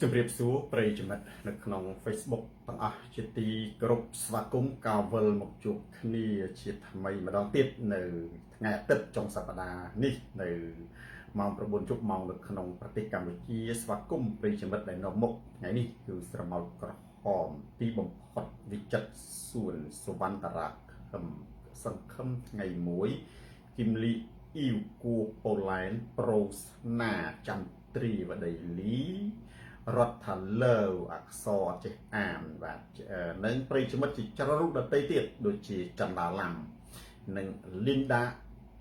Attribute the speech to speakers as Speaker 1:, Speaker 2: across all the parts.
Speaker 1: ជម្រាបសួរប្រិយមិត្តនៅក្នុង Facebook ទាំងអស់ជាទីគោរពស្វាគមន៍កាលវិលមកជួបគ្នាជាថ្មីម្ដងទៀតនៅថ្ងៃអាទិត្យចុងសប្តាហ៍នេះនៅម៉ោង 9 ជប់ម៉ោងនៅក្នុងប្រទេសកម្ពុជាស្វាគមន៍ប្រិយមិត្តដែលនៅមុខថ្ងៃនេះគឺស្រមោចក្រហមទីបំផុតវិចិត្រសួនសវណ្ណតារាសង្ឃឹមថ្ងៃមួយគឹមលីអ៊ីវគូប៉ូឡែនប្រូស្នាចន្ទ្រីវដីលីរដ្ឋថាលើអក្សរចេះអានបាទនឹងប្រិយមិត្តជាច្រើនរូបដទៃទៀតដូចជាចន្ទាឡាំនិងលីនដា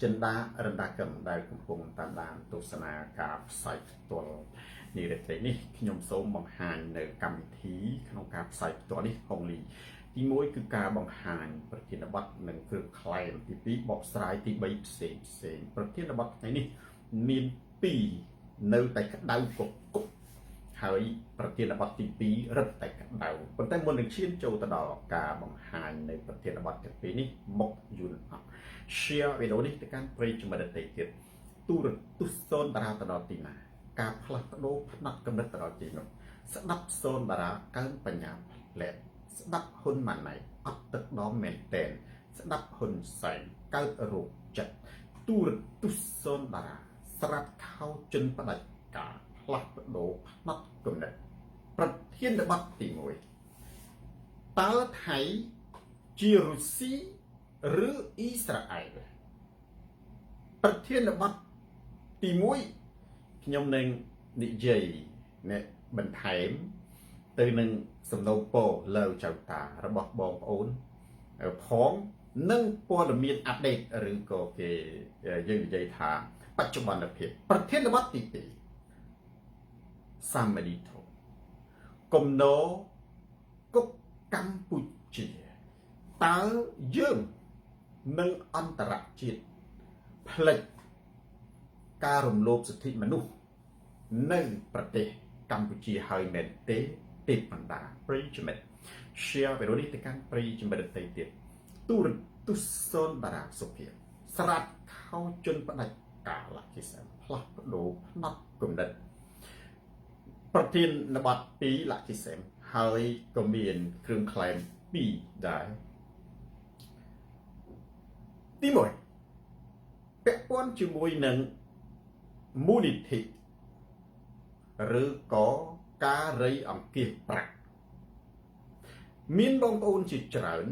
Speaker 1: ចិនដារណ្ដាកំដែលកំពុងតាមដានទស្សនាការផ្សាយផ្ទាល់នេះរាត្រីនេះខ្ញុំសូមបង្ហាញនៅកម្មវិធីក្នុងការផ្សាយផ្ទាល់នេះហុងលីទី1គឺការបង្ហាញប្រធានបទនិងគ្រឿងក្លែងទី2បកស្រាយទី3ផ្សេងប្រធានបទថ្ងៃនេះមាន2នៅតែក្តៅកគុកហើយប្រធានបទទី2រឹតតែក្តៅប៉ុន្តែមុននឹងឈានចូលទៅដល់ការបង្ហាញនៅប្រធានបទទាំងពីរនេះមកយូរអត់ share វីដេអូនេះទៅកាន់ប្រិយមិត្តដទៃទៀតទូរទស្សន៍សូនតារាទៅដល់ទីណាការផ្លាស់ប្ដូរផ្នែកកំណត់ទៅដល់ទីនោះស្ដាប់សូនតារាកើនបញ្ញាផ្លែស្ដាប់ហ៊ុនម៉ាណៃអត់ទឹកដមមែនតែនស្ដាប់ហ៊ុនសែនកើតរោគចិត្តទូរទស្សន៍សូនតារាស្រាប់ខោចិនផ្ដាច់ការផ្លាស់ប្ដូរផ្នែកកំណត់ប្រធានបទទី1តើថៃជារុស្ស៊ីឬអ៊ីស្រាអែលប្រធានបទទី1ខ្ញុំនឹងនិយាយបន្ថែមទៅនឹងសំណូមពរលើចៅតារបស់បងប្អូនផងនិងព័ត៌មានអាប់ដេតឬក៏គេយើងនិយាយថាបច្ចុប្បន្នភាពប្រធានបទទី2សាមេឌីថូគំនោគុកកម្ពុជាតើយើងនឹងអន្តរជាតិផ្លេចការរំលោភសិទ្ធិមនុស្សនៅប្រទេសកម្ពុជាហើយមែនទេបណ្ដាប្រិយមិត្ត share វីដេអូនេះទៅកាន់ប្រិយមិត្តដទៃទៀតទូរទស្សន៍សូនតារាសុភាស្រាត់ខោជន់ផ្ដាច់ការលក្ខិសែផ្លាស់ប្ដូរផ្នែកគំនិតប្រធានបទ2លក្ខិសែហើយក៏មានគ្រឿងក្លែង2ដែរទី1ពាក់ព័ន្ធជាមួយនឹងមូលនិធិឬក៏ការរៃអង្គាសប្រាក់មានបងប្អូនជាច្រើន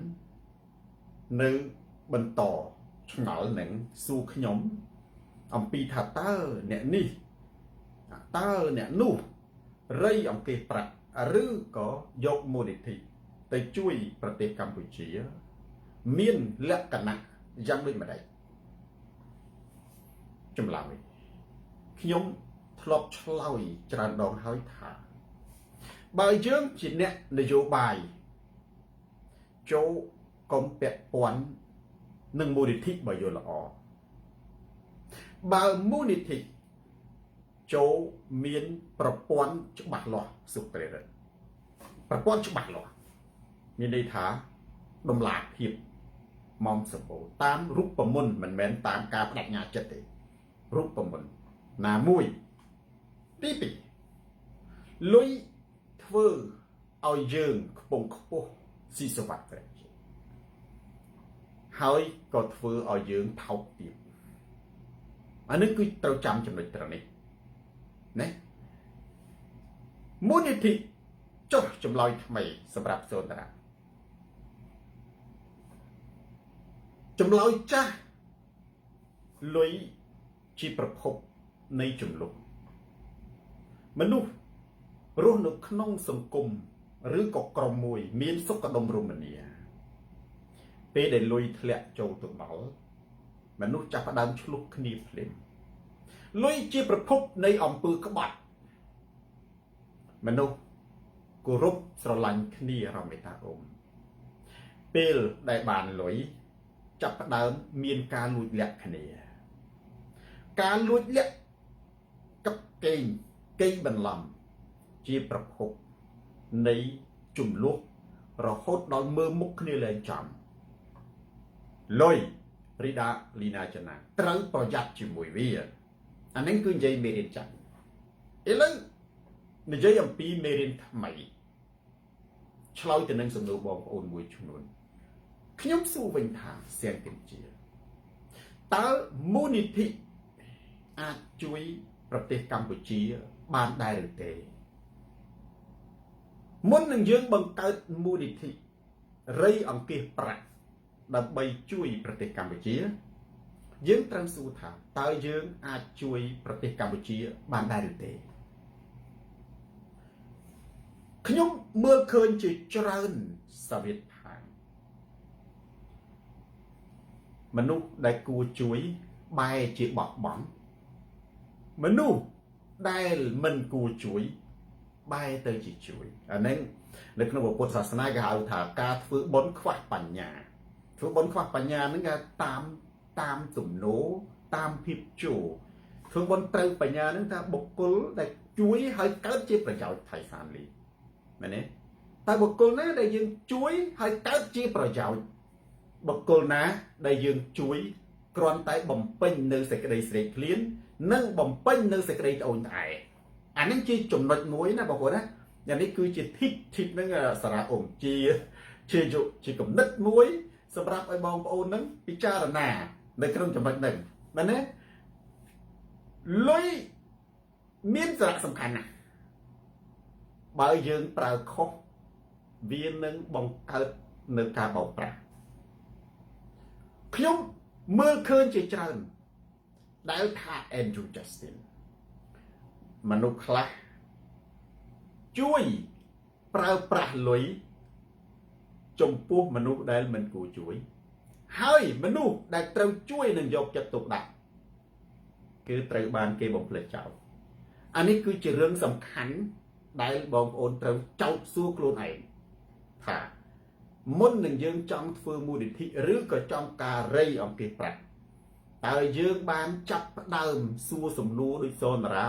Speaker 1: នៅបន្តឆ្ងល់នឹងសួរខ្ញុំអំពីថាតើអ្នកនេះតើអ្នកនោះរៃអង្គាសប្រាក់ឬក៏យកមូលនិធិទៅជួយប្រទេសកម្ពុជាមានលក្ខណៈយ៉ាងដូចម្ដេចចម្លើយខ្ញុំធ្លាប់ឆ្លើយច្រើនដងហើយថាបើយើងជាអ្នកនយោបាយចូលកុំពាក់ព័ន្ធនឹងមូលនិធិបើយល់ល្អបើមូលនិធិចូលមានប្រព័ន្ធច្បាស់លាស់សុប្រិរិទ្ធប្រព័ន្ធច្បាស់លាស់មានន័យថាដំណាភាពម៉មសម្បូរតាមរូបមន្តមិនមែនតាមការបដិញ្ញាចិត្តទេរូបមន្តណាមួយទី2លុយធ្វើឲ្យយើងខ្ពង់ខ្ពស់ស៊ីសវត្ថិហើយក៏ធ្វើឲ្យយើងថោកទាបអានេះគឺត្រូវចាំចំណុចត្រង់នេះណាមូលនិធិចុះចម្លើយថ្មីសម្រាប់សូនតារាចម្លើយចាស់លុយជាប្រភពនៃចំនួនមនុស្សរស់នៅក្នុងសង្គមឬក៏ក្រុមមួយមានសុខដុមរមនាពេលដែលលុយធ្លាក់ចូលទៅដល់មនុស្សចាប់ផ្ដើមឆ្លោះគ្នាភ្លាមលុយជាប្រភពនៃអំពើក្បត់មនុស្សគោរពស្រឡាញ់គ្នារមេតាអូមពេលដែលបានលុយចាប់ផ្ដើមមានការលួចលាក់គ្នាការលួចលាក់កັບកេងបន្លំជាប្រភពនៃជំលោះរហូតដល់មើលមុខគ្នាលែងចំលុយរីដាលីណាចនាត្រូវប្រយ័ត្នជាមួយវាអានេះគឺនិយាយមេរៀនចាស់ឥឡូវ និយាយអំពីមេរៀនថ្មីឆ្លើយទៅនឹងសំណួរបងប្អូនមួយចំនួនខ្ញុំសួរវិញថាសៀនកម្ពុជាតើមូលនិធិអាចជួយប្រទេសកម្ពុជាបានដែរឬទេមុននឹងយើងបង្កើតមូលនិធិរៃអង្គាសប្រាក់ដើម្បីជួយប្រទេសកម្ពុជាយើងត្រូវសួរថាតើយើងអាចជួយប្រទេសកម្ពុជាបានដែរឬទេខ្ញុំមើលឃើញជាច្រើនសាវិតថាមនុស្សដែលគួរជួយបែរជាបោះបង់មនុស្សដែលមិនគួរជួយបែរទៅជាជួយអានេះនៅក្នុងពុទ្ធសាសនាគេហៅថាការធ្វើបុណ្យខ្វះបញ្ញាធ្វើបុណ្យខ្វះបញ្ញាហ្នឹងគេតាមទំនោរតាមភាពជោធ្វើបុណ្យត្រូវបញ្ញាហ្នឹងថាបុគ្គលដែលជួយឲ្យកើតជាប្រយោជន៍ថៃសានលីមែនទេតែបុគ្គលណាដែលយើងជួយឲ្យកើតជាប្រយោជន៍បុគ្គលណាដែលយើងជួយគ្រាន់តែបំពេញនៅសេចក្តីស្រេកឃ្លាននិងបំពេញនៅសេចក្តីត្អូញត្អែអានេះជាចំណុចមួយណាបងប្អូនណាយ៉ាងនេះគឺជាធីបហ្នឹងសារៈជាគំនិតមួយសម្រាប់ឲ្យបងប្អូនហ្នឹងពិចារណានៅក្នុងចំណុចហ្នឹងមែនទេលុយមានសារៈសំខាន់ណាស់បើយើងប្រើខុសវានឹងបង្កើតនៅការបោកប្រាស់ខ្ញុំមើលឃើញជាច្រើនដែលថា Andrew Justin មនុស្សខ្លះជួយប្រើប្រាស់លុយចំពោះមនុស្សដែលមិនគួរជួយហើយមនុស្សដែលត្រូវជួយនឹងយកចិត្តទុកដាក់គឺត្រូវបានគេបំភ្លេចចោលអានេះគឺជារឿងសំខាន់ដែលបងប្អូនត្រូវចោទសួរខ្លួនឯងថាមុននឹងយើងចង់ធ្វើមូលនិធិឬក៏ចង់ការរៃអង្គាសប្រាក់តើយើងបានចាប់ផ្ដើមសួរសំណួរដូចសនរា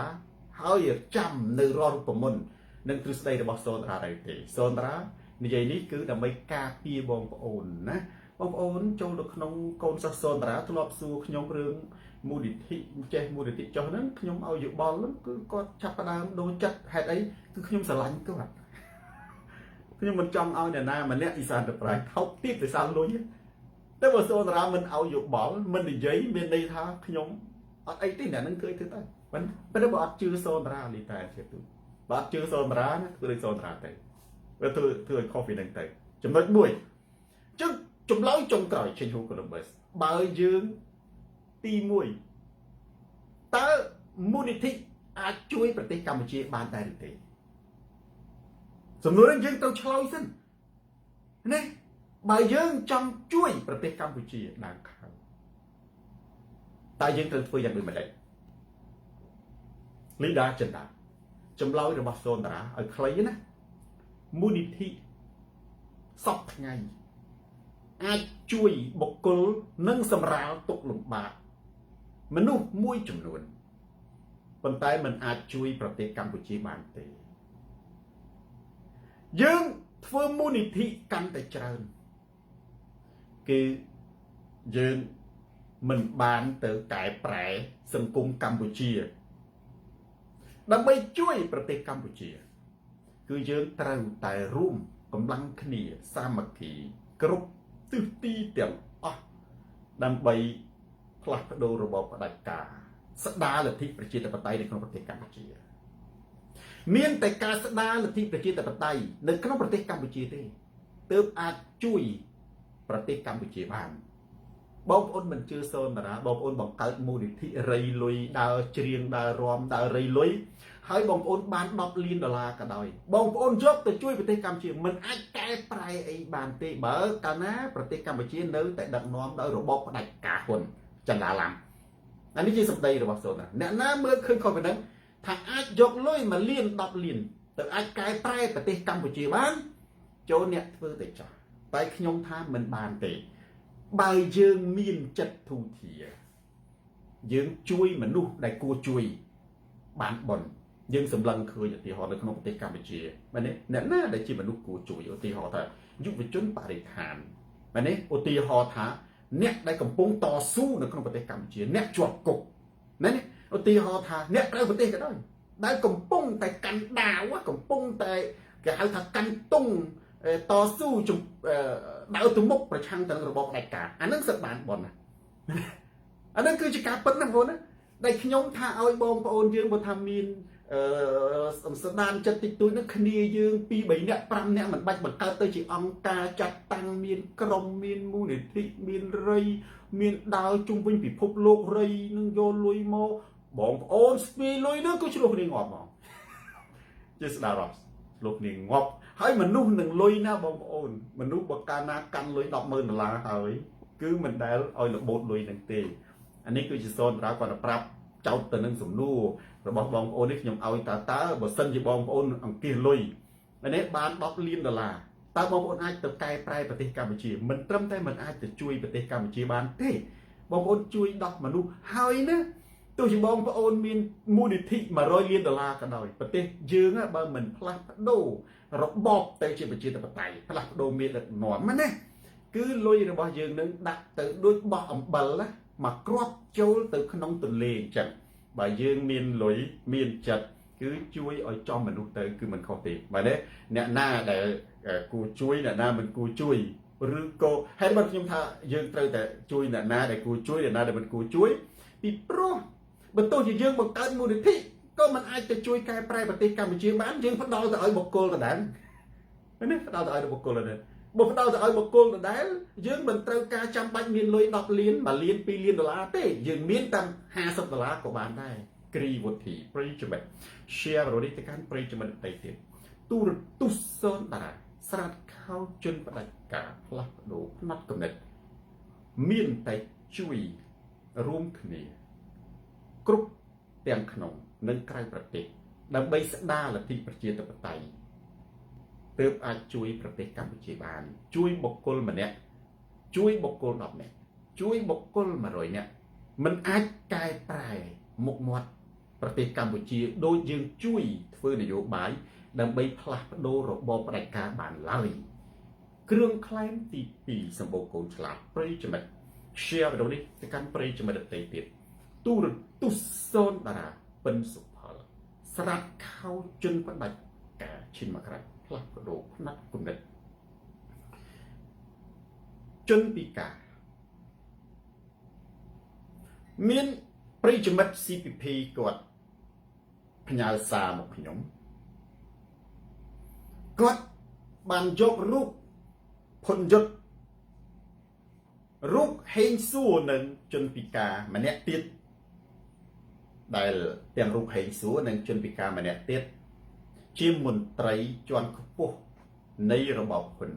Speaker 1: ហើយចាំនៅរាល់រូបមន្តនិងទ្រឹស្ដីរបស់សនរាដែរទេសនរានិយាយនេះគឺដើម្បីការពារបងប្អូនណាបងប្អូនចូលទៅក្នុងកូនសិស្សសនរាធ្លាប់សួរខ្ញុំរឿងមូលនិធិចេះមូលនិធិចុះហ្នឹងខ្ញុំឲ្យយោបល់ហ្នឹងគឺគាត់ចាប់ផ្ដើមដូរចិត្តហេតុអីគឺខ្ញុំស្រឡាញ់គាត់ខ្ញុំមិនចង់ឲ្យអ្នកណាម្នាក់អ៊ីសានទៅប្រែថោកទៀតទៅសាលលុយតែបើសនរាមិនឲ្យយោបល់មិននិយាយមានន័យថាខ្ញុំអត់អីទេអ្នកហ្នឹងគឺធ្វើទៅប៉ុន្តែបើអត់ជឿសនរាលីតែជាទូបើអត់ជឿសនរាណាធ្វើដូចសនរាទៅធ្វើឲ្យខុសពីហ្នឹងទៅចំណុចមួយចឹងចម្លើយចុងក្រោយចេញហូកូឡុំប៊ើសបើយើងទី1តើមូលនិធិអាចជួយប្រទេសកម្ពុជាបានដែរឬទេសំណួរនេះយើងត្រូវឆ្លើយសិនណាបើយើងចង់ជួយប្រទេសកម្ពុជាឡើងខាងតើយើងត្រូវធ្វើយ៉ាងដូចម្តេចលីដាចិនដាចម្លើយរបស់សូនតារាឲ្យខ្លីណាមូលនិធិសពថ្ងៃអាចជួយបុគ្គលនិងសម្រាលទុក្ខលំបាកមនុស្សមួយចំនួនប៉ុន្តែมันអាចជួយប្រទេសកម្ពុជាបានទេយើងធ្វើមូលនិធិកាន់តែច្រើនគឺយើងមិនបានទៅកែប្រែសង្គមកម្ពុជាដើម្បីជួយប្រទេសកម្ពុជាគឺយើងត្រូវតែរួមកម្លាំងគ្នាសាមគ្គីគ្រប់ទិសទីទាំងអស់ដើម្បីផ្លាស់ប្ដូររបបផ្ដាច់ការស្ដារលទ្ធិប្រជាធិបតេយ្យនៅក្នុងប្រទេសកម្ពុជាមានតែការស្ដារលទ្ធិប្រជាធិបតេយ្យនៅក្នុងប្រទេសកម្ពុជាទេទើបអាចជួយប្រទេសកម្ពុជាបានបងប្អូនមិនជឿសនរាបងប្អូនបង្កើតមូលនិធិរៃលុយដើរច្រៀងដើររាំដើររៃលុយហើយបងប្អូនបាន$10 លានក៏ដោយបងប្អូនយកទៅជួយប្រទេសកម្ពុជាមិនអាចកែប្រែអីបានទេបើកាលណាប្រទេសកម្ពុជានៅតែដឹកនាំដោយរបបផ្ដាច់ការហ៊ុនចន្ទឡាំអានេះជាសម្ដីរបស់សូនអ្នកណាមើលឃើញខុសពីហ្នឹងថាអាចយកលុយ1 លាន10 លានទៅអាចកែប្រែប្រទេសកម្ពុជាបានចូលអ្នកធ្វើទៅចាស់តែខ្ញុំថាមិនបានទេបើយើងមានចិត្តធូរធារយើងជួយមនុស្សដែលគួរជួយបានបុណ្យយើងសម្លឹងឃើញឧទាហរណ៍នៅក្នុងប្រទេសកម្ពុជាមែនទេអ្នកណាដែលជាមនុស្សគួរជួយឧទាហរណ៍ថាយុវជនបរិស្ថានមែនទេឧទាហរណ៍ថាអ្នកដែលកំពុងតស៊ូនៅក្នុងប្រទេសកម្ពុជាអ្នកជាប់គុកមែនទេឧទាហរណ៍ថាអ្នកក្រៅប្រទេសក៏ដោយ ដែលកំពុងតែកាន់ដាវកំពុងតែគេហៅថាកាន់តុងតស៊ូដើរទៅមុខប្រឆាំងទៅនឹងរបបផ្ដាច់ការអានឹងសិតបានប៉ុណ្ណាអានឹងគឺជាការពិតណាបងប្អូនណាដែលខ្ញុំថាឲ្យបងប្អូនយើងបើថាមានស្ដានចិត្តតិចតួចនឹងគ្នាយើង2 3នាក់5នាក់មិនបាច់បង្កើតទៅជាអង្គការចាត់តាំងមានក្រុមមានមូលនិធិមានរៃមានដើរជុំវិញពិភពលោករៃនឹងយកលុយមកបងប្អូនស្ពាយលុយនឹងក៏ឆ្លោះគ្នាងាប់មកជាស្ដារស់ឆ្លោះគ្នាងាប់ហើយមនុស្សនឹងលុយណាបងប្អូនមនុស្សបើកាលណាកាន់លុយ$10,000ហើយគឺមិនដែលឲ្យរបូតលុយនឹងទេអានេះគឺជាសូនតារាគាត់ប្រាប់ចោតទៅនឹងសំណួររបស់បងប្អូននេះខ្ញុំឲ្យតើបើសិនជាបងប្អូនអង្គាសលុយនេះបាន$10 លានតើបងប្អូនអាចទៅកែប្រែប្រទេសកម្ពុជាមិនត្រឹមតែមិនអាចទៅជួយប្រទេសកម្ពុជាបានទេបងប្អូនជួយដោះមនុស្សហើយណាទោះជាបងប្អូនមានមូលនិធិ$100 លានក៏ដោយប្រទេសយើងបើមិនផ្លាស់ប្ដូររបបទៅជាប្រជាធិបតេយ្យផ្លាស់ប្ដូរមេដឹកនាំណាគឺលុយរបស់យើងនឹងដាក់ទៅដូចបោះអំបិលណាមកគ្រាប់ចូលទៅក្នុងទន្លេអញ្ចឹងបើយើងមានលុយមានចិត្តគឺជួយឲ្យចំមនុស្សទៅគឺមិនខុសទេបាទទេអ្នកណាដែលគួរជួយអ្នកណាមិនគួរជួយឬក៏ហេតុបើខ្ញុំថាយើងត្រូវតែជួយអ្នកណាដែលគួរជួយអ្នកណាដែលមិនគួរជួយពីព្រោះបើទោះជាយើងបង្កើតមូលនិធិក៏មិនអាចទៅជួយកែប្រែប្រទេសកម្ពុជាបានយើងផ្ដល់ទៅឲ្យបុគ្គលដដែលនេះផ្ដល់ទៅឲ្យបុគ្គលដដែលបើផ្ដល់ទៅឲ្យបុគ្គលដដែលយើងមិនត្រូវការចាំបាច់មានលុយ$10 លាន$1 លាន$2 លានទេយើងមានតែ$50ក៏បានដែរគ្រីវុធីប្រិយមិត្ត share វីដេអូនេះទៅកាន់ប្រិយមិត្តដទៃទៀតទូរទស្សន៍សូនតារាស្រាតខោជនផ្ដាច់ការផ្លាស់ប្ដូរផ្នត់គំនិតមានតែជួយរួមគ្នាគ្រប់ទាំងក្នុងនិងក្រៅប្រទេសដើម្បីស្ដារលទ្ធិប្រជាធិបតេយ្យទើបអាចជួយប្រទេសកម្ពុជាបានជួយបុគ្គលម្នាក់ជួយបុគ្គល10នាក់ជួយបុគ្គល100នាក់មិនអាចកែប្រែមុខមាត់ប្រទេសកម្ពុជាដោយយើងជួយធ្វើនយោបាយដើម្បីផ្លាស់ប្ដូររបបផ្ដាច់ការបានឡើយគ្រឿងក្លែងទី2សម្បូរកូនឆ្លាតប្រិយមិត្ត share វីដេអូនេះទៅកាន់ប្រិយមិត្តដទៃទៀតទូរទស្សន៍សូនតារាពិនសុផលស្រាតខោជនផ្ដាច់ការឈិនមកក្រាច់ផ្លាស់ប្ដូរផ្នត់គំនិតជនពិការមានប្រិយមិត្ត CPP គាត់ផ្ញើសារមកខ្ញុំគាត់បានយករូបផុនយុទ្ធរូបហេងសួរនឹងជនពិការម្នាក់ទៀតដែលទាំងរូបហេងសួរនិងជនពិការម្នាក់ទៀតជាមន្ត្រីជាន់ខ្ពស់នៃរបបហ៊ុន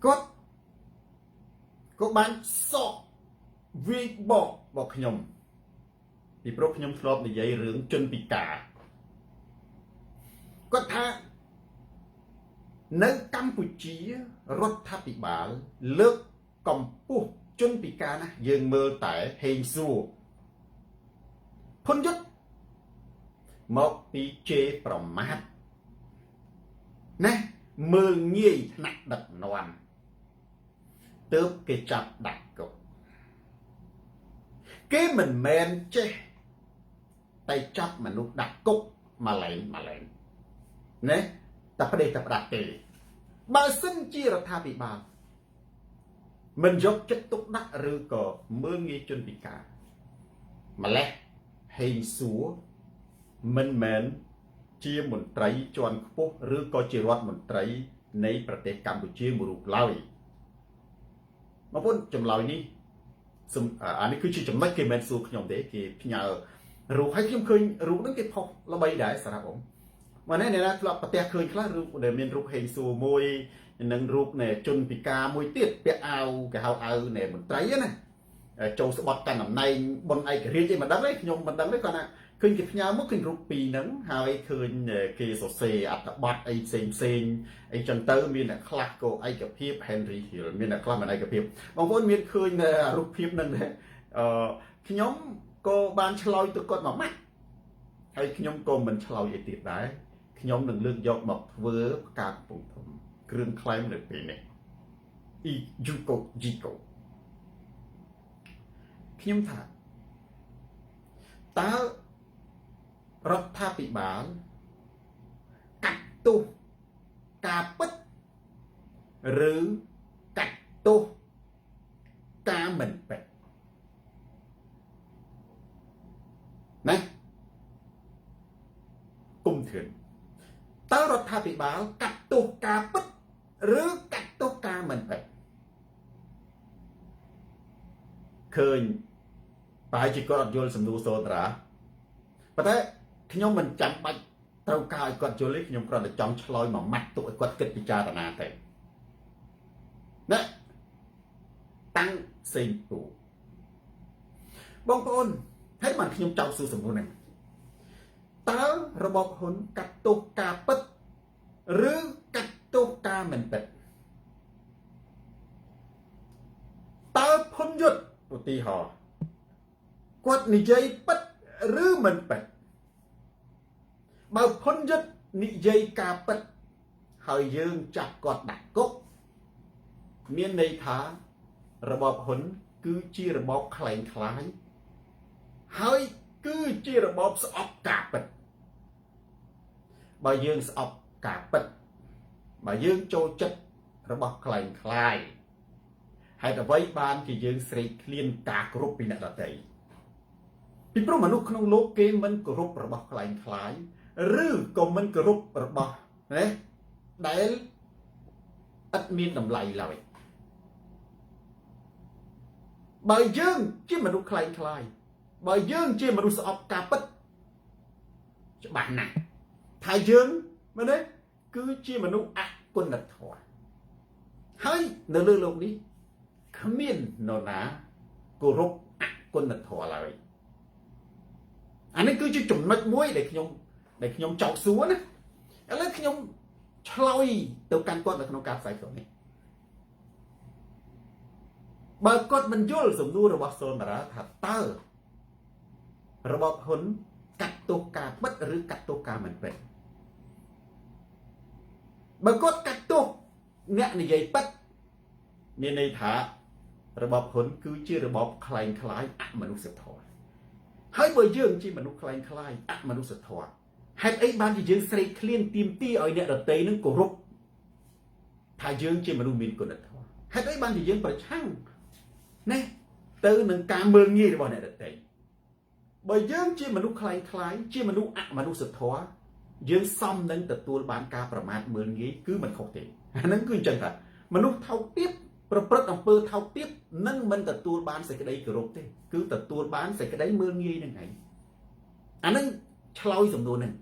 Speaker 1: គាត់ក៏បានសក់វាយបករបស់ខ្ញុំពីព្រោះខ្ញុំធ្លាប់និយាយរឿងជនពិការគាត់ថានៅកម្ពុជារដ្ឋាភិបាលលើកកម្ពស់ជនពិការណាយើងមើលតែហេងសួរផុនយុទ្ធមកពីជេរប្រមាថណាមើលងាយថ្នាក់ដឹកនាំទើបគេចាប់ដាក់គុកគេមិនមែនចេះតែចាប់មនុស្សដាក់គុកម៉ាឡែងណាតែប្រទេសតែផ្ដាច់ទេបើសិនជារដ្ឋាភិបាលមិនយកចិត្តទុកដាក់ឬក៏មើលងាយជនពិការម្លេះហេងសួរមិនមែនជាមន្ត្រីជាន់ខ្ពស់ឬក៏ជារដ្ឋមន្ត្រីនៃប្រទេសកម្ពុជាមួយរូបឡើយបងប្អូនចម្លើយនេះអានេះគឺជាចំណុចគេមិនសួរខ្ញុំទេគេផ្ញើរូបឲ្យខ្ញុំឃើញរូបហ្នឹងគេផុសល្បីដែរសម្រាប់ខ្ញុំមកនេះអ្នកណាធ្លាប់ប្រទះឃើញខ្លះរូបដែលមានរូបហេងសួរមួយនិងរូបនៃជនពិការមួយទៀតពាក់អាវគេហៅអាវនៃមន្ត្រីណាចូលស្បត់កាន់តំណែងបុណ្យឯករាជ្យអីមិនដឹងទេខ្ញុំមិនដឹងទេគាត់ថាឃើញគេផ្ញើមកឃើញរូបពីរហ្នឹងហើយឃើញគេសរសេរអត្ថបទអីផ្សេងអីចឹងទៅមានអ្នកខ្លះក៏ឯកភាព Henry Hill មានអ្នកខ្លះមិនឯកភាពបងប្អូនមានឃើញរូបភាពហ្នឹងទេខ្ញុំក៏បានឆ្លើយទៅគាត់មួយម៉ាត់ហើយខ្ញុំក៏មិនឆ្លើយអីទៀតដែរខ្ញុំនឹងលើកយកមកធ្វើផ្កាកំពុងធំគ្រឿងក្លែមនៅពេលនេះយូកូជីកូខ្ញុំថាតើ រដ្ឋាភិបាលកាត់ទោសការពិតឬកាត់ទោសការមិនពិតណាគុំធឿនតើរដ្ឋាភិបាលកាត់ទោសការពិតឬកាត់ទោសការមិនពិតឃើញប្រហែលជាគាត់អត់យល់សំណួរសូត្រាប៉ុន្តែខ្ញុំមិនចាំបាច់ត្រូវការឲ្យគាត់យល់ទេខ្ញុំគ្រាន់តែចង់ឆ្លើយមួយម៉ាត់ទុកឲ្យគាត់គិតពិចារណាទៅណាតាំងសេងពូបងប្អូនហើយបានខ្ញុំចោទសួរសំណួរនេះតើរបបហ៊ុនកាត់ទោសការពិតឬកាត់ទោសការមិនពិតតើផុនយុទ្ធឧទាហរណ៍គាត់និយាយពិតឬមិនពិតបើផុនយុទ្ធនិយាយការពិតហើយយើងចាប់គាត់ដាក់គុកមានន័យថារបបហ៊ុនគឺជារបបខ្លែងខ្លាយហើយគឺជារបបស្អប់ការពិតបើយើងស្អប់ការពិតបើយើងចូលចិត្តរបស់ខ្លែងខ្លាយហេតុអ្វីបានជាយើងស្រេកឃ្លានការគោរពពីអ្នកដទៃពីព្រោះមនុស្សក្នុងលោកគេមិនគោរពរបស់ខ្លែងខ្លាយឬក៏មិនគោរពរបស់ណាដែលឥតមានតម្លៃឡើយបើយើងជាមនុស្សខ្លែងខ្លាយបើយើងជាមនុស្សស្អប់ការពិតច្បាស់ណាស់ថាយើងមែនទេគឺជាមនុស្សអគុណធម៌ហើយនៅលើលោកនេះគ្មាននរណាគោរពអគុណធម៌ឡើយអានេះគឺជាចំណុចមួយដែលខ្ញុំចោទសួរណាឥឡូវខ្ញុំឆ្លើយទៅកាន់គាត់នៅក្នុងការផ្សាយខ្លួននេះបើគាត់មិនយល់សំណួររបស់សូនតារាថាតើរបបហ៊ុនកាត់ទោសការពិតឬកាត់ទោសការមិនពិតបើគាត់កាត់ទោសអ្នកនិយាយពិតមានន័យថារបបហ៊ុនគឺជារបបខ្លែងខ្លាយអមនុស្សធម៌ហើយបើយើងជាមនុស្សខ្លែងខ្លាយអមនុស្សធម៌ហេតុអីបានជាយើងស្រេកឃ្លានទាមទារឲ្យអ្នកដទៃនឹងគោរពថាយើងជាមនុស្សមានគុណធម៌ហេតុអីបានជាយើងប្រឆាំងណាទៅនឹងការមើលងាយរបស់អ្នកដទៃបើយើងជាមនុស្សខ្លែងខ្លាយជាមនុស្សអមនុស្សធម៌យើងសមនឹងទទួលបានការប្រមាថមើលងាយគឺមិនខុសទេអាហ្នឹងគឺអញ្ចឹងថាមនុស្សថោកទាបប្រព្រឹត្តអំពើថោកទាបនឹងមិនទទួលបានសេចក្តីគោរពទេគឺទទួលបានសេចក្តីមើលងាយនឹងឯងអាហ្នឹងឆ្លើយសំណួរហ្នឹង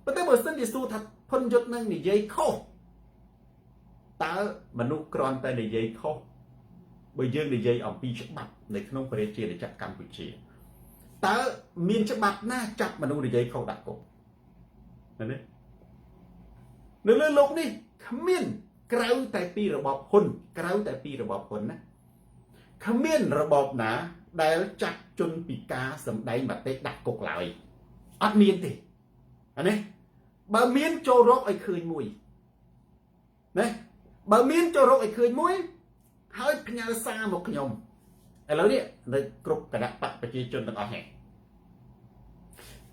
Speaker 1: ប៉ុន្តែបើសិនជាសួរថាផុនយុទ្ធនឹងនិយាយខុសតើមនុស្សគ្រាន់តែនិយាយខុសបើយើងនិយាយអំពីច្បាប់នៅក្នុងប្រជាជាតិកម្ពុជាតើមានច្បាប់ណាចាប់មនុស្សនិយាយខុសដាក់គុកឃើញទេនៅលើโลกនេះគ្មានក្រៅតែពីរបបហ៊ុនក្រៅតែពីរបបហ៊ុនណាគ្មានរបបណាដែលចាត់ជន់ពីការសម្ដែងមតិដាក់គុកឡើយអត់មានទេអានេះបើមានចូលរកឲ្យឃើញមួយណាបើមានចូលរកឲ្យឃើញមួយហើយផ្ញើសារមកខ្ញុំឥឡូវនេះនៅគ្រប់គណៈបកប្រជាជនទាំងអស់ហ្នឹង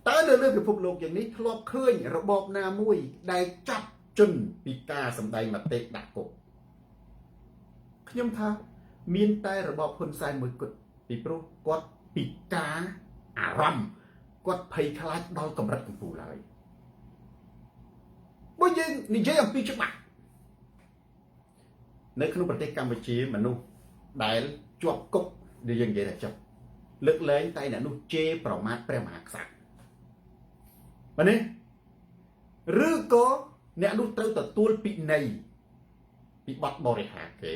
Speaker 1: តើនៅលើពិភពលោកយ៉ាងនេះធ្លាប់ឃើញរបបណាមួយដែលចាប់ជន់ពីការសម្ដែងមតិដាក់គុកខ្ញុំថាមានតែរបបហ៊ុនសែនមួយគត់ពីព្រោះគាត់ពិការអារម្មណ៍គាត់ភ័យខ្លាចដល់កម្រិតកំពូលហើយបើយើងនិយាយអំពីច្បាប់នៅក្នុងប្រទេសកម្ពុជាមនុស្សដែលជាប់គុកដែលយើងនិយាយថាចុះលើកលែងតែអ្នកនោះជេរប្រមាថព្រះមហាក្សត្របាទនេះឬក៏អ្នកនោះត្រូវទទួលពិន័យពីបទបរិហាគេ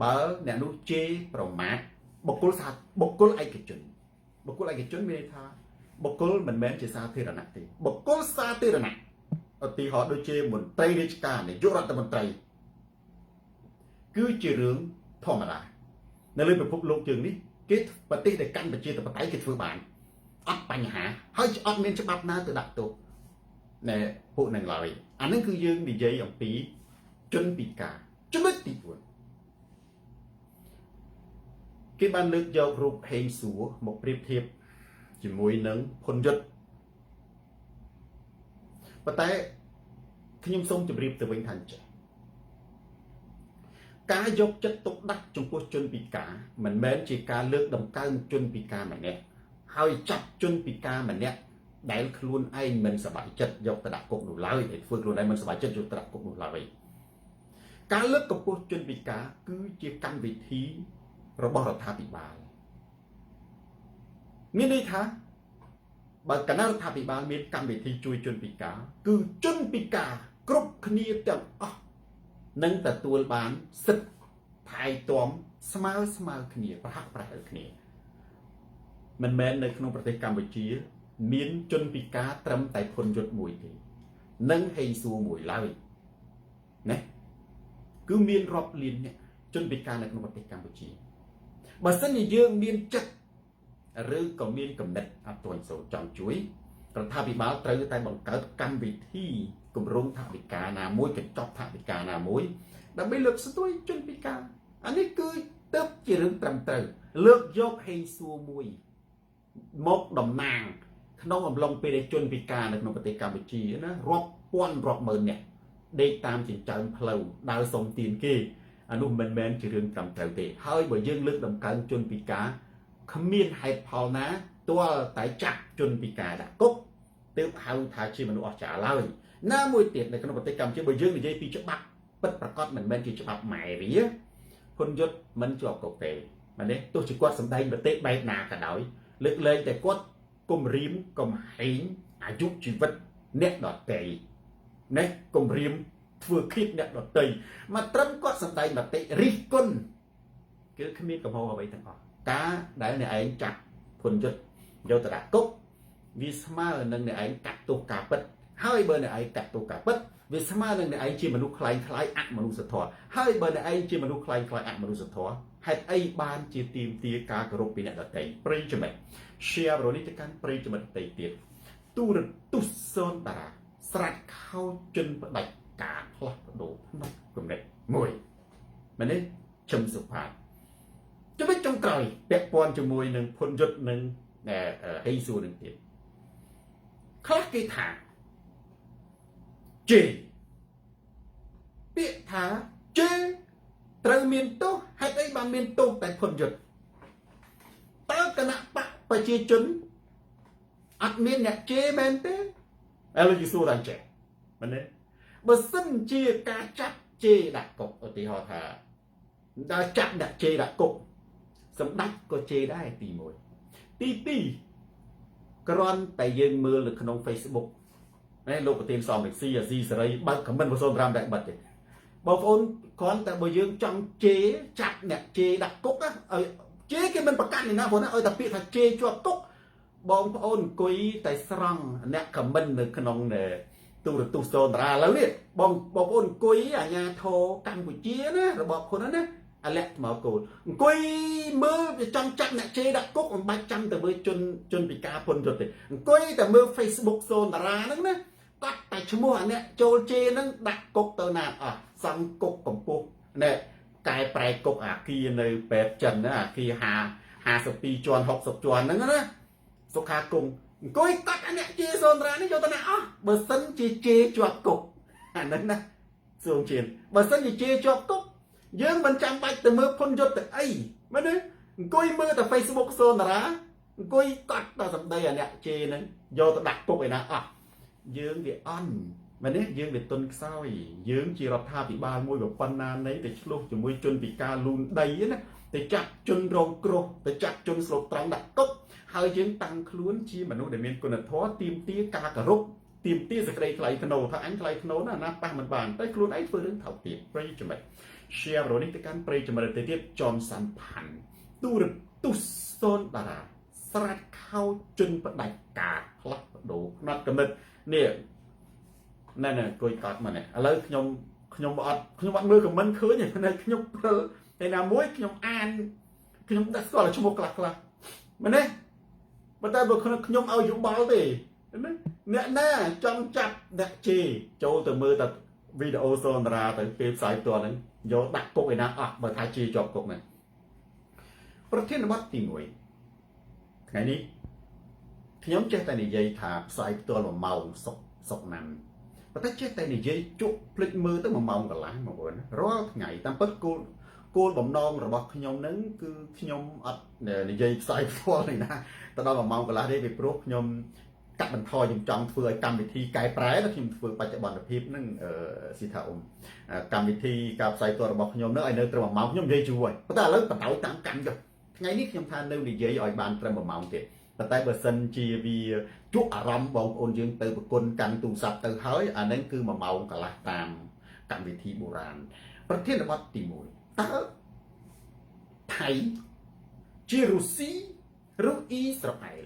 Speaker 1: បើអ្នកនោះជេរប្រមាថបុគ្គលឯកជនមានន័យថាបុគ្គលមិនមែនជាសាធារណៈទេបុគ្គលសាធារណៈឧទាហរណ៍ដូចជាមន្ត្រីរាជការនាយករដ្ឋមន្ត្រីគឺជារឿងធម្មតានៅលើពិភពលោកយើងនេះគេប្រទេសដែលកាន់ប្រជាធិបតេយ្យគេធ្វើបានអត់បញ្ហាហើយអត់មានច្បាប់ណាទៅដាក់ទោសណែពួកនឹងឡើយអានឹងគឺយើងនិយាយអំពីជនពិការចំណុចទី4គេបានលើកយករូបហេងសួរមកប្រៀបធៀបជាមួយនឹងហ៊ុនយុទ្ធ ប៉ុន្តែខ្ញុំសូមជម្រាបទៅវិញថាចេះការយកចិត្តទុកដាក់ចំពោះជនពិការមិនមែនជាការលើកដំកើងជនពិការម្នាក់ហើយចាប់ជនពិការម្នាក់ដែលខ្លួនឯងមិនសប្បាយចិត្តយកទៅដាក់គុកនោះឡើយតែធ្វើខ្លួនឯងមិនសប្បាយចិត្តយកទៅដាក់គុកនោះឡើយការលើកកម្ពស់ជនពិការគឺជាកម្មវិធីរបស់រដ្ឋាភិបាលមានន័យថាបើគណៈរដ្ឋាភិបាលមានកម្មវិធីជួយជនពិការគឺជនពិការគ្រប់គ្នាទាំងអស់នឹងទទួលបានសិទ្ធិថែទាំស្មើគ្នាប្រហាក់ប្រហែលគ្នាមិនមែននៅក្នុងប្រទេសកម្ពុជាមានជនពិការត្រឹមតែភុនយុទ្ធមួយទេនិងហេងសួរមួយឡើយណាគឺមានរាប់លានអ្នកជនពិការនៅក្នុងប្រទេសកម្ពុជាបើសិនជាយើងមានចិត្តឬក៏មានគំនិតអត់ទាន់សូវចង់ជួយរដ្ឋាភិបាលត្រូវតែបង្កើតកម្មវិធីគម្រោងថវិកាណាមួយកញ្ចប់ថវិកាណាមួយដើម្បីលើកស្ទួយជនពិការអានេះគឺទៅជារឿងត្រឹមត្រូវលើកយកហេងសួរមួយមកតំណាងក្នុងអំឡុងពេលដែលជនពិការនៅក្នុងប្រទេសកម្ពុជាណារាប់ពាន់រាប់ម៉ឺនអ្នកដេកតាមចិញ្ចើមផ្លូវដើរសុំទានគេអានោះមិនមែនជារឿងត្រឹមត្រូវទេហើយបើយើងលើកដំកើងជនពិការគ្មានហេតុផលណាទាល់តែចាប់ជនពិការដាក់គុកទើបហៅថាជាមនុស្សអស្ចារ្យឡើយណាមួយទៀតនៅក្នុងប្រទេសកម្ពុជាបើយើងនិយាយពីច្បាប់ពិតប្រាកដមិនមែនជាច្បាប់ម៉ែវាហ៊ុនយុទ្ធមិនជាប់គុកទេមែនទេទោះជាគាត់សម្ដែងមតិបែបណាក៏ដោយលើកលែងតែគាត់គំរាមកំហែងអាយុជីវិតអ្នកដទៃណាគំរាមធ្វើឃាតអ្នកដទៃមកត្រឹមគាត់សម្ដែងមតិរិះគន់គឺគ្មានកំហុសអ្វីទាំងអស់ការដែលអ្នកឯងចាប់ហ៊ុនយុទ្ធយកទៅដាក់គុកវាស្មើនឹងអ្នកឯងកាត់ទោសការពិតហើយបើអ្នកឯងកាត់ទោសការពិតវាស្មើនឹងអ្នកឯងជាមនុស្សខ្លាំងអមនុស្សធម៌ហើយបើអ្នកឯងជាមនុស្សខ្លាំងអមនុស្សធម៌ហេតុអីបានជាទីមទាការគោរពពីអ្នកដទៃប្រិយមិត្ត share រនេះទៅកាន់ប្រិយមិត្តដទៃទៀតទូរទស្សន៍សូនតារាស្រាច់ខោជនផ្ដាច់ការផ្លាស់ប្ដូរផ្នែកគំនិតមួយមែនទេជឹមសុផាតចំណុចចុងក្រោយពាក់ព័ន្ធជាមួយនឹងភុនយុទ្ធនិងហេងសួរនឹងទៀតខ្លះគេថាជេពាក្យថាជេត្រូវមានទោសហេតុអីបានមានទោសតែភុនយុទ្ធតើគណៈបកប្រជាជនអត់មានអ្នកជេមែនទេឥឡូវយីសួរដល់ចេះមែនទេបើសិនជាការចាប់ជេដាក់គុកឧទាហរណ៍ថាដល់ចាប់អ្នកជេដាក់គុកសម្ដេចក៏ជេដែរទី1ទី2គ្រាន់តែយើងមើលនៅក្នុង Facebook ណាលោកប្រធានសំរងស៊ីអាស៊ីសេរីបើកខមមិន05ដែរបិទទេបងប្អូនគ្រាន់តែបើយើងចង់ជេចាប់អ្នកជេដាក់គុកណាឲ្យជេគេមិនប្រកាន់ណាបងណាឲ្យតែពាក្យថាជេជាប់គុកបងប្អូនអង្គុយតែស្រង់អ្នកខមមិននៅក្នុងទូរទស្សន៍សូនតារាឥឡូវនេះបងប្អូនអង្គុយអាញាធរកម្ពុជាណារបបហ៊ុនណាអាលាក់មកគោលអង្គុយមើលវាចង់ចាក់អ្នកជេដាក់គុកមិនបាច់ចាំទៅមើលជនពិការពុនយុទ្ធទេអង្គុយតែមើល Facebook សូនតារាហ្នឹងណាគាត់តែឈ្មោះអាអ្នកចូលជេហ្នឹងដាក់គុកទៅណាអស់សង់គុកកម្ពុជាណែកែប្រែគុកអាគារនៅពេទ្យចិនណាអាគារ52ជាន់60ជាន់ហ្នឹងណាសុខាគមអង្គុយកាត់អាអ្នកជេសូនតារានេះយកទៅណាអស់បើសិនជាជេជាប់គុកអាហ្នឹងណាសួងជៀនបើសិនជាជេជាប់គុកយើងមិនចាំបាច់ទៅមើលភុនយុទ្ធទៅអីមែនទេអង្គុយមើលតែ Facebook សូនតារាអង្គុយកាត់តែសម្ដីអាអ្នកជេហ្នឹងយកទៅដាក់គុកឯណាអស់យើងវាអន់មែនទេយើងវាទុនខ្សោយយើងជារដ្ឋាភិបាលមួយប៉ុណ្ណានៃទៅឆ្លោះជាមួយជនពិការលូនដីណាទៅចាប់ជនរងគ្រោះទៅចាប់ជនស្លូតត្រង់ដាក់គុកហើយយើងតាំងខ្លួនជាមនុស្សដែលមានគុណធម៌ទាមទារការគោរពទាមទារសេចក្តីថ្លៃថ្នូរថាអញថ្លៃថ្នូរណាប៉ះមិនបានតែខ្លួនឯងធ្វើរឿងថោកទាបប្រិយមិត្ត share រនេះទៅកាន់ប្រិយមិត្តទៅទៀតចនសាន់ផាន់ទូរទស្សន៍សូនតារាស្រាច់ខោជនផ្ដាច់ការផ្លាស់ប្ដូរផ្នែកគំនិតនេះណែអង្គុយកាត់មកនេះឥឡូវខ្ញុំអត់មើលខមមិនឃើញទេខ្ញុំព្រិលតែណាមួយខ្ញុំអានខ្ញុំដាក់ស្គាល់ឈ្មោះខ្លះមែនទេប៉ុន្តែបើខ្ញុំឲ្យយោបល់ទេអ្នកណាចង់ចាប់អ្នកជេចូលទៅមើលតែវីដេអូសូនតារាទៅពេលផ្សាយផ្ទាល់ហ្នឹងយកដាក់គុកឯណាអស់បើថាជេជាប់គុកហ្នឹងប្រធានបទទី1ថ្ងៃនេះខ្ញុំចេះតែនិយាយថាផ្សាយផ្ទាល់1ម៉ោងសុកណាំ ប៉ុន្តែចេះតែនិយាយជក់ភ្លេចមើលទៅ1 ម៉ោងកន្លះមកបងរាល់ថ្ងៃតាមពិតគោលបំណងរបស់ខ្ញុំនឹងគឺខ្ញុំអត់និយាយផ្សាយផ្ទាល់នេះណាទៅដល់1 ម៉ោងកន្លះទេពីព្រោះខ្ញុំកាត់បន្ថយខ្ញុំចង់ធ្វើឲ្យកម្មវិធីកែប្រែដែលខ្ញុំធ្វើបច្ចុប្បន្នភាពនឹងស៊ីថាកម្មវិធីការផ្សាយផ្ទាល់របស់ខ្ញុំនឹងឲ្យនៅត្រឹម1 ម៉ោងខ្ញុំនិយាយជួយប៉ុន្តែឥឡូវបដ ாய் តាមកម្មចុះថ្ងៃនេះខ្ញុំថានៅនិយាយឲ្យបានត្រឹម1 ម៉ោងទេប៉ុន្តែបើសិនជាវាជក់អារម្មណ៍បងប្អូនយើងទៅប្រគុណកាន់ទូរស័ព្ទទៅហើយអានឹងគឺ1 ម៉ោងកន្លះតាមកម្មវិធីបុរាណប្រធានបទទី1តើថៃជារុស្ស៊ីឬអ៊ីស្រាអែល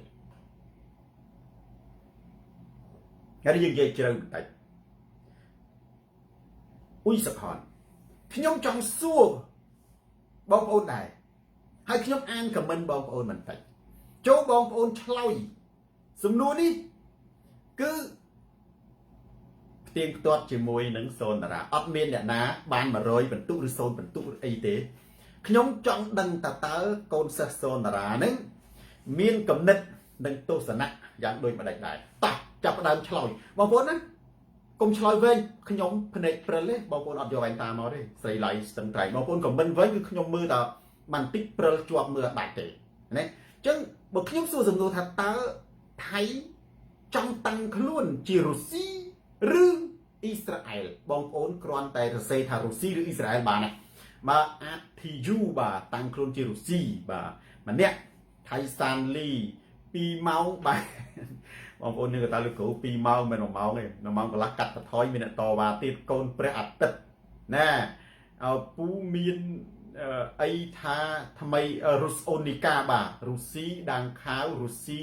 Speaker 1: ហើយយើងនិយាយជ្រៅបន្តិចអ៊ុយសខនខ្ញុំចង់សួរបងប្អូនដែរហើយខ្ញុំអានខមមិនបងប្អូនបន្តិចចូលបងប្អូនឆ្លើយសំណួរនេះគឺផ្ទៀងផ្ទាត់ជាមួយនឹងសូនតារាអត់មានអ្នកណាបាន100បន្ទុកឬ0បន្ទុកអីទេខ្ញុំចង់ដឹងតើកូនសិស្សសូនតារានឹងមានគំនិតនិងទស្សនៈយ៉ាងដូចម្ដេចដែរតោះចាប់ផ្ដើមឆ្លើយបងប្អូនណាកុំឆ្លើយវែងខ្ញុំភ្នែកព្រិលទេបងប្អូនអត់យកវ៉ែនតាមកទេស្រីឡៃស្ទឹងត្រៃបងប្អូនខមមិនវែងគឺខ្ញុំមើលតែបន្តិចព្រិលជាប់មើលអត់ដាច់ទេណាអញ្ចឹងបើខ្ញុំសួរសំណួរថាតើថៃចង់តាំងខ្លួនជារុស្ស៊ីឬអ៊ីស្រាអែលបងប្អូនគ្រាន់តែសរសេរថារុស្ស៊ីឬអ៊ីស្រាអែលបានណាបើអាតធីយូបាទតាំងខ្លួនជារុស្ស៊ីបាទម្នាក់ថៃសានលី2 ម៉ោងបាទបងប្អូននឹងកតាលើគ្រូ2 ម៉ោងមិន1 ម៉ោងទេ1 ម៉ោងកន្លះកាត់បន្ថយមានអ្នកតវ៉ាទៀតកូនព្រះអាទិត្យណាពូមានអីថាថ្មីរុស្អូនីកាបាទរុស្ស៊ីដាងខាវរុស្ស៊ី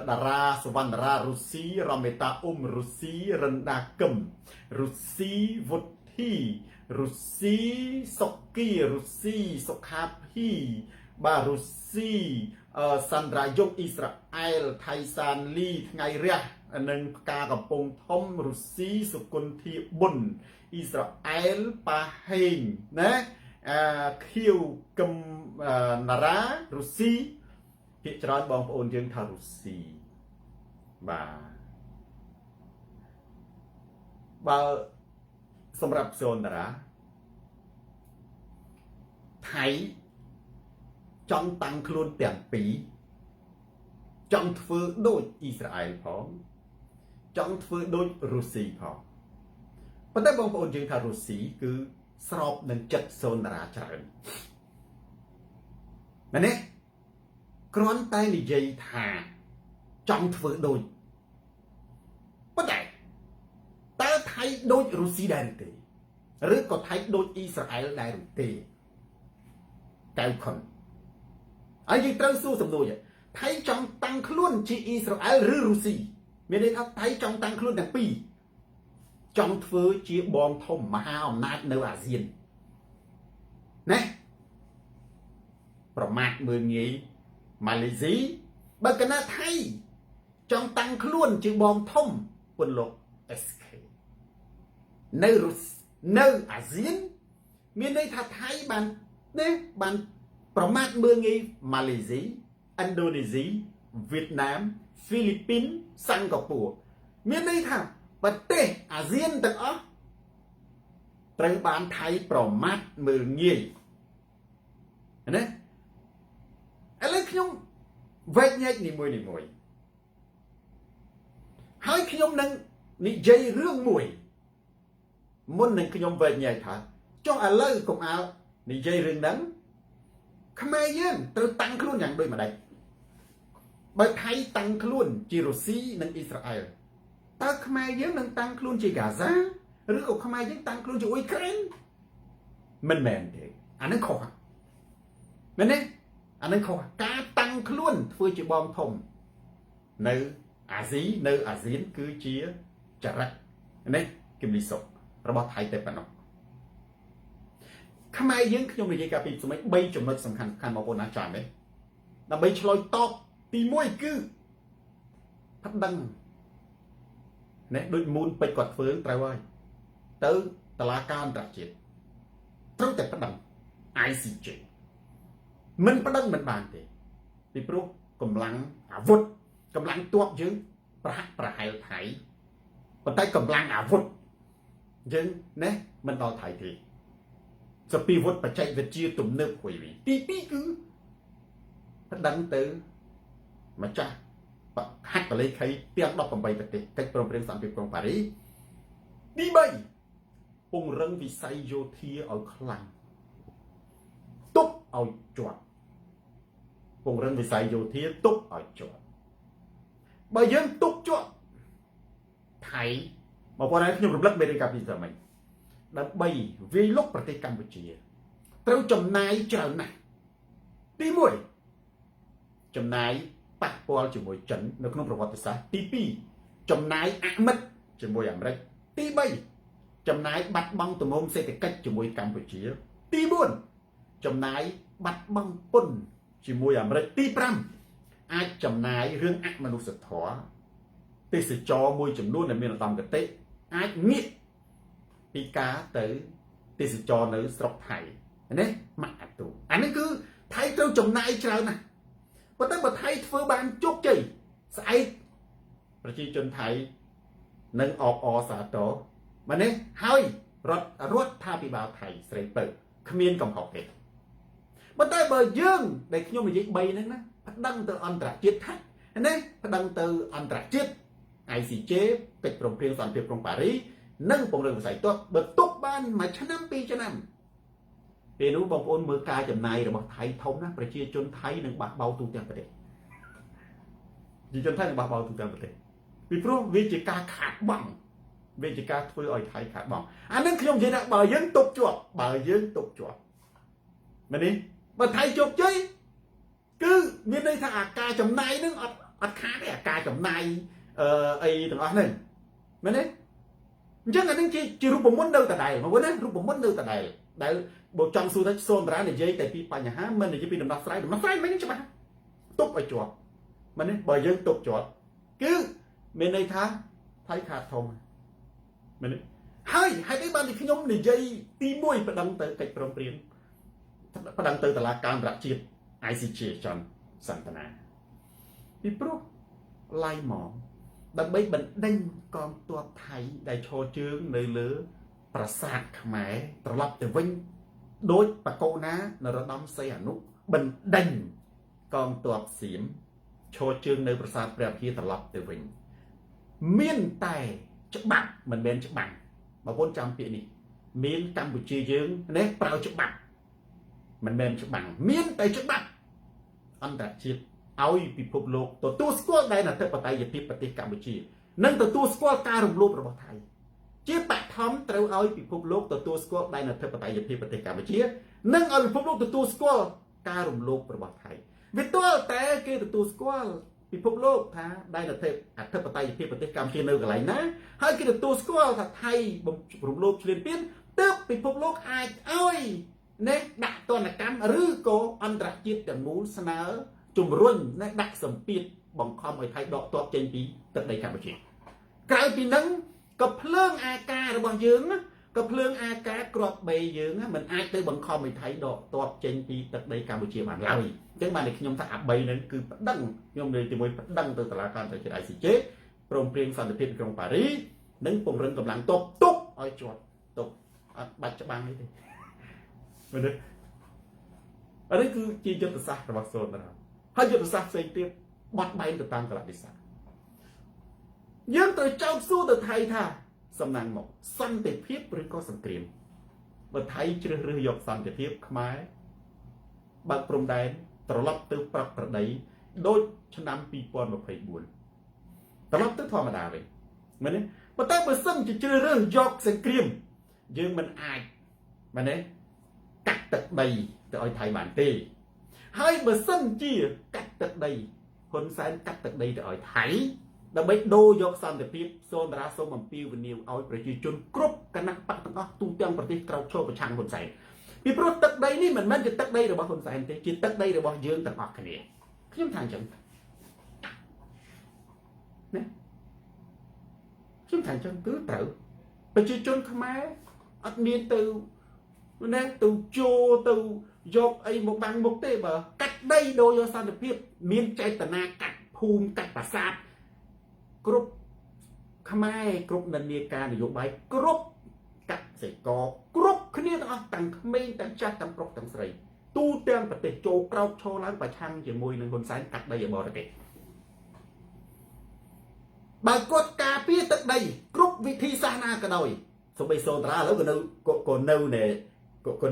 Speaker 1: តារាសវណ្ណរារុស្ស៊ីរមេតារុស្ស៊ីរិនដាគឹមរុស្ស៊ីវុធីរុស្ស៊ីសុគីរុស្ស៊ីសុខាភីបាទរុស្ស៊ីសាន់ដ្រាយុកអ៊ីស្រាអែលថៃសានលីថ្ងៃរះនិងផ្កាកំពង់ធំរុស្ស៊ីសុគន្ធាប៊ុនអ៊ីស្រាអែលប៉ាហេងណាខៀវកឹមណារ៉ារុស្ស៊ីភាគច្រើនបងប្អូនយើងថារុស្ស៊ីបាទបើសម្រាប់សូនតារាថៃចង់តាំងខ្លួនទាំងពីរចង់ធ្វើដូចអ៊ីស្រាអែលផងចង់ធ្វើដូចរុស្ស៊ីផងប៉ុន្តែបងប្អូនយើងថារុស្ស៊ីគឺស្របនឹងចិត្តសូនតារាច្រើនមែនទេគ្រាន់តែនិយាយថាចង់ធ្វើដូចប៉ុន្តែតើថៃដូចរុស្ស៊ីដែរទេឬក៏ថៃដូចអ៊ីស្រាអែលដែរទេកៅខុនហើយយើងត្រូវសួរសំណួរថៃចង់តាំងខ្លួនជាអ៊ីស្រាអែលឬរុស្ស៊ីមានន័យថាថៃចង់តាំងខ្លួនទាំងពីរចង់ធ្វើជាបងធំមហាអំណាចនៅអាស៊ានណាប្រមាថមើលងាយម៉ាឡេស៊ីបើកណាថៃចង់តាំងខ្លួនជាបងធំពន្លក SK នៅអាស៊ានមានន័យថាថៃបានណាបានប្រមាថមើលងាយម៉ាឡេស៊ីឥណ្ឌូនេស៊ីវៀតណាមហ្វីលីពីនសិង្ហបុរីមានន័យថាប្រទេសអាស៊ានទាំងអស់ត្រូវបានថៃប្រមាថមើលងាយណាឥឡូវខ្ញុំវែកញែកនីមួយហើយខ្ញុំនឹងនិយាយរឿងមួយមុននឹងខ្ញុំវែកញែកថាចុះឥឡូវកុំអាលនិយាយរឿងហ្នឹងខ្មែរយើងត្រូវតាំងខ្លួនយ៉ាងដូចម្ដេចបើថៃតាំងខ្លួនជារុស្ស៊ីនិងអ៊ីស្រាអែលតើខ្មែរយើងនឹងតាំងខ្លួនជាហ្គាហ្សាឬក៏ខ្មែរយើងតាំងខ្លួនជាអ៊ុយក្រែនមិនមែនទេអានឹងខុសមែនទេអានឹងខុសការតាំងខ្លួនធ្វើជាបងធំនៅអាស៊ីនៅអាស៊ានគឺជាចរិតនេះគំនិតសុខរបស់ថៃតែប៉ុណ្ណោះខ្មែរយើងខ្ញុំនិយាយកាលពីសម័យ3ចំណុចសំខាន់បងប្អូនណាចាំទេដើម្បីឆ្លើយតបទី1គឺផដឹងណែដូចមូនពេជ្រគាត់ធ្វើត្រូវហើយទៅតឡាការអន្តរជាតិត្រូវតែផដឹង ICJ មិនផដឹងមិនបានទេពីព្រោះកម្លាំងអាវុធកម្លាំងទ័ពយើងប្រហាក់ប្រហែលថៃ ប៉ុន្តែកម្លាំងអាវុធយើងណាមិនដល់ថៃទេសពីវុធបច្ចេកវិទ្យាទំនើបគួយវិញទី2គឺប្តឹងទៅម្ចាស់ហត្ថលេខីទាំង18ប្រទេសកិច្ចព្រមព្រៀងសន្តិភាពក្រុងប៉ារីសទី3ពង្រឹងវិស័យយោធាឲ្យខ្លាំងទប់ឲ្យជាប់ពង្រឹងវិស័យយោធាទប់ឲ្យជាប់បើយើងទប់ជាប់ថៃមកប៉ុន្តែខ្ញុំរំលឹកមេរៀនកាពីសម័យដើម្បីវាយលុកប្រទេសកម្ពុជាត្រូវចំណាយច្រើនណាស់ទី1ចំណាយប៉ះពាល់ជាមួយចិននៅក្នុងប្រវត្តិសាស្ត្រទី2ចំណាយអមិត្តជាមួយអាមេរិកទី3ចំណាយបាត់បង់ទំហំសេដ្ឋកិច្ចជាមួយកម្ពុជាទី4ចំណាយបាត់បង់ពន្ធជាមួយអាមេរិកទី5អាចចំណាយរឿងអមនុស្សធម៌ទេសចរមួយចំនួនដែលមានឧត្តមគតិអាចងាកពីការទៅទេសចរនៅស្រុកថៃណាម៉ាក់អាទូអានេះគឺថៃត្រូវចំណាយច្រើនណាស់ប៉ុន្តែបើថៃធ្វើបានជោគជ័យស្អែកប្រជាជនថៃនឹងអបអរសាទរមែនទេហើយរដ្ឋាភិបាលថៃស្រីពៅគ្មានកំហុសទេប៉ុន្តែបើយើងដែលខ្ញុំនិយាយ3ហ្នឹងណាប្តឹងទៅអន្តរជាតិថាណាប្តឹងទៅអន្តរជាតិ ICJ កិច្ចព្រមព្រៀងសន្តិភាពក្រុងប៉ារីសនិងពង្រឹងវិស័យទ័ពបើទុកបានមួយឆ្នាំ2ឆ្នាំពេលនោះបងប្អូនមើលការចំណាយរបស់ថៃធំណាស់ប្រជាជនថៃនឹងបះបោទូទាំងប្រទេសប្រជាជនថៃនឹងបះបោទូទាំងប្រទេសពីព្រោះវាជាការខាតបង់វាជាការធ្វើឲ្យថៃខាតបង់អានឹងខ្ញុំនិយាយថាបើយើងទុកជាប់មែនទេបើថៃជោគជ័យគឺមានន័យថាអាការចំណាយនឹងអត់ខាតទេអាការចំណាយអីទាំងអស់ហ្នឹងមែនទេអញ្ចឹងអានឹងជារូបមន្តនៅដដែលមកវិញណារូបមន្តនៅដដែលដែលបើចង់សួរថាសូមតារានិយាយតែពីបញ្ហាមិននិយាយពីដំណោះស្រាយមិនច្បាស់ទុកឲ្យជាប់មែនទេបើយើងទុកជាប់គឺមានន័យថាថៃខាតធំមែនទេហើយហេតុអីបានទីខ្ញុំនិយាយទី1ប្តឹងទៅកិច្ចព្រមព្រៀងប្តឹងទៅតុលាការអន្តរជាតិ ICJ ចន្ទសន្តានាពីព្រោះឡាយម៉ងដើម្បីបណ្ដេញកងទ័ពថៃដែលឈរជើងនៅលើប្រាសាទខ្មែរត្រឡប់ទៅវិញដោយបកកោណានរោត្តមសីហនុបណ្ដេញកងទ័ពសៀមឈរជើងនៅប្រាសាទព្រះវិហារត្រឡប់ទៅវិញមានតែច្បាប់មិនមែនច្បាប់បងប្អូនចាំពាក្យនេះមានកម្ពុជាយើងនេះប្រើច្បាប់មិនមែនច្បាប់មានតែច្បាប់អន្តរជាតិឲ្យពិភពលោកទទួលស្គាល់ដែនអធិបតេយ្យភាពប្រទេសកម្ពុជានិងទទួលស្គាល់ការរំលោភរបស់ថៃជាបឋមត្រូវឲ្យពិភពលោកទទួលស្គាល់ដែនអធិបតេយ្យភាពប្រទេសកម្ពុជានិងឲ្យពិភពលោកទទួលស្គាល់ការរំលោភរបស់ថៃវាទាល់តែគេទទួលស្គាល់ពិភពលោកថាដែនអធិបតេយ្យភាពប្រទេសកម្ពុជានៅកន្លែងណាហើយគេទទួលស្គាល់ថាថៃរំលោភឈ្លានពានទើបពិភពលោកអាចឲ្យដាក់ទណ្ឌកម្មឬក៏អន្តរជាតិទាំងមូលស្នើជំរុញដាក់សម្ពាធបង្ខំឲ្យថៃដកទ័ពចេញពីទឹកដីកម្ពុជាក្រៅពីនឹងក៏ភ្លើងអាការរបស់យើងក៏ភ្លើងអាការក្របបីយើងមិនអាចទៅបង្ខំឲ្យថៃដកទ័ពចេញពីទឹកដីកម្ពុជាបានឡើយអញ្ចឹងបានតែខ្ញុំថាអា3ហ្នឹងគឺប្តឹងខ្ញុំនិយាយជាមួយប្តឹងទៅតុលាការអន្តរជាតិ ICJ ព្រមព្រៀងសន្តិភាពក្រុងប៉ារីសនិងពង្រឹងកម្លាំងទ័ពទុកឲ្យជាប់ទុកអត់បាច់ច្បាំងនេះទេមែនទេអានេះគឺជាយុទ្ធសាស្ត្ររបស់សូនតារាហើយយុទ្ធសាស្ត្រផ្សេងទៀតបត់បែនទៅតាមកលៈទេសៈយើងត្រូវចោទសួរទៅថៃថាសំណាងមកសន្តិភាពឬក៏សង្គ្រាមបើថៃជ្រើសរើសយកសន្តិភាពខ្មែរបើកព្រំដែនត្រឡប់ទៅប្រាប់ប្រដីដូចឆ្នាំ2024ត្រឡប់ទៅធម្មតាវិញមែនទេប៉ុន្តែបើសិនជាជ្រើសរើសយកសង្គ្រាមយើងមិនអាចមែនទេកាត់ទឹកដីទៅឲ្យថៃបានទេហើយបើសិនជាកាត់ទឹកដីហ៊ុនសែនកាត់ទឹកដីទៅឲ្យថៃដើម្បីដូរយកសន្តិភាពសូនតារាសូមអំពាវនាវឲ្យប្រជាជនគ្រប់គណៈបកទាំងអស់ទូទាំងប្រទេសក្រោកឈរប្រឆាំងហ៊ុនសែនពីព្រោះទឹកដីនេះមិនមែនជាទឹកដីរបស់ហ៊ុនសែនទេជាទឹកដីរបស់យើងទាំងអស់គ្នាខ្ញុំថាអញ្ចឹងណាខ្ញុំថាអញ្ចឹងគឺត្រូវប្រជាជនខ្មែរអត់មានទៅទៅចូលទៅយកអីមកបាំងមុខទេបើកាត់ដីដូរយកសន្តិភាពមានចេតនាកាត់ភូមិកាត់ប្រាសាទគ្រប់ ខ្មែរគ្រប់និន្នាការនយោបាយគ្រប់កសិករគ្រប់គ្នាទាំងអស់ទាំងក្មេងទាំងចាស់ទាំងប្រុសទាំងស្រីទូទាំងប្រទេសចូលក្រោកឈរឡើងប្រឆាំងជាមួយនឹងហ៊ុនសែនកាត់ដីឲ្យបរទេសបើគាត់ការពារទឹកដីគ្រប់វិធីសាស្ត្រណាក៏ដោយសូម្បីសូនតារាឥឡូវក៏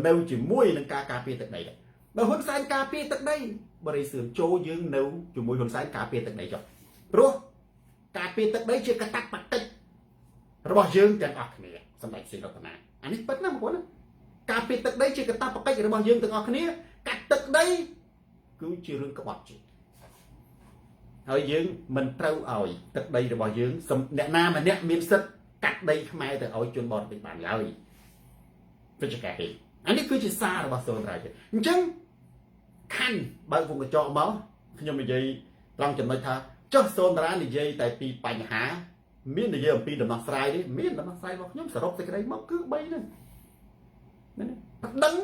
Speaker 1: នៅជាមួយនឹងការការពារទឹកដីដែរបើហ៊ុនសែនការពារទឹកដីបរិសឿនចូលយើងនៅជាមួយហ៊ុនសែនការពារទឹកដីចុះព្រោះការពារទឹកដីជាកតាបតិចរបស់យើងទាំងអស់គ្នាសម្ដេចសៀងរតនាអានេះពិតណាស់បងប្អូនការពារទឹកដីជាកតាបតិចរបស់យើងទាំងអស់គ្នាកាត់ទឹកដីគឺជារឿងក្បត់ជាតិហើយយើងមិនត្រូវឲ្យទឹកដីរបស់យើងអ្នកណាម្នាក់មានសិទ្ធិកាត់ដីខ្មែរទៅឲ្យជនបរទេសបានឡើយវិជ្ជការនេះអានេះគឺជាសាររបស់សូនរាជអញ្ចឹងខាន់បើកវងកញ្ចក់មកខ្ញុំនិយាយត្រង់ចំណុចថាចុះសូនតារានិយាយតែពីបញ្ហាមាននិយាយអំពីដំណោះស្រាយទេមានដំណោះស្រាយរបស់ខ្ញុំសរុបសេចក្តីមកគឺ3ហ្នឹងប្តឹង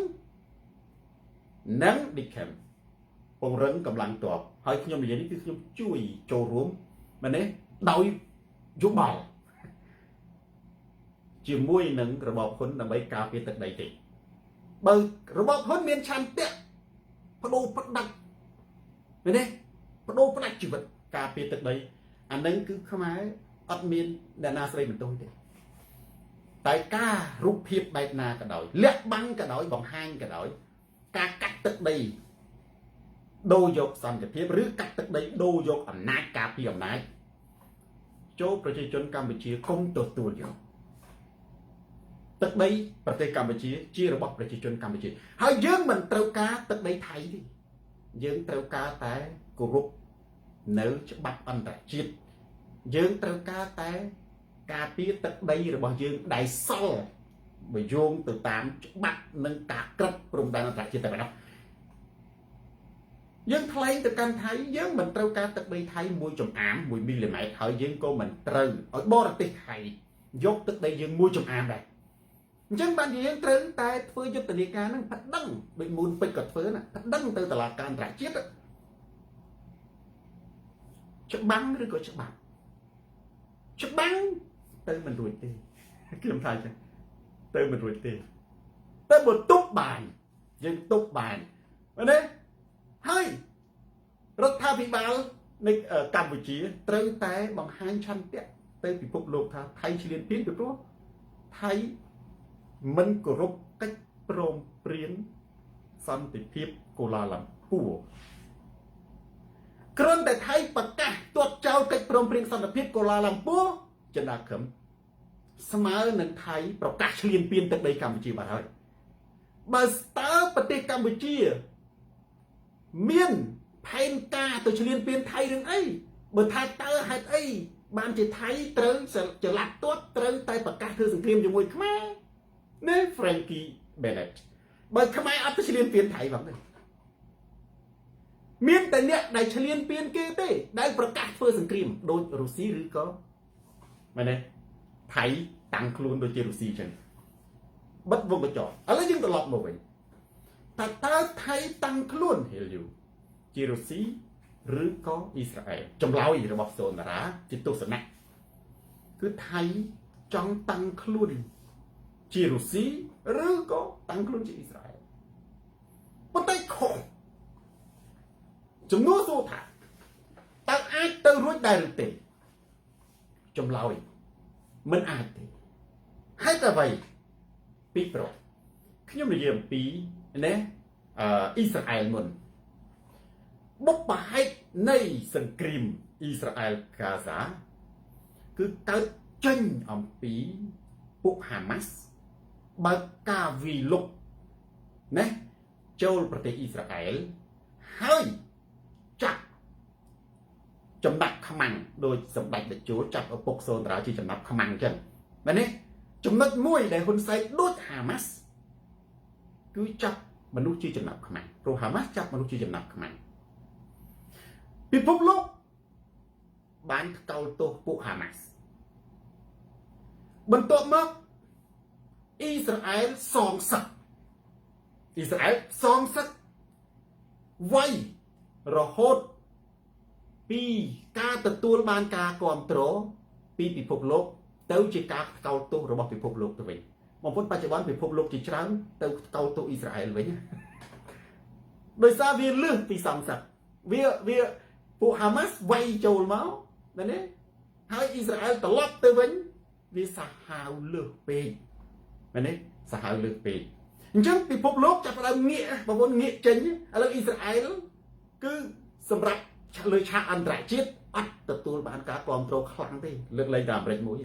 Speaker 1: និង decamp ពង្រឹងកម្លាំងទ័ពហើយខ្ញុំនិយាយនេះគឺខ្ញុំជួយចូលរួមមែនទេដោយយោបល់ជាមួយនឹងរបបហ៊ុនដើម្បីការពារទឹកដីទេបើរបបហ៊ុនមានឆន្ទៈបដូរផ្ដាច់មែនទេបដូរផ្ដាច់ជីវិតការពារទឹកដីអានឹងគឺខ្មែរអត់មានអ្នកណាស្រីបន្ទោសទេតែការរូបភាពបែបណាក៏ដោយលាក់បាំងក៏ដោយបង្ហាញក៏ដោយការកាត់ទឹកដីដូរយកសន្តិភាពឬកាត់ទឹកដីដូរយកអំណាចការពារអំណាចចូលប្រជាជនកម្ពុជាគុំទទួលយកទឹកដីប្រទេសកម្ពុជាជារបស់ប្រជាជនកម្ពុជាហើយយើងមិនត្រូវការទឹកដីថៃទេយើងត្រូវការតែគោរពនៅច្បាប់អន្តរជាតិយើងត្រូវការតែការពារទឹកដីរបស់យើងដែលសល់បើយោងទៅតាមច្បាប់និងការក្រឹតព្រំដែនអន្តរជាតិតែប៉ុណ្ណោះយើងថ្លែងទៅកាន់ថៃយើងមិនត្រូវការទឹកដីថៃ1ចំអាម1មីលីម៉ែត្រហើយយើងក៏មិនត្រូវឲ្យបរទេសថៃយកទឹកដីយើង1ចំអាមដែរអញ្ចឹងបានជាយើងត្រូវតែធ្វើយុទ្ធនាការហ្នឹងប្តឹងដូចមូនពេជ្រក៏ធ្វើណាប្តឹងទៅតុលាការអន្តរជាតិច្បាំងឬក៏ច្បាំងទៅមិនរួចទេខ្ញុំថាចឹងទៅមិនរួចទេតែបើទប់បានយើងទប់បានមែនទេហើយរដ្ឋាភិបាលនៃកម្ពុជាត្រូវតែបង្ហាញឆន្ទៈទៅពិភពលោកថាថៃឈ្លានពានពីព្រោះថៃមិនគោរពកិច្ចព្រមព្រៀងសន្តិភាពកូឡាឡាំពួរគ្រាន់តែថៃប្រកាសទាត់ចោលកិច្ចព្រមព្រៀងសន្តិភាពកូឡាឡាំពួរចិនដាខឹមស្មើនឹងថៃប្រកាសឈ្លានពានទឹកដីកម្ពុជាបាត់ហើយបើស្ទើប្រទេសកម្ពុជាមានផែនការទៅឈ្លានពានថៃនឹងអីបើថាតើហេតុអីបានជាថៃត្រូវចល័តទាត់ត្រូវតែប្រកាសធ្វើសង្គ្រាមជាមួយខ្មែរណែ Frankie Bennett បើខ្មែរអត់ទៅឈ្លានពានថៃផងទេមានតែអ្នកដែលឈ្លានពានគេទេដែលប្រកាសធ្វើសង្គ្រាមដូចរុស្ស៊ីឬក៏មែនទេថៃតាំងខ្លួនដូចជារុស្ស៊ីចឹងបិទវងកញ្ចក់ឥឡូវយើងត្រឡប់មកវិញតើថៃតាំងខ្លួន HLU ជារុស្ស៊ីឬក៏អ៊ីស្រាអែលចម្លើយរបស់សូនតារាជាទស្សនៈគឺថៃចង់តាំងខ្លួនជារុស្ស៊ីឬក៏តាំងខ្លួនជាអ៊ីស្រាអែលប៉ុន្តែខុសចំនួនសួរថាតើអាចទៅរួចដែរឬទេចម្លើយមិនអាចទេហេតុអ្វីពីព្រោះខ្ញុំនិយាយអំពីណាអ៊ីស្រាអែលមុនបុព្វហេតុនៃសង្គ្រាមអ៊ីស្រាអែលកាហ្សាគឺកើតចេញអំពីពួកហាម៉ាស់បើកការវាយលុកណាចូលប្រទេសអ៊ីស្រាអែលហើយចាក់ចំណាប់ខ្មាំងដោយសម្ដេចតេជោចាប់ឪពុកសូនតារាជាចំណាប់ខ្មាំងអញ្ចឹងមែនទេចំណុចមួយដែលហ៊ុនសែនដូចហាម៉ាស់គឺចាប់មនុស្សជាចំណាប់ខ្មាំងព្រោះហាម៉ាស់ចាប់មនុស្សជាចំណាប់ខ្មាំងពិភពលោកបានថ្កោលទោសពួកហាម៉ាស់បន្ទាប់មកអ៊ីស្រាអែលសងសឹកវាយរហូតពីការទទួលបានការគ្រប់គ្រង ពីពិភពលោកទៅជាការកោតទោសរបស់ពិភពលោកទៅវិញបងប្អូនបច្ចុប្បន្នពិភពលោកជាច្រើនទៅកោតទោសអ៊ីស្រាអែលវិញដោយសារវាលឺពីសង្ស័កវាពួកហាម៉ាស់វាយចូលមកមែនទេហើយអ៊ីស្រាអែលត្រឡប់ទៅវិញវាសាហាវលឺពេកមែនទេសាហាវលឺពេកអញ្ចឹងពិភពលោកចាប់ផ្ដើមងាកបងប្អូនងាកចេញឥឡូវអ៊ីស្រាអែលគឺសម្រាប់លើឆាកអន្តរជាតិអត់ទទួលបានការគ្រប់គ្រងខ្លាំងទេលើកលែងតែអាមេរិកមួយ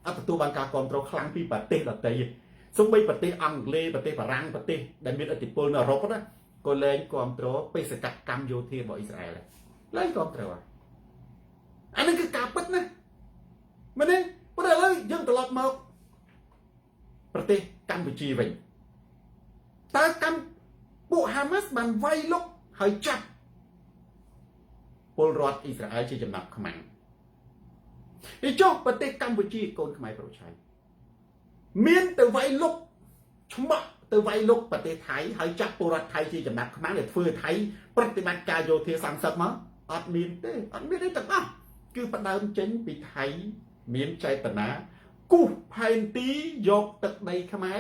Speaker 1: អត់ទទួលបានការគ្រប់គ្រងខ្លាំងពីប្រទេសដទៃទេសូម្បីប្រទេសអង់គ្លេសប្រទេសបារាំងប្រទេសដែលមានឥទ្ធិពលនៅអឺរ៉ុបណាក៏លែងគ្រប់គ្រងបេសកកម្មយោធារបស់អ៊ីស្រាអែលលែងគ្រប់គ្រងអានេះគឺការពិតណាមែនទេប៉ុន្តែឥឡូវយើងត្រឡប់មកប្រទេសកម្ពុជាវិញតើពួកហាម៉ាស់បានវាយលុកហើយចាប់ពលរដ្ឋអ៊ីស្រាអែលជាចំណាប់ខ្មាំងទីចុះប្រទេសកម្ពុជាកូនខ្មែរប្រុសឆៃមានទៅវាយលុកឆ្មក់ទៅវាយលុកប្រទេសថៃហើយចាប់ពលរដ្ឋថៃជាចំណាប់ខ្មាំងđểធ្វើថៃប្រតិបត្តិការយោធាសង្សឹកមកអត់មានទេអត់មានទេទាំងអស់គឺផ្ដើមចេញពីថៃមានចេតនាគូសផែនទីយកទឹកដីខ្មែរ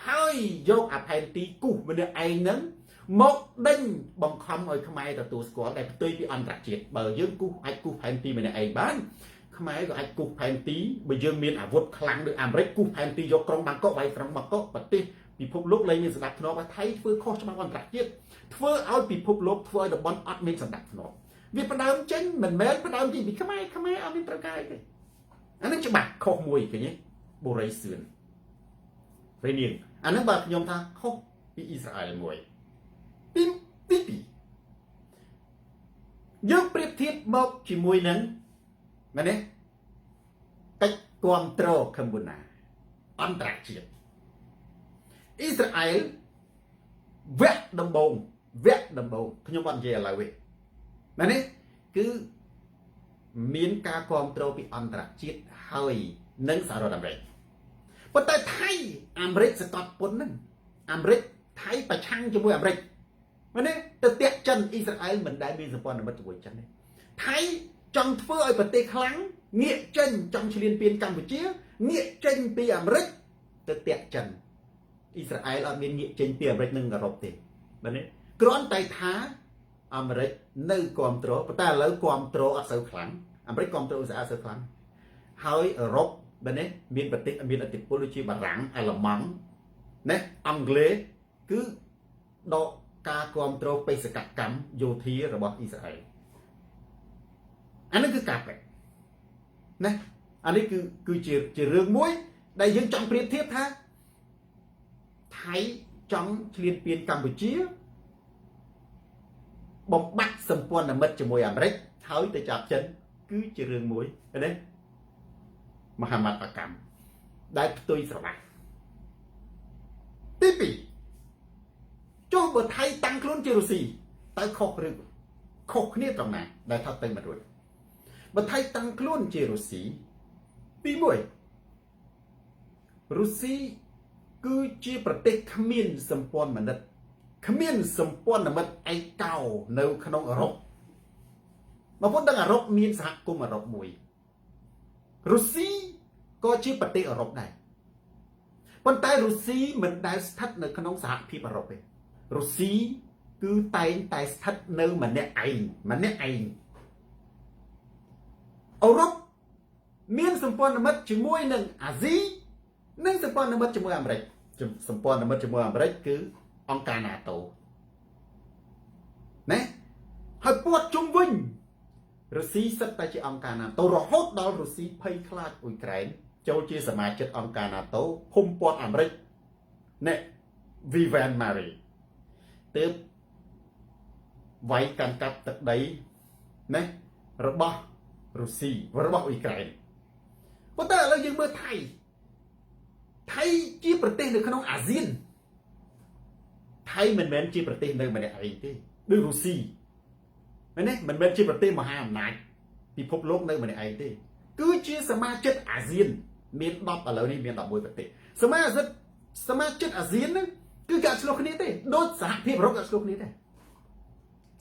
Speaker 1: ហើយយកអាផែនទីគូសម្នាក់ឯងហ្នឹងមកដេញបង្ខំឲ្យខ្មែរទទួលស្គាល់តែផ្ទុយពីអន្តរជាតិបើយើងគូសអាចគូសផែនទីម្នាក់ឯងបានខ្មែរក៏អាចគូសផែនទីបើយើងមានអាវុធខ្លាំងដូចអាមេរិកគូសផែនទីយកក្រុងបាងកកវាយក្រុងបាងកកប្រទេសពិភពលោកលែងមានសណ្ដាប់ធ្នាប់ថៃធ្វើខុសច្បាប់អន្តរជាតិធ្វើឲ្យពិភពលោកធ្វើឲ្យតំបន់អត់មានសណ្ដាប់ធ្នាប់វាផ្ដើមចេញមិនមែនផ្ដើមចេញពីខ្មែរអត់មានត្រូវការទេអានេះច្បាស់ខុសមួយឃើញទេបូរីសឿនពេលនេះអានេះបើខ្ញុំថាខុសពីអ៊ីស្រាអែលមួយទីយើងប្រៀបធៀបមកជាមួយនឹងមែនទេកិច្ចគ្រប់គ្រងខំបុណាអន្តរជាតិអ៊ីស្រាអែលវគ្គដំបូងខ្ញុំអត់និយាយឥឡូវទេមែនទេគឺមានការគ្រប់គ្រងពីអន្តរជាតិហើយនិងសហរដ្ឋអាមេរិកប៉ុន្តែថៃអាមេរិកសកត់ពុនហ្នឹងអាមេរិកថៃប្រឆាំងជាមួយអាមេរិកមែនទេទៅតាក់ចិនអ៊ីស្រាអែលមិនដែលមានសម្ព័ន្ធមិត្តជាមួយចិនទេថៃចង់ធ្វើឲ្យប្រទេសខ្លាំងងាកចេញចង់ឈ្លានពានកម្ពុជាងាកចេញពីអាមេរិកទៅតាក់ចិនអ៊ីស្រាអែលអត់មានងាកចេញពីអាមេរិកនិងអឺរ៉ុបទេមែនទេគ្រាន់តែថាអាមេរិកនៅគ្រប់គ្រងប៉ុន្តែឥឡូវគ្រប់គ្រងអត់សូវខ្លាំងអាមេរិកគ្រប់គ្រងអ៊ីស្រាអែលសូវខ្លាំងហើយអឺរ៉ុបមែនទេមានប្រទេសមានឥទ្ធិពលដូចជាបារាំងអាល្លឺម៉ង់ណាអង់គ្លេសគឺដកការគ្រប់គ្រងបេសកកម្មយោធារបស់អ៊ីស្រាអែលអានេះគឺការពិតណាអានេះគឺជារឿងមួយដែលយើងចង់ប្រៀបធៀបថាថៃចង់ឈ្លានពានកម្ពុជាបំបត្តិសម្ព័ន្ធមិត្តជាមួយអាមេរិកហើយទៅចាប់ចិនគឺជារឿងមួយឃើញទេមហាមាតុកម្មដែលផ្ទុយស្រឡះទី2ចុះបើថៃតាំងខ្លួនជារុស្ស៊ីតើខុសឬខុសគ្នាត្រង់ណាដែលថាទៅមិនរួចបើថៃតាំងខ្លួនជារុស្ស៊ីទី1រុស្ស៊ីគឺជាប្រទេសគ្មានសម្ព័ន្ធមិត្តគ្មានសម្ព័ន្ធមិត្តឯកោនៅក្នុងអឺរ៉ុបបងប្អូនដឹងអឺរ៉ុបមានសហគមន៍អឺរ៉ុបមួយរុស្ស៊ីក៏ជាប្រទេសអឺរ៉ុបដែរប៉ុន្តែរុស្ស៊ីមិនដែលស្ថិតនៅក្នុងសហភាពអឺរ៉ុបទេរុស្ស៊ីគឺតែងតែស្ថិតនៅម្នាក់ឯងអឺរ៉ុបមានសម្ព័ន្ធមិត្តជាមួយនឹងអាស៊ីនិងសម្ព័ន្ធមិត្តជាមួយអាមេរិកសម្ព័ន្ធមិត្តជាមួយអាមេរិកគឺអង្គការ NATO ណាហើយព័ទ្ធជុំវិញរុស្ស៊ីសិតតែជាអង្គការ NATO រហូតដល់រុស្ស៊ីភ័យខ្លាចអ៊ុយក្រែនចូលជាសមាជិកអង្គការ NATO ភុំព័ទ្ធអាមេរិកណែ Vivian Marie ទើបវាយកាន់កាប់ទឹកដីណារបស់រុស្ស៊ីរបស់អ៊ុយក្រែនប៉ុន្តែឥឡូវយើងមើលថៃជាប្រទេសនៅក្នុងអាស៊ានថៃមិនមែនជាប្រទេសនៅម្នាក់ឯងទេដូចរុស្ស៊ីមែនទេមិនមែនជាប្រទេសមហាអំណាចពិភពលោកនៅម្នាក់ឯងទេគឺជាសមាជិកអាស៊ានមាន10ឥឡូវនេះមាន11ប្រទេសសមាជិកអាស៊ានហ្នឹងគឺកាត់ឆ្លោះគ្នាទេដូចសហភាពអឺរ៉ុបកាត់ឆ្លោះគ្នាទេ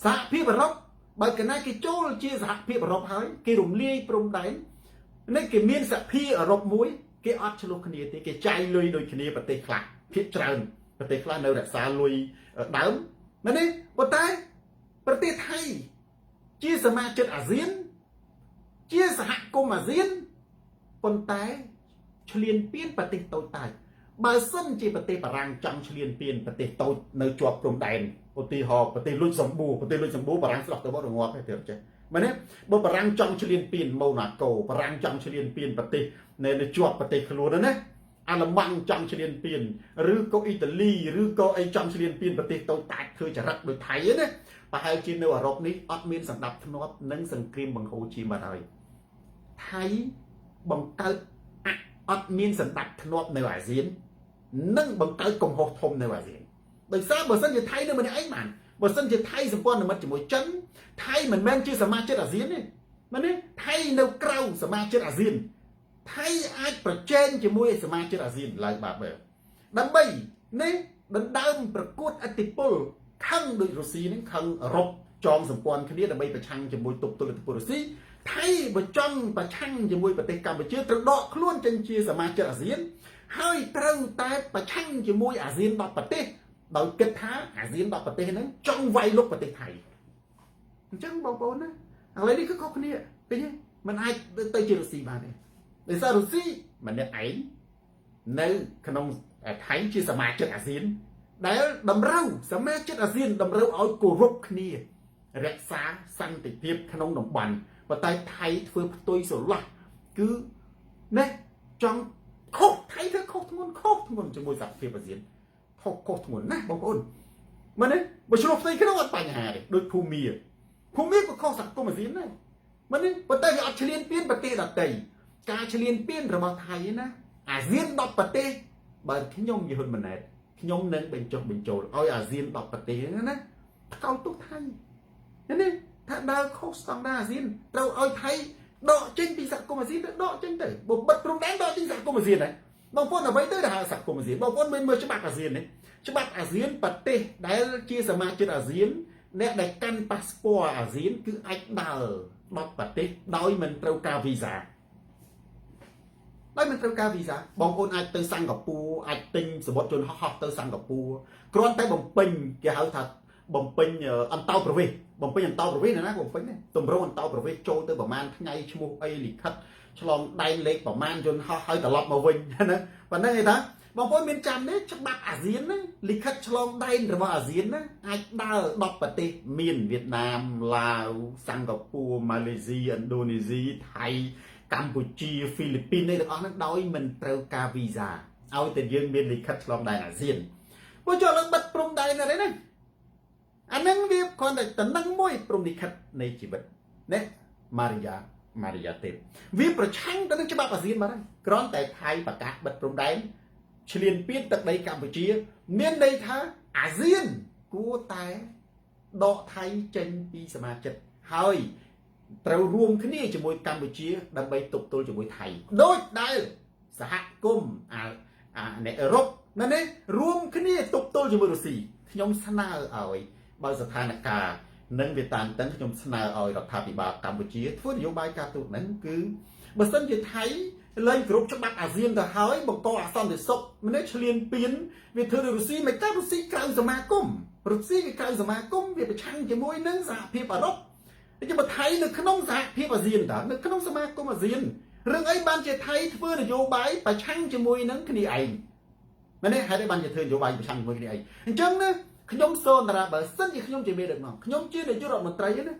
Speaker 1: សហភាពអឺរ៉ុបបើកណាគេចូលជាសហភាពអឺរ៉ុបហើយគេរំលាយព្រំដែន នេះគេមានសភាអឺរ៉ុបមួយគេអត់ឆ្លោះគ្នាទេគេចាយលុយដូចគ្នាប្រទេសខ្លះភាគច្រើនប្រទេសខ្លះនៅរក្សាលុយដើមមែនទេប៉ុន្តែប្រទេសថៃជាសមាជិកអាស៊ានជាសហគមន៍អាស៊ានប៉ុន្តែឈ្លានពានប្រទេសតូចតាចបើសិនជាប្រទេសបារាំងចង់ឈ្លានពានប្រទេសតូចនៅជាប់ព្រំដែនឧទាហរណ៍ប្រទេសលុចសំបួរបារាំងស្លោះទៅមករងាប់ទេទេចេះមែនទេបើបារាំងចង់ឈ្លានពានម៉ូណាកូបារាំងចង់ឈ្លានពានប្រទេសនៅជាប់ប្រទេសខ្លួនណាអាល្លឺម៉ង់ចង់ឈ្លានពានឬក៏អ៊ីតាលីឬក៏អីចង់ឈ្លានពានប្រទេសតូចតាចធ្វើចរិតដូចថៃណាប្រហែលជានៅអឺរ៉ុបនេះអត់មានសណ្ដាប់ធ្នាប់និងសង្គ្រាមបង្ហូរឈាមបាត់ហើយថៃបង្កើតអត់មានសណ្ដាប់ធ្នាប់នៅអាស៊ាននិងបង្កើតកំហុសធំនៅអាស៊ានដោយសារបើសិនជាថៃនៅម្នាក់ឯងបានបើសិនជាថៃសម្ព័ន្ធមិត្តជាមួយចិនថៃមិនមែនជាសមាជិកអាស៊ានទេមែនទេថៃនៅក្រៅសមាជិកអាស៊ានថៃអាចប្រជែងជាមួយសមាជិកអាស៊ានឡើងបាបដើម្បីនេះដណ្ដើមប្រកួតអធិពលខឹងដូចរុស្ស៊ីនឹងខឹងអឺរ៉ុបចងសម្ព័ន្ធគ្នាដើម្បីប្រឆាំងជាមួយទប់ទល់ឥទ្ធិពលរុស្ស៊ីថៃបើចង់ប្រឆាំងជាមួយប្រទេសកម្ពុជាត្រូវដកខ្លួនចេញជាសមាជិកអាស៊ានហើយត្រូវតែប្រឆាំងជាមួយអាស៊ាន10ប្រទេសដោយគិតថាអាស៊ាន10ប្រទេសហ្នឹងចង់វាយលុកប្រទេសថៃអញ្ចឹងបងប្អូនណាឥឡូវនេះគឺខុសគ្នាឃើញទេมันអាចទៅជារុស្ស៊ីបានទេដោយសាររុស្ស៊ីម្នាក់ឯងនៅក្នុងថៃជាសមាជិកអាស៊ានដែលតម្រូវសមាជិកអាស៊ានតម្រូវឲ្យគោរពគ្នារក្សាសន្តិភាពក្នុងតំបន់ប៉ុន្តែថៃធ្វើផ្ទុយស្រឡះគឺណែចង់ខុសថៃធ្វើខុសធ្ងន់ជាមួយសហភាពអាស៊ានខុសធ្ងន់ណាស់បងប្អូនមែនទេបើឆ្លោះផ្ទៃក្នុងអត់បញ្ហាទេដូចភូមាក៏ខុសសហគមន៍អាស៊ានដែរមែនទេប៉ុន្តែវាអត់ឈ្លានពានប្រទេសដទៃការឈ្លានពានរបស់ថៃណាអាស៊ាន10ប្រទេសបើខ្ញុំយហ៊ុនម៉ាណែតខ្ញុំនឹងបញ្ចុះបញ្ចូលឲ្យអាស៊ាន10ប្រទេសហ្នឹងណាថ្កោលទោសថៃនេះថាដើរខុសស្តង់ដារអាស៊ានត្រូវឲ្យថៃដកចេញពីសហគមន៍អាស៊ានទៅដកចេញទៅបើបិទព្រំដែនដកចេញសហគមន៍អាស៊ានហ្នឹងបងប្អូនអ្វីទៅដែលហៅសហគមន៍អាស៊ានបងប្អូនមានមើលច្បាប់អាស៊ាននេះច្បាប់អាស៊ានប្រទេសដែលជាសមាជិកអាស៊ានអ្នកដែលកាន់ប៉ាសពតអាស៊ានគឺអាចដើរ10ប្រទេសដោយមិនត្រូវការវីសាបងប្អូនអាចទៅសិង្ហបុរីអាចទិញសម្បត្តិជនហោះទៅសិង្ហបុរីគ្រាន់តែបំពេញគេហៅថាបំពេញអន្តោប្រវេសន៍ណាបំពេញតម្រងអន្តោប្រវេសន៍ចូលទៅប្រហែលថ្ងៃឈ្មោះអីលិខិតឆ្លងដែនលេខប្រហែលយន្តហោះហើយត្រឡប់មកវិញណាប៉ុណ្ណឹងឯថាបងប្អូនមានចាំទេច្បាប់អាស៊ានណាលិខិតឆ្លងដែនរបស់អាស៊ានណាអាចដើរ10ប្រទេសមានវៀតណាមឡាវសិង្ហបុរីម៉ាឡេស៊ីឥណ្ឌូនេស៊ីថៃកម្ពុជាហ្វីលីពីននេះទាំងអស់ហ្នឹងដោយមិនត្រូវការវីសាឲ្យតែយើងមានលិខិតឆ្លងដែនអាស៊ានពួកចូលឡើងបិទព្រំដែនអីហ្នឹងអាហ្នឹងវាគ្រាន់តែតំណឹងមួយព្រំលិខិតនៃជីវិតណាម៉ារីយ៉ាទេពវាប្រឆាំងទៅនឹងច្បាប់អាស៊ានបាទគ្រាន់តែថៃប្រកាសបិទព្រំដែនឈ្លានពានទឹកដីកម្ពុជាមានន័យថាអាស៊ានគួរតែដកថៃចេញពីសមាជិកហើយត្រូវរួមគ្នាជាមួយកម្ពុជាដើម្បីទប់ទល់ជាមួយថៃដូចដែលសហគមន៍អ្នកអឺរ៉ុបណានេះរួមគ្នាទប់ទល់ជាមួយរុស្ស៊ីខ្ញុំស្នើឲ្យបើស្ថានភាពនឹងវាតានតឹងខ្ញុំស្នើឲ្យរដ្ឋាភិបាលកម្ពុជាធ្វើនយោបាយការទូតហ្នឹងគឺបើសិនជាថៃលែងគ្រប់ច្បាប់អាស៊ានទៅហើយបង្កអសន្តិសុខម្នាក់ឈ្លានពានវាធ្វើឲ្យរុស្ស៊ីមិនកើតរុស្ស៊ីក្រៅសមាគមវាប្រឆាំងជាមួយនឹងសហភាពអឺរ៉ុបតែបើថៃនៅក្នុងសហភាពអាស៊ានតើនៅក្នុងសមាគមអាស៊ានរឿងអីបានជាថៃធ្វើនយោបាយប្រឆាំងជាមួយនឹងគ្នាឯងមែនទេហេតុអីបានជាធ្វើនយោបាយប្រឆាំងជាមួយគ្នាឯងអញ្ចឹងណាខ្ញុំសូនតារាបើសិនជាខ្ញុំជាមេដឹកនាំខ្ញុំជានាយករដ្ឋមន្ត្រីណា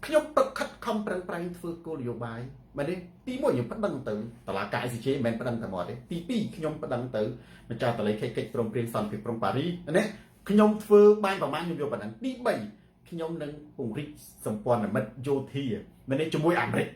Speaker 1: ខ្ញុំប្រខិតខំប្រឹងប្រែងធ្វើគោលនយោបាយមែនទេទី1ខ្ញុំប្តឹងទៅតឡាការ ICJ មិនមែនប្តឹងតែមកទេទី2ខ្ញុំប្តឹងទៅម្ចាស់តល័យកិច្ចព្រមព្រៀងសន្តិភាពក្រុងប៉ារីណាខ្ញុំធ្វើបានប្រមាណខ្ញុំយកប៉ុណ្ណឹងទី3ខ្ញុំនឹងពង្រីកសម្ព័ន្ធមិត្តយោធាមែនទេជាមួយអាមេរិក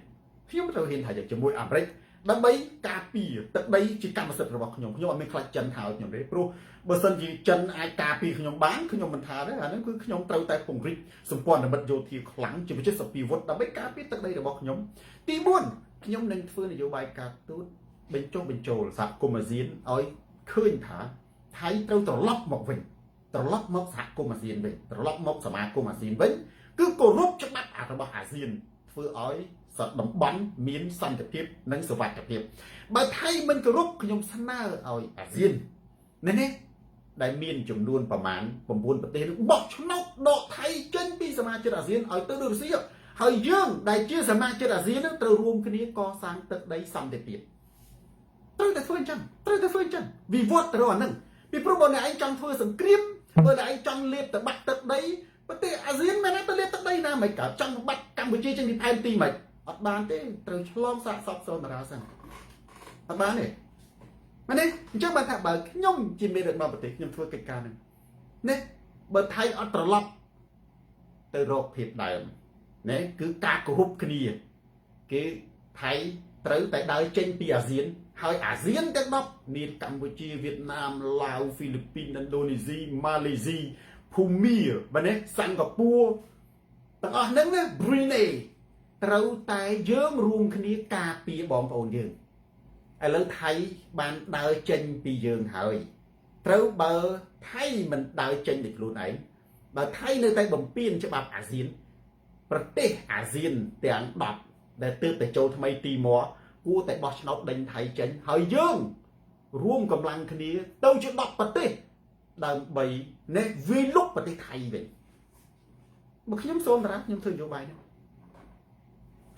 Speaker 1: ខ្ញុំត្រូវហ៊ានថាជាមួយអាមេរិកដើម្បីការពារទឹកដីជាកម្មសិទ្ធិរបស់ខ្ញុំអត់មានខ្លាចចិនថាឲ្យខ្ញុំទេព្រោះបើសិនជាចិនអាចការពារខ្ញុំបានខ្ញុំមិនថាទេអាហ្នឹងគឺខ្ញុំត្រូវតែពង្រីកសម្ព័ន្ធមិត្តយោធាខ្លាំងជាវិចិត្រសពីវុធដើម្បីការពារទឹកដីរបស់ខ្ញុំទី4ខ្ញុំនឹងធ្វើនយោបាយការទូតបញ្ចុះបញ្ចូលសហគមន៍អាស៊ានឲ្យឃើញថាថៃត្រូវត្រឡប់មកវិញត្រឡប់មកសហគមន៍អាស៊ានវិញត្រឡប់មកសមាគមអាស៊ានវិញគឺគោរពច្បាប់របស់អាស៊ានធ្វើឲ្យស តំបន់មានសន្តិភាពនិងសុវត្ថិភាពបើថៃមិនគោរពខ្ញុំស្នើឲ្យអាស៊ាននេះដែលមានចំនួនប្រមាណ9ប្រទេសបោះឆ្នោតដកថៃចេញពីសមាជិកអាស៊ានឲ្យទៅរុស្ស៊ីហើយយើងដែលជាសមាជិកអាស៊ាននឹងត្រូវរួមគ្នាកសាងទឹកដីសន្តិភាពត្រូវតែធ្វើអញ្ចឹងវិវត្តទៅរកអានឹងពីព្រោះបើអ្នកឯងចង់ធ្វើសង្គ្រាមបើអ្នកឯងចង់លេបទៅបាត់ទឹកដីប្រទេសអាស៊ានមែនទេទៅលេបទឹកដីណាមិនកើតចង់បាត់កម្ពុជាចេញពីផែនទីមិនអត់បានទេត្រូវឆ្លងសាកសពសូនតារាសិនអត់បានទេមែនទេអញ្ចឹងបើថាបើខ្ញុំជាមេដឹកនាំប្រទេសខ្ញុំធ្វើកិច្ចការហ្នឹងណាបើថៃអត់ត្រឡប់ទៅរកភាពដើមណាគឺការគោរពគ្នាគេថៃត្រូវតែដើរចេញពីអាស៊ានហើយអាស៊ានទាំង10មានកម្ពុជាវៀតណាមឡាវហ្វីលីពីនឥណ្ឌូនេស៊ីម៉ាឡេស៊ីភូមាបាទណាសិង្ហបុរីទាំងអស់ហ្នឹងណាប្រ៊ុយណេត្រូវតែយើងរួមគ្នាការពារបងប្អូនយើងឥឡូវថៃបានដើរចេញពីយើងហើយត្រូវបើថៃមិនដើរចេញដោយខ្លួនឯងបើថៃនៅតែបំពេញច្បាប់អាស៊ានប្រទេសអាស៊ានទាំង10ដែលទើបតែចូលថ្មីទីមកគួរតែបោះឆ្នោតដេញថៃចេញហើយយើងរួមកម្លាំងគ្នាទៅជា10ប្រទេសដើម្បីនេះវាលុបប្រទេសថៃវិញបើខ្ញុំសូមតារាខ្ញុំធ្វើនយោបាយនេះ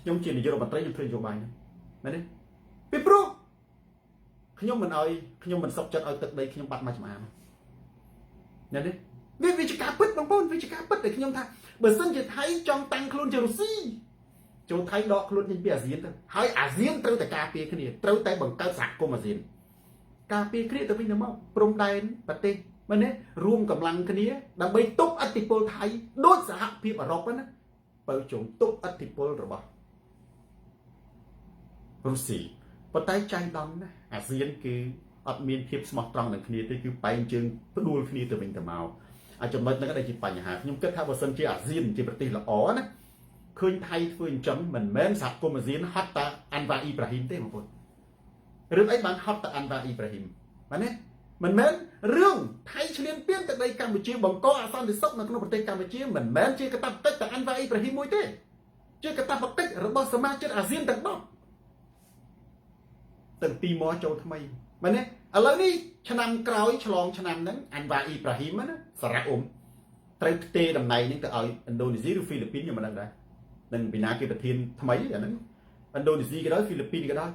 Speaker 1: ខ្ញុំជានាយករដ្ឋមន្ត្រីខ្ញុំធ្វើនយោបាយនេះមែនទេពីព្រោះខ្ញុំមិនសុខចិត្តឲ្យទឹកដីខ្ញុំបាត់មកចំអាមណានេះវាជាការពិតបងប្អូនវាជាការពិតដែលខ្ញុំថាបើសិនជាថៃចង់តាំងខ្លួនជារុស្ស៊ីចូលថៃដកខ្លួនចេញពីអាស៊ានទៅហើយអាស៊ានត្រូវតែការពារគ្នាត្រូវតែបង្កើតសហគមន៍អាស៊ានការពារគ្នាទៅវិញទៅមកព្រំដែនប្រទេសមែនទេរួមកម្លាំងគ្នាដើម្បីទប់ឥទ្ធិពលថៃដូចសហភាពអឺរ៉ុបណាបើជុំទប់ឥទ្ធិពលរបស់រុស្ស៊ីប៉ុន្តែចាញ់ដំណាអាស៊ានគឺអត់មានភាពស្មោះត្រង់នឹងគ្នាទេគឺបែងជើងផ្ដួលគ្នាទៅវិញទៅមកអាចចំណុចហ្នឹងដែលជាបញ្ហាខ្ញុំគិតថាបើសិនជាអាស៊ានជាប្រទេសល្អណាឃើញថៃធ្វើអញ្ចឹងមិនមែនសហគមន៍អាស៊ានហត់តាអាន់វ៉ាអ៊ីប្រាហ៊ីមទេបងប្អូនរឿងអីបានហត់តាអាន់វ៉ាអ៊ីប្រាហ៊ីមបាទណាមិនមែនរឿងថៃឈ្លានពានទឹកដីកម្ពុជាបង្កអសន្តិសុខនៅក្នុងប្រទេសកម្ពុជាមិនមែនជាកាតព្វកិច្ចតាអាន់វ៉ាអ៊ីប្រាហ៊ីមមួយទេជាកាតព្វកិច្ចរបស់សមាជិកអាស៊ានទាំង10ទាំងទីមកចូលថ្មីមែនទេឥឡូវនេះឆ្នាំក្រោយឆ្លងឆ្នាំហ្នឹងអាន់វ៉ាអ៊ីប្រាហ៊ីមណាសារ៉ាអ៊ុំត្រូវផ្ទេរតំណែងហ្នឹងទៅឲ្យឥណ្ឌូនេស៊ីឬហ្វីលីពីនខ្ញុំមិនដឹងដែរនឹងពីណាគេប្រធានថ្មីអាហ្នឹងឥណ្ឌូនេស៊ីក៏ដោយហ្វីលីពីនក៏ដោយ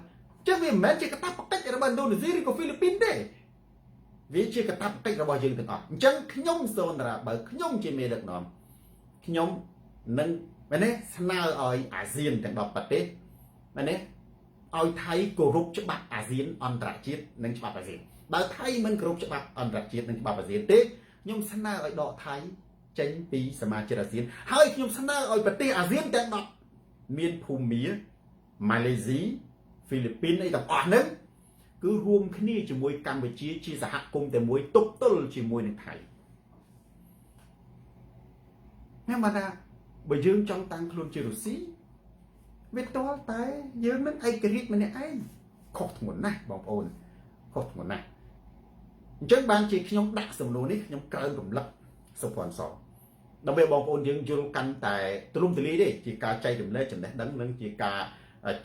Speaker 1: ចឹងវាមិនមែនជាកាតព្វកិច្ចរបស់ឥណ្ឌូនេស៊ីឬក៏ហ្វីលីពីនទេវាជាកាតព្វកិច្ចរបស់យើងទាំងអស់អញ្ចឹងខ្ញុំសូនតារាបើខ្ញុំជាមេដឹកនាំខ្ញុំនឹងមែនទេស្នើឲ្យអាស៊ានទាំង10ប្រទេសមែនទេឲ្យថៃគោរពច្បាប់អាស៊ានអន្តរជាតិនិងច្បាប់អាស៊ានបើថៃមិនគោរពច្បាប់អន្តរជាតិនិងច្បាប់អាស៊ានទេខ្ញុំស្នើឲ្យដកថៃចេញពីសមាជិកអាស៊ានហើយខ្ញុំស្នើឲ្យប្រទេសអាស៊ានទាំង10មានភូមាម៉ាឡេស៊ីហ្វីលីពីនអីទាំងអស់ហ្នឹងគឺរួមគ្នាជាមួយកម្ពុជាជាសហគមន៍តែមួយទប់ទល់ជាមួយនឹងថៃខ្ញុំបានថាបើយើងចង់តាំងខ្លួនជារុស្ស៊ីវាតល់តែយើងមិនឯករាជ្យម្នាក់ឯងខុសធ្ងន់ណាស់បងប្អូនខុសធ្ងន់ណាស់អញ្ចឹងបានជាខ្ញុំដាក់សំណួរនេះខ្ញុំក្រើនរំលឹកសុភ័ណ្ឌសដើម្បីបងប្អូនយើងយល់កាន់តែទូលំទូលាយទេជាការចែករំលែកចំណេះដឹងនិងជាការ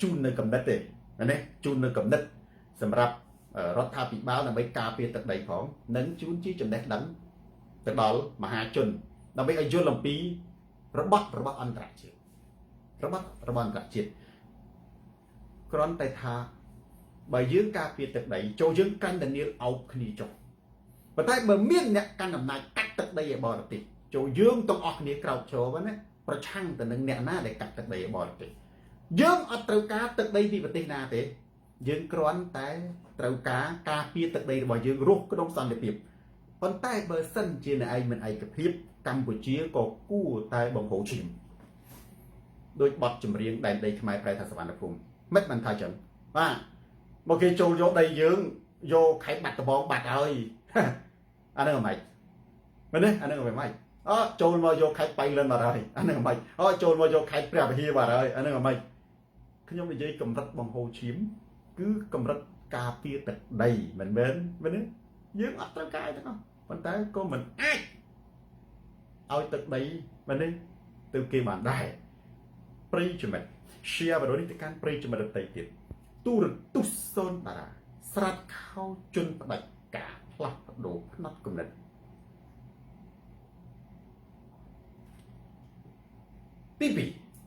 Speaker 1: ជូននៅកំណត់ទេណាជូននៅកំណត់សម្រាប់រដ្ឋាភិបាលដើម្បីការពារទឹកដីផងនិងជូនជាចំណេះដឹងទៅដល់មហាជនដើម្បីឲ្យយល់អំពីរបស់អន្តរជាតិរបស់អន្តរជាតិគ្រាន់តែថាបើយើងការពារទឹកដីចូលយើងកាន់តែនាលអោបគ្នាចុះប៉ុន្តែបើមានអ្នកកាន់អំណាចកាត់ទឹកដីឲ្យបរទេសចូលយើងទាំងអស់គ្នាក្រោកឈរណាប្រឆាំងទៅនឹងអ្នកណាដែលកាត់ទឹកដីឲ្យបរទេសយើងអត់ត្រូវការទឹកដីពីប្រទេសណាទេយើងគ្រាន់តែត្រូវការពារទឹកដីរបស់យើងរស់ក្នុងសន្តិភាពប៉ុន្តែបើសិនជាអ្នកឯងមិនឯកភាពកម្ពុជាក៏គួរតែបង្ហូរឈាមដោយបទចម្រៀងដែនដីខ្មែរប្រែថាសវណ្ណភូមិមិនបានថាចឹងបាទមកគេចូលយកដីយើងយកខេត្តបាត់ដំបងបាត់ហើយអានឹងមិនមែនទេអានឹងមិនមែនចូលមកយកខេត្តបៃលិនបាត់ហើយអានឹងមិនចូលមកយកខេត្តព្រះវិហារបាត់ហើយអានឹងមិនខ្ញុំនិយាយកម្រិតបង្ហូរឈាមគឺកម្រិតការពារទឹកដីមិនមែនទេយើងអត់ត្រូវការទេប៉ុន្តែក៏មិនអាចឲ្យទឹកដីមែនទេទៅគេបានដែរប្រិយមិត្ត share បរិយាកាសប្រេជមរតីទៀតទូរទស្សន៍សូនតារាស្រាត់ខោជន់ផ្ដាច់ការផ្លាស់ប្ដូរផ្នត់គំនិតទី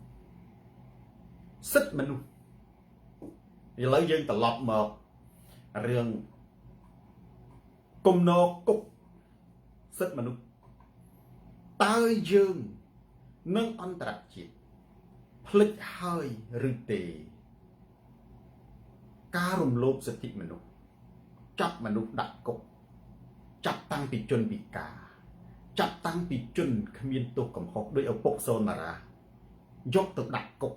Speaker 1: 2សិទ្ធិមនុស្សឥឡូវយើងត្រឡប់មករឿងគំនរគុកសិទ្ធិមនុស្សតើយើងនឹងអន្តរជាតិផ្លិចហើយឬទេការរំលោភសិទ្ធិមនុស្សចាប់មនុស្សដាក់គុកចាប់តាំងពីជនពិការចាប់តាំងពីជនគ្មានទោសកំហុសដោយឪពុកសូនតារាយកទៅដាក់គុក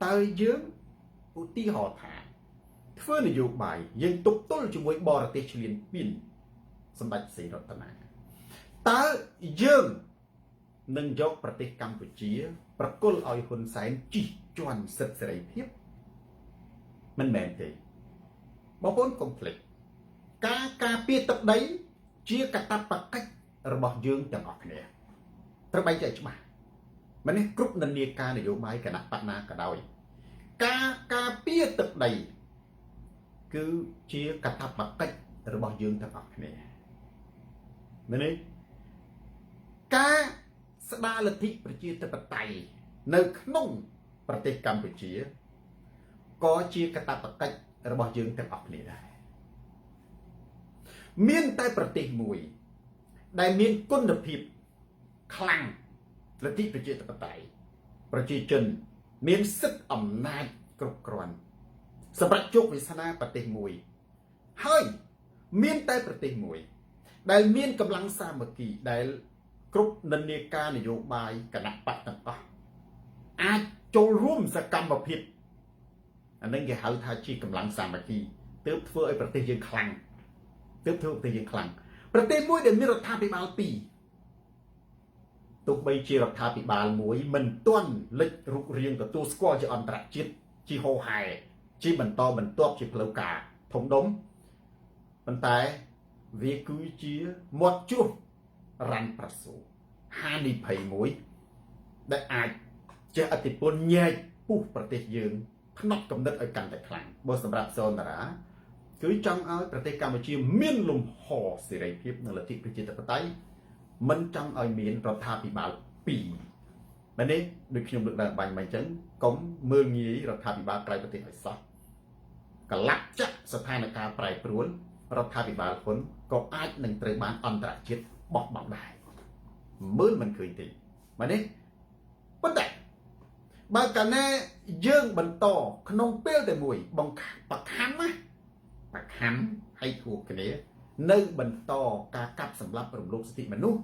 Speaker 1: តើយើងឧទាហរណ៍ថាធ្វើនយោបាយយើងទប់ទល់ជាមួយបរទេសឈ្លានពានសម្ដេចសីហរតនាតើយើងនឹងយកប្រទេសកម្ពុជាប្រគល់ឲ្យហ៊ុនសែនជិះជាន់សិទ្ធិសេរីភាពមិនមែនទេបងប្អូនកុំភ្លេចការការពារទឹកដីជាកាតព្វកិច្ចរបស់យើងទាំងអស់គ្នាត្រូវបែងចែកច្បាស់មិននេះគ្រប់និន្នាការនយោបាយគណៈបកណាក៏ដោយការការពារទឹកដីគឺជាកាតព្វកិច្ចរបស់យើងទាំងអស់គ្នាមែនទេការស្ដារលទ្ធិប្រជាធិបតេយ្យនៅក្នុងប្រទេសកម្ពុជាក៏ជាកាតព្វកិច្ចរបស់យើងទាំងអស់គ្នាដែរមានតែប្រទេសមួយដែលមានគុណភាពខ្លាំងលទ្ធិប្រជាធិបតេយ្យប្រជាជនមានសិទ្ធិអំណាចគ្រប់គ្រាន់សម្រាប់ជោគវាសនាប្រទេសមួយហើយមានតែប្រទេសមួយដែលមានកម្លាំងសាមគ្គីដែលគ្រប់និន្នាការនយោបាយគណៈបកទាំងអស់អាចចូលរួមសកម្មភាពអានឹងគេហៅថាជាកម្លាំងសាមគ្គីទើបធ្វើឲ្យប្រទេសយើងខ្លាំងទើបធ្វើប្រទេសយើងខ្លាំងប្រទេសមួយដែលមានរដ្ឋាភិបាលពីរទោះបីជារដ្ឋាភិបាលមួយមិនទាន់លេចរូបរាងទទួលស្គាល់ជាអន្តរជាតិជាហោហែជាបន្តបន្ទាប់ជាផ្លូវការធំដុំប៉ុន្តែវាគឺជាមាត់ជួសរ៉ាន់ប្រសូហានិភ័យមួយដែលអាចជះឥទ្ធិពលញែកពុះប្រទេសយើងផ្នត់កំណត់ឲ្យកាន់តែខ្លាំងបើសម្រាប់សូនតារាគឺចង់ឲ្យប្រទេសកម្ពុជាមានលំហសេរីភាពនិងលទ្ធិប្រជាធិបតេយ្យមិនចង់ឲ្យមានរដ្ឋាភិបាលពីរមែនទេដូចខ្ញុំលើកឡើងបាញ់មកអញ្ចឹងកុំមើលងាយរដ្ឋាភិបាលក្រៅប្រទេសឲ្យសោះកលាក់ចាក់ស្ថានភាពប្រែប្រួលរដ្ឋាភិបាលហ៊ុនក៏អាចនឹងត្រូវបានអន្តរជាតិបោះបង់ដែរមើលមិនឃើញទេមែនទេប៉ុន្តែបើកាលណាយើងបន្តក្នុងពេលតែមួយបខំឲ្យធូបគ្នានៅបន្តការកាប់សម្លាប់រំលោភសិទ្ធិមនុស្ស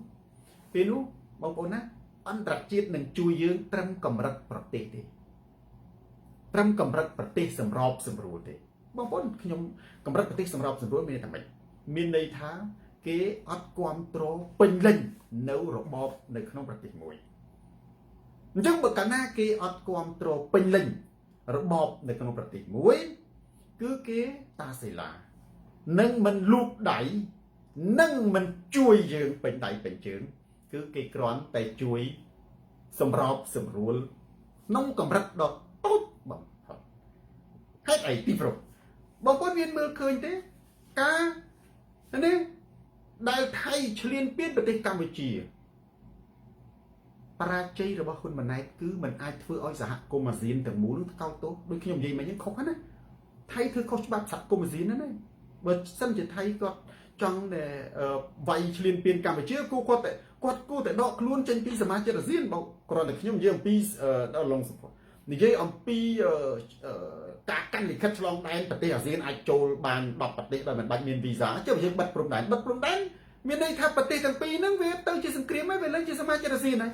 Speaker 1: ពេលនោះបងប្អូនណាអន្តរជាតិនឹងជួយយើងត្រឹមកម្រិតប្រទេសទេត្រឹមកម្រិតប្រទេសសម្របសម្រួលទេបងប្អូនខ្ញុំកម្រិតប្រទេសសម្របសម្រួលមានតែម៉េចមានន័យថាគេអត់គ្រប់គ្រងពេញលេញនៅរបបនៅក្នុងប្រទេសមួយអញ្ចឹងបើកាលណាគេអត់គ្រប់គ្រងពេញលេញរបបនៅក្នុងប្រទេសមួយគឺគេតាសេឡានឹងមិនលូកដៃនឹងមិនជួយយើងពេញដៃពេញជើងគឺគេគ្រាន់តែជួយសម្របសម្រួលក្នុងកម្រិតដ៏តូចបំផុតហេតុអីពីព្រោះបងប្អូនមានមើលឃើញទេការនេះដែលថៃឈ្លានពានប្រទេសកម្ពុជាបរាជ័យរបស់ហ៊ុនម៉ាណែតគឺมันអាចធ្វើឲ្យសហគមន៍អាស៊ានទាំងមូលកោតទោសដូចខ្ញុំនិយាយមិញហ្នឹងខុសណាថៃធ្វើខុសច្បាប់សហគមន៍អាស៊ានហ្នឹងបើសិនជាថៃគាត់ចង់តែវាយឈ្លានពានកម្ពុជាគាត់គួរតែដកខ្លួនចេញពីសមាជិកអាស៊ានបើគ្រាន់តែខ្ញុំនិយាយអំពីដល់ឡងនិយាយអំពីការកាន់លិខិតឆ្លងដែនប្រទេសអាស៊ានអាចចូលបាន10ប្រទេសដោយមិនបាច់មានវីសាចុះយើងបិទព្រំដែនមានន័យថាប្រទេសទាំងពីរហ្នឹងវាទៅជាសង្គ្រាមហើយវាឡើងជាសមាជិកអាស៊ានហើយ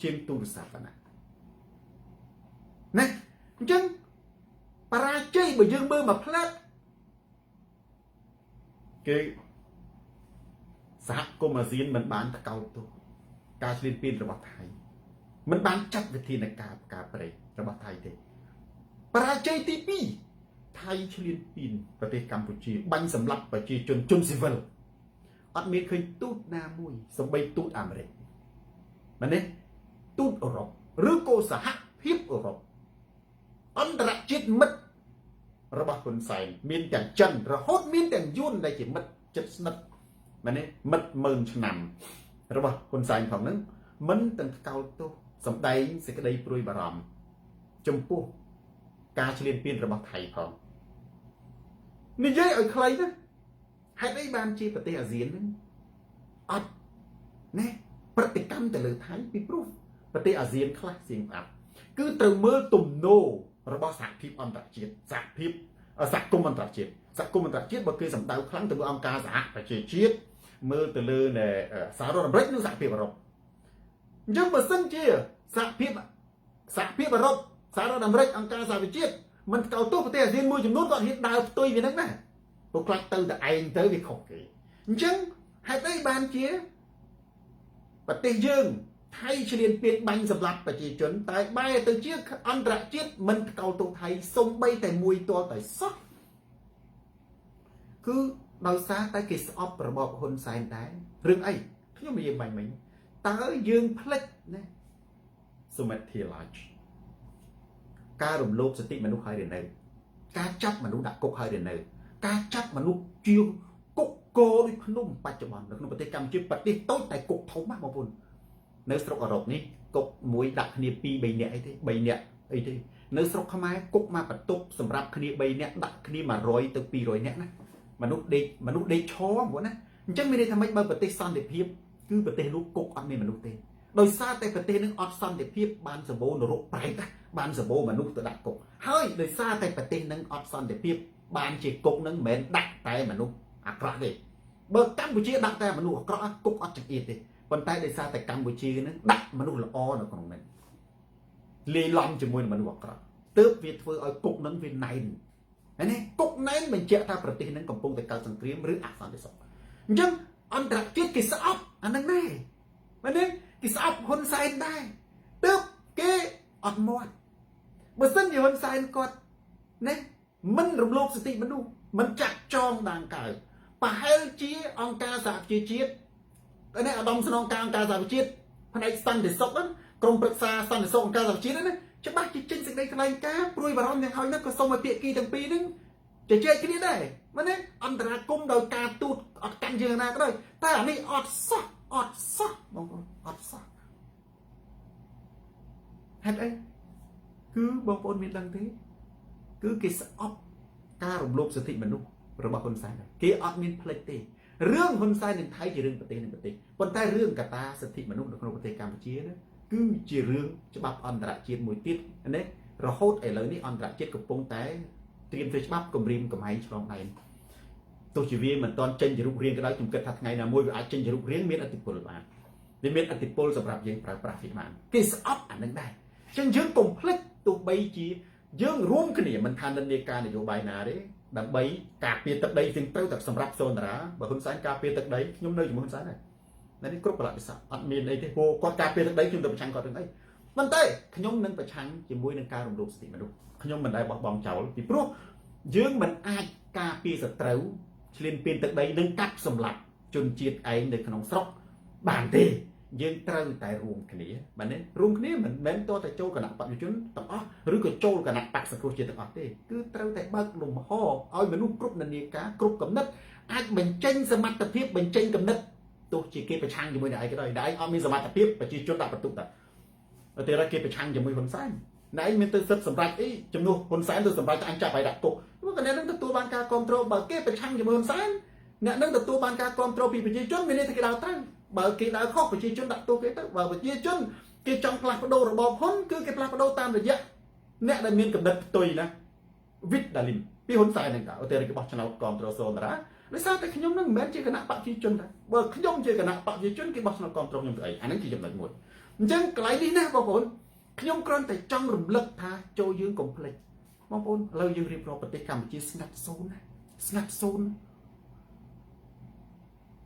Speaker 1: ជាងទូរស័ព្ទណាអញ្ចឹងបរាជ័យបើយើងមើលមកផ្លែតគេសហគមន៍អាស៊ានមិនបានថ្កោលទោសការឈ្លានពានរបស់ថៃមិនបានចាត់វិធានការការប្រេងរបស់ថៃទេបរាជ័យទី2ថៃឈ្លានពានប្រទេសកម្ពុជាបាញ់សម្លាប់ប្រជាជនស៊ីវិលអត់មានឃើញទូតណាមួយសូម្បីទូតអាមេរិកមែនទេទូតអឺរ៉ុបឬក៏សហ ភាពអឺរ៉ុបអន្តរជាតិមិត្តរបស់ហ៊ុនសែនមានទាំងចិនរហូតមានទាំងយួនដែលជាមិត្តជិតស្និទ្ធមែនទេមិត្តម៉ឺនឆ្នាំរបស់ហ៊ុនសែនផងហ្នឹងមិនទាំងថ្កោលទោសសម្ដែងសេចក្តីព្រួយបារម្ភចំពោះការឈ្លានពានរបស់ថៃផងនិយាយឲ្យខ្លីណាហេតុអីបានជាប្រទេសអាស៊ានហ្នឹងអត់ណែប្រតិកម្មទៅលើថៃពីព្រោះប្រទេសអាស៊ានខ្លះសៀងស្អាប់គឺត្រូវមើលទំនោររបស់សហភាពអន្តរជាតិសហគមន៍អន្តរជាតិបើគេសម្ដៅខ្លាំងទៅលើអង្គការសហប្រជាជាតិមើលទៅលើសហរដ្ឋអាមេរិកនិងសហភាពអឺរ៉ុបអញ្ចឹងបើសិនជាសហភាពអឺរ៉ុបសហរដ្ឋអាមេរិកអង្គការសហប្រជាជាតិមិនថ្កោលទោសប្រទេសអាស៊ានមួយចំនួនគាត់ហ៊ានដើរផ្ទុយវាហ្នឹងណាពួកខ្លះទៅតែឯងទៅវាខុសគេអញ្ចឹងហេតុអីបានជាប្រទេសយើងថៃឈ្លានពានបាញ់សម្លាប់ប្រជាជនតែបែរទៅជាអន្តរជាតិមិនថ្កោលទោសថៃសូម្បីតែមួយទាល់តែសោះគឺដោយសារតែគេស្អប់របបហ៊ុនសែនដែររឿងអីខ្ញុំនិយាយបាញ់មិញតើយើងផ្លិចណាសុមិទ្ធាឡាជការរំលោភសិទ្ធិមនុស្សហើយឬនៅការចាប់មនុស្សដាក់គុកហើយឬនៅការចាប់មនុស្សជាងគុកកោដូចភ្នំបច្ចុប្បន្ននៅក្នុងប្រទេសកម្ពុជាប្រទេសតូចតែគុកធំណាបងប្អូននៅស្រុកអឺរ៉ុបនេះគុកមួយដាក់គ្នា2 3នាក់អីទេ3នាក់អីទេនៅស្រុកខ្មែរគុកមកបន្ទប់សម្រាប់គ្នា3នាក់ដាក់គ្នា100ទៅ200នាក់ណាមនុស្សដេកឈរហ្មងណាអញ្ចឹងមានន័យថាម៉េចបើប្រទេសសន្តិភាពគឺប្រទេសនោះគុកអត់មានមនុស្សទេដោយសារតែប្រទេសនឹងអត់សន្តិភាពបានសម្បូរនរកប្រែកបានសម្បូរមនុស្សទៅដាក់គុកហើយដោយសារតែប្រទេសនឹងអត់សន្តិភាពបានជាគុកនឹងមិនមែនដាក់តែមនុស្សអាក្រក់ទេបើកម្ពុជាដាក់តែមនុស្សអាក្រក់គុកអត់ចង្អៀតទេប៉ុន្តែដោយសារតែកម្ពុជានឹងដាក់មនុស្សល្អនៅក្នុងនោះលាយឡំជាមួយនឹងមនុស្សអាក្រក់ទើបវាធ្វើឲ្យគុកនឹងវាណែនហើយនេះគុកណែនបញ្ជាក់ថាប្រទេសនឹងកំពុងតែកើតសង្គ្រាមឬអសន្តិសុខអញ្ចឹងអន្តរជាតិគេស្អប់អានឹងដែរមែនទេគេស្អប់ហ៊ុនសែនដែរទើបគេអត់មាត់បើសិនជាហ៊ុនសែនគាត់ណាមិនរំលោភសិទ្ធិមនុស្សមិនចាក់ចងដាងកើប្រហែលជាអង្គការសហប្រជាជាតិនេះឧត្តមស្នងការអង្គការសហប្រជាជាតិផ្នែកសន្តិសុខហ្នឹងក្រុមប្រឹក្សាសន្តិសុខអង្គការសហប្រជាជាតិហ្នឹងច្បាស់ជាចេញសេចក្តីថ្លែងការណ៍ព្រួយបារម្ភយ៉ាងហោចណាស់ក៏សូមឲ្យភាគីទាំងពីរហ្នឹងជជែកគ្នាដែរមែនទេអន្តរាគមដោយការទូតអត់កាន់យើងណាក៏ដោយតែអានេះអត់សោះបងប្អូនអត់សោះហេតុអីគឺបងប្អូនមានដឹងទេគឺគេស្អប់ការរំលោភសិទ្ធិមនុស្សរបស់ហ៊ុនសែនគេអត់មានផ្លេចទេរឿងហ៊ុនសែននឹងថៃជារឿងប្រទេសនឹងប្រទេសប៉ុន្តែរឿងកត្តាសិទ្ធិមនុស្សនៅក្នុងប្រទេសកម្ពុជាគឺជារឿងច្បាប់អន្តរជាតិមួយទៀតណារហូតឥឡូវនេះអន្តរជាតិកំពុងតែត្រៀមធ្វើច្បាប់គម្រាមកំហែងឆ្លងដែនទោះជាវាមិនទាន់ចេញជារូបរាងក៏ដោយខ្ញុំគិតថាថ្ងៃណាមួយវាអាចចេញជារូបរាងមានអធិពលបានវាមានអធិពលសម្រាប់យើងប្រើប្រាស់វាបានគេស្អប់អានឹងដែរអញ្ចឹងយើងកុំភ្លេចទោះបីជាយើងរួមគ្នាមិនថានិន្នាការនយោបាយណាទេដើម្បីការពារទឹកដីទាំងត្រូវតែសម្រាប់សូនតារាបើហ៊ុនសែនការពារទឹកដីខ្ញុំនៅជាមួយហ៊ុនសែនដែរនេះគ្រប់កលៈទេសៈអត់មានអីទេព្រោះគាត់ការពារទឹកដីខ្ញុំទៅប្រឆាំងគាត់រឿងអីប៉ុន្តែខ្ញុំនឹងប្រឆាំងជាមួយនឹងការរំលោភសិទ្ធិមនុស្សខ្ញុំមិនដែលបោះបង់ចោលពីព្រោះយើងមិនអាចការពារសត្រូវឈ្លានពានទឹកដីនិងកាប់សម្លាប់ជនជាតិឯងនៅក្នុងស្រុកបានទេយើងត្រូវតែរួមគ្នាបាទនេះរួមគ្នាមិនមែនតតែចូលគណៈបព្វជិជនទាំងអស់ឬក៏ចូលគណៈបកសង្គ្រោះជាតិទាំងអស់ទេគឺត្រូវតែបើកលំហឲ្យមនុស្សគ្រប់និន្នាការគ្រប់កំណត់អាចបញ្ចេញសមត្ថភាពបញ្ចេញកំណត់ទោះជាគេប្រឆាំងជាមួយនឹងឯងក៏ដោយតែឯងអត់មានសមត្ថភាពប្រជាជនដាក់បន្ទុកតែតែគេប្រឆាំងជាមួយហ៊ុនសែនណែឯងមានទៅសិទ្ធសម្រាប់អីជំនួសហ៊ុនសែនទៅសម្រាប់អញចាប់ឲ្យដាក់គុកព្រោះកណ្ដាលនឹងទទួលបានការគ្រប់គ្រងបើគេប្រឆាំងជាមួយហ៊ុនសែនអ្នកនឹងទទួលបានការគ្រប់គ្រងពីប្រជាជនមានន័យថាគេដើរត្រូវបើគេដើរខុសប្រជាជនដាក់ទោសគេទៅបើប្រជាជនគេចង់ផ្លាស់ប្ដូររបបហ៊ុនគឺគេផ្លាស់ប្ដូរតាមរយៈអ្នកដែលមានកំណត់ផ្ទុយណាវិតដាលីនពីហ៊ុនសែនហ្នឹងតើឧទាហរណ៍គេបោះឆ្នោតគ្រប់គ្រងសូនតារាដោយសារតែខ្ញុំនឹងមិនមែនជាគណៈបព្វជិជនដែរបើខ្ញុំជាគណៈបព្វជិជនគេបោះឆ្នោតគ្រប់គ្រងខ្ញុំទៅអីអាហ្នឹងជាចំណុចមួយអញ្ចឹងកន្លែងនេះណាបងប្អូនខ្ញុំគ្រាន់តែចង់រំលឹកថាចូលយើងកុំភ្លេចបងប្អូនឥឡូវយើងរៀបរាប់ប្រទេសកម្ពុជាស្ងាត់សូន្យណាស្ងាត់សូន្យ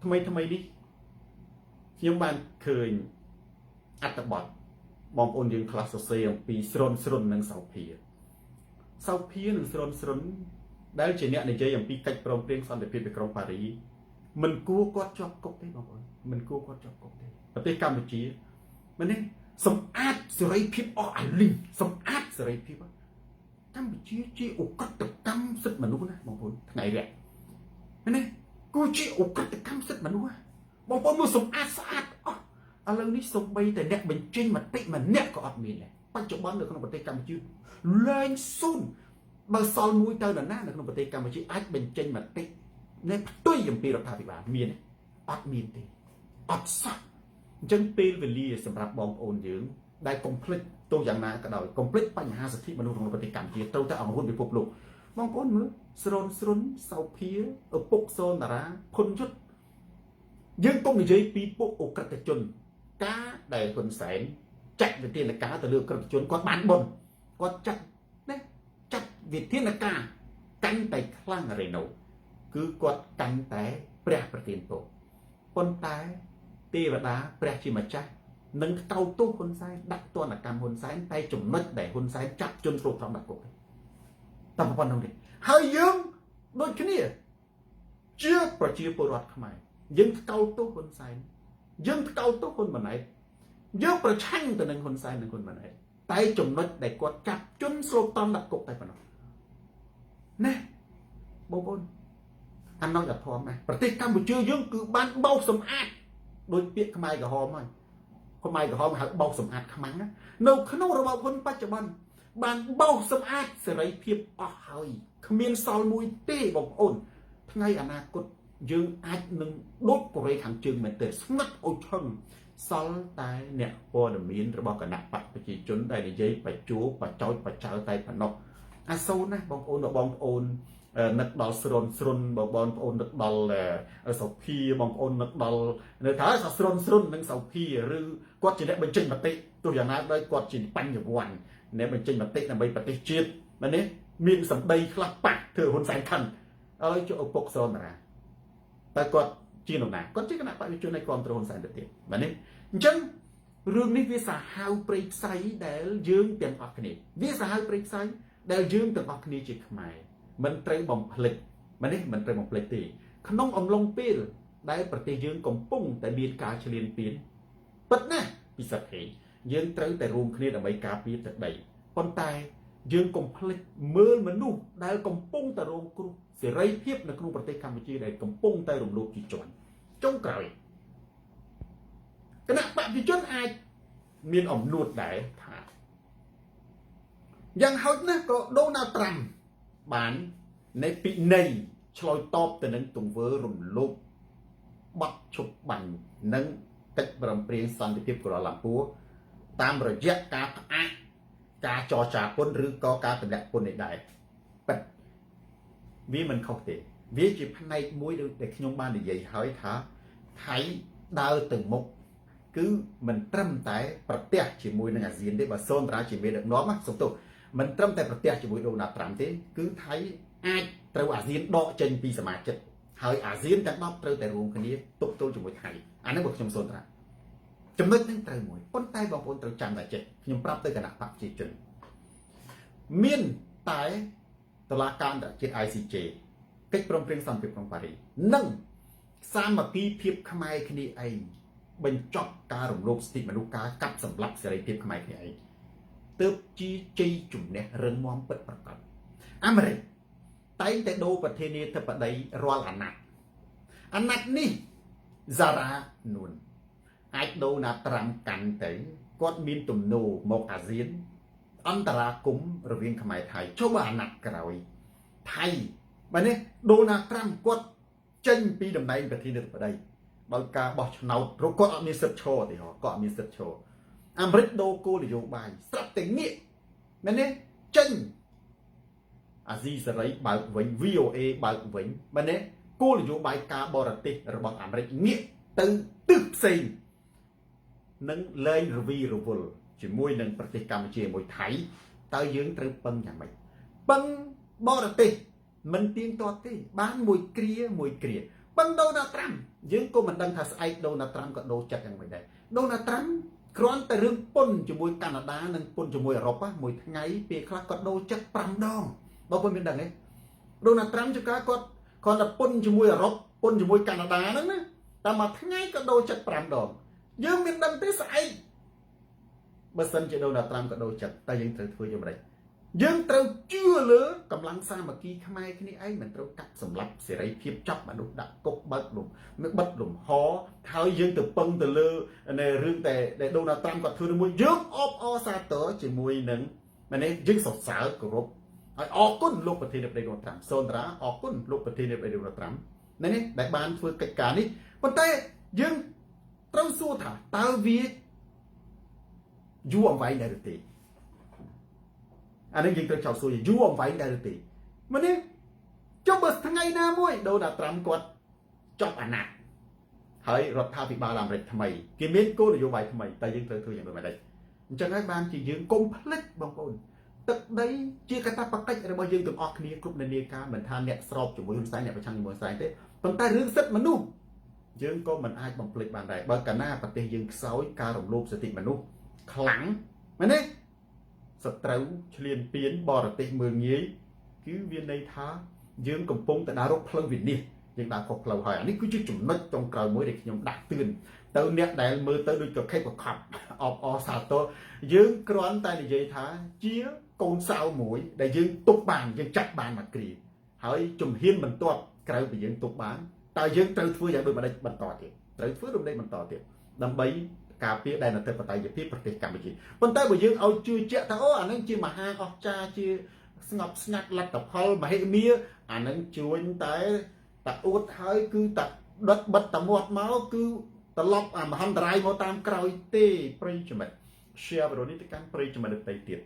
Speaker 1: ថ្មីនេះខ្ញុំបានឃើញអត្ថបទបងប្អូនយើងខ្លះសរសេរអំពីស្រុននិងសោភានិងស្រុនដែលជាអ្នកនិយាយអំពីកិច្ចព្រមព្រៀងសន្តិភាពនៅក្រុងប៉ារីមិនគួរគាត់ជាប់គុកទេបងប្អូនមិនគួរគាត់ជាប់គុកទេប្រទេសកម្ពុជាមែនទេ សម្អាតសេរីភាពអស់អាលីងសម្អាតសេរីភាពកម្ពុជាជាឧក្រិដ្ឋកម្មសិទ្ធិមនុស្សណាបងប្អូនថ្ងៃរយៈណាគឺជាឧក្រិដ្ឋកម្មសិទ្ធិមនុស្សបងប្អូនមើលសម្អាតស្អាតអស់ឥឡូវនេះសំបីតែអ្នកបញ្ចេញមតិម្នាក់ក៏អត់មានដែរបច្ចុប្បន្ននៅក្នុងប្រទេសកម្ពុជាលែងស៊ូនបើសល់មួយទៅដល់ណានៅក្នុងប្រទេសកម្ពុជាអាចបញ្ចេញមតិនៃផ្ទុយអំពីរដ្ឋាភិបាលមានអត់មានទេអត់សោះអញ្ចឹងពេលវេលាសម្រាប់បងប្អូនយើងដែលកុំភ្លេចទោះយ៉ាងណាក៏ដោយកុំភ្លេចបញ្ហាសិទ្ធិមនុស្សក្នុងប្រទេសកម្ពុជាត្រូវតែអង្វរពិភពលោកបងប្អូនមើលស្រនស្រន់សោភាឪពុកសូនតារាផុនយុទ្ធយើងកុំនិយាយពីពួកអក្រិតជនការដែលហ៊ុនសែនចាត់វិធានការទៅលើអក្រិតជនគាត់បានបុណ្យគាត់ចាត់ណាចាត់វិធានការកាន់តែខ្លាំងរេណូគឺគាត់កាន់តែព្រះប្រទានពរប៉ុន្តែទេវតាព្រះជាម្ចាស់នឹងកោតទោសហ៊ុនសែនដាក់ទណ្ឌកម្មហ៊ុនសែនតែចំណុចដែលហ៊ុនសែនចាប់ជនគ្រប់ត្រង់ដាក់គុកតែប៉ុណ្្នឹងទេហើយយើងដូចគ្នាជាប្រជាពលរដ្ឋខ្មែរយើងកោតទោសហ៊ុនសែនយើងកោតទោសហ៊ុនម៉ាណែតយើងប្រឆាំងទៅនឹងហ៊ុនសែននិងហ៊ុនម៉ាណែតតែចំណុចដែលគាត់ចាប់ជនស្លូតតំដាក់គុកតែប៉ុណ្ណោះណាបងប្អូនអាណោចអធមណាប្រទេសកម្ពុជាយើងគឺបានបោសសម្អាតដោយពាក្យខ្មែរក្រហមហើយខ្មែរក្រហមហៅបោសសម្អាតខ្មាំងនៅក្នុងរបបហ៊ុនបច្ចុប្បន្នបានបោសសម្អាតសេរីភាពអស់ហើយគ្មានសល់មួយទេបងប្អូនថ្ងៃអនាគតយើងអាចនឹងដូចកូរ៉េខាងជើងមែនទេស្ងាត់អុយឈឹងសល់តែអ្នកព័ត៌មានរបស់គណៈបកប្រជាជនដែលនិយាយបច្ចោបចោចបចើតែប៉ុណ្ណោះអាសូរណាបងប្អូននឹកដល់ស្រនស្រន់បងប្អូននឹកដល់សោភាបងប្អូននឹកដល់នៅថាស្រនស្រន់នឹងសោភាឬគាត់ជាអ្នកបញ្ចេញមតិទោះយ៉ាងណាដោយគាត់ជាបញ្ញវន្តអ្នកបញ្ចេញមតិដើម្បីប្រទេសជាតិមែនទេមានសម្ដីខ្លះប៉ះធ្វើហ៊ុនសែនខឹងឲ្យជាឪពុកសូនតារាតែគាត់ជានរណាគាត់ជាគណៈបព្វជិជនឲ្យគ្រប់គ្រងហ៊ុនសែនទៅទៀតមែនទេអញ្ចឹងរឿងនេះវាសាហាវព្រៃផ្សៃដែលយើងទាំងអស់គ្នាវាសាហាវព្រៃផ្សៃដែលយើងទាំងអស់គ្នាជាខ្មែរមិនត្រូវបំភ្លេចមែនទេមិនត្រូវបំភ្លេចទេក្នុងអំឡុងពេលដែលប្រទេសយើងកំពុងតែមានការឈ្លានពានពិតណាស់ពីសក្តិយើងត្រូវតែរួមគ្នាដើម្បីការពារទឹកដីប៉ុន្តែយើងកុំភ្លេចមើលមនុស្សដែលកំពុងតែរងគ្រោះសេរីភាពនៅក្នុងប្រទេសកម្ពុជាដែលកំពុងតែរំលោភជាជាន់ចុងក្រោយគណៈបព្វជិជនអាចមានអំណួតដែរថាយ៉ាងហោចណាស់ក៏ដូណាល់ត្រាំបាននៃពិន័យឆ្លើយតបទៅនឹងទង្វើរំលោភបាត់ឈប់បាញ់និងកិច្ចព្រមព្រៀងសន្តិភាពកូឡាឡាំពួរតាមរយៈការផ្អាកការចរចាពន្ធឬក៏ការទម្លាក់ពន្ធនេះដែរប៉ិតវាមិនខុសទេវាជាផ្នែកមួយដែលខ្ញុំបាននិយាយហើយថាថៃដើរទៅមុខគឺមិនត្រឹមតែប្រទះជាមួយនឹងអាស៊ានទេបើសូនតារាជាមេដឹកនាំណាសំទោសមិនត្រឹមតែប្រទះជាមួយដូណាល់ត្រាំទេគឺថៃអាចត្រូវអាស៊ានដកចេញពីសមាជិកហើយអាស៊ានទាំង10ត្រូវតែរួមគ្នាទប់ទល់ជាមួយថៃអានេះបើខ្ញុំសូនតារាចំណុចនេះត្រូវមួយប៉ុន្តែបងប្អូនត្រូវចាំតែចេះខ្ញុំប្រាប់ទៅគណៈបព្វជិជនមានតែតុលាការអន្តរជាតិ ICJ កិច្ចព្រមព្រៀងសន្តិភាពក្នុងប៉ារីសនិងសាមគ្គីភាពខ្មែរគ្នាឯងបញ្ចប់ការរំលោភសិទ្ធិមនុស្សការកាប់សម្លាប់សេរីភាពខ្មែរគ្នាឯងទើបជាជ័យជំនះរឹងមាំពិតប្រាកដអាមេរិកតែងតែដូរប្រធានាធិបតីរាល់អាណត្តិនេះសារ៉ានួនអាចដូរណាត្រាំកាន់ទៅគាត់មានទំនោរមកអាស៊ានអន្តរាគមរវាងខ្មែរថៃចុះបើអាណត្តិក្រោយថៃបើនេះដូណាល់ត្រាំគាត់ចេញពីតំណែងប្រធានាធិបតីដោយការបោះឆ្នោតរកគាត់អត់មានសិទ្ធិឈរទេគាត់អត់មានសិទ្ធិឈរអាមេរិកដូរគោលនយោបាយស្រាប់តែងាកមែនទេចេញអាស៊ីសេរីបើកវិញ VOA បើកវិញមែនទេគោលនយោបាយការបរទេសរបស់អាមេរិកងាកទៅទិសផ្សេងនឹងលែងរវីរវល់ជាមួយនឹងប្រទេសកម្ពុជាមួយថៃតើយើងត្រូវពឹងយ៉ាងម៉េចពឹងបរទេសមិនទៀងទាត់ទេបានមួយគ្រាពឹងដូណាល់ត្រាំយើងក៏មិនដឹងថាស្អែកដូណាល់ត្រាំក៏ដូរចិត្តយ៉ាងម៉េចដែរដូណាល់ត្រាំគ្រាន់តែរឿងពន្ធជាមួយកាណាដានិងពន្ធជាមួយអឺរ៉ុបមួយថ្ងៃពេលខ្លះគាត់ដូរចិត្ត5ដងបងប្អូនមានដឹងទេដូណាល់ត្រាំជួនកាលគាត់គ្រាន់តែពន្ធជាមួយអឺរ៉ុបពន្ធជាមួយកាណាដាហ្នឹងណាតែមួយថ្ងៃក៏ដូរចិត្ត5ដងយើងមានដឹងទេស្អែក បើសិនជាដូណាល់ត្រាំក៏ដូរចិត្តតែយើងត្រូវធ្វើយ៉ាងម៉េចយើងត្រូវជឿលើកម្លាំងសាមគ្គីខ្មែរគ្នាឯងមិនត្រូវកាប់សម្លាប់សេរីភាពចាប់មនុស្សដាក់គុកបើកលំបិទលំហហើយយើងទៅពឹងទៅលើនៅរឿងតែដូណាល់ត្រាំគាត់ធ្វើមួយយើងអបអរសាទរជាមួយនឹងម្នេះយើងសរសើរគោរពហើយអរគុណលោកប្រធានាធិបតីដូណាល់ត្រាំសូនតារាអរគុណលោកប្រធានាធិបតីដូណាល់ត្រាំនេះដែលបានធ្វើកិច្ចការនេះប៉ុន្តែយើងត្រូវសួរថាតើវាយូរអង្វែងដែរឬទេអានេះយើងត្រូវចោទសួរយូរអង្វែងដែរឬទេមកនេះចុះបើថ្ងៃណាមួយដូណាល់ត្រាំគាត់ចប់អាណត្តិហើយរដ្ឋាភិបាលអាមេរិកថ្មីគេមានគោលនយោបាយថ្មីតែយើងត្រូវធ្វើយ៉ាងដូចម្ដេចអញ្ចឹងហើយបានជាយើងកុំភ្លេចបងប្អូនទឹកដីជាកាតព្វកិច្ចរបស់យើងទាំងអស់គ្នាគ្រប់នានាការមិនថាអ្នកស្របជាមួយហ៊ុនសែនអ្នកប្រឆាំងជាមួយហ៊ុនសែនទេប៉ុន្តែរឿងសិទ្ធិមនុស្សយើងក៏មិនអាចបំភ្លេចបានដែរបើកាលណាប្រទេសយើងខ្សោយការរំលោភសិទ្ធិមនុស្សខ្លាំងមែនទេសត្រូវឈ្លានពានបរទេសមើលងាយគឺវាន័យថាយើងកំពុងតែដើររកផ្លូវវិនិច្ឆ័យយើងដើរខុសផ្លូវហើយអានេះគឺជាចំណុចចុងក្រោយមួយដែលខ្ញុំដាក់ទឿនទៅអ្នកដែលមើលទៅដូចកខិតកខប់អបអរសាទរយើងគ្រាន់តែនិយាយថាជាកូនសៅមួយដែលយើងទុកបានយើងចាត់បានមកគ្រាហើយជំហានបន្ទាប់ក្រៅពីយើងទុកបានតើយើងត្រូវធ្វើយ៉ាងដូចម្ដេចបន្តទៀតត្រូវធ្វើដូចម្ដេចបន្តទៀតដើម្បីការពារដែនអធិបតេយ្យភាពប្រទេសកម្ពុជាប៉ុន្តែបើយើងឲ្យជឿជាក់ថាអូអានឹងជាមហាអស្ចារ្យជាស្ងប់ស្ងាត់លទ្ធផលមហិមាអានឹងជួញតែអួតហើយគឺតែដុតបិទតមាត់មកគឺត្រឡប់អាមហន្តរាយមកតាមក្រោយទេប្រិយមិត្ត share វីដេអូនេះទៅកាន់ប្រិយមិត្តដទៃទៀត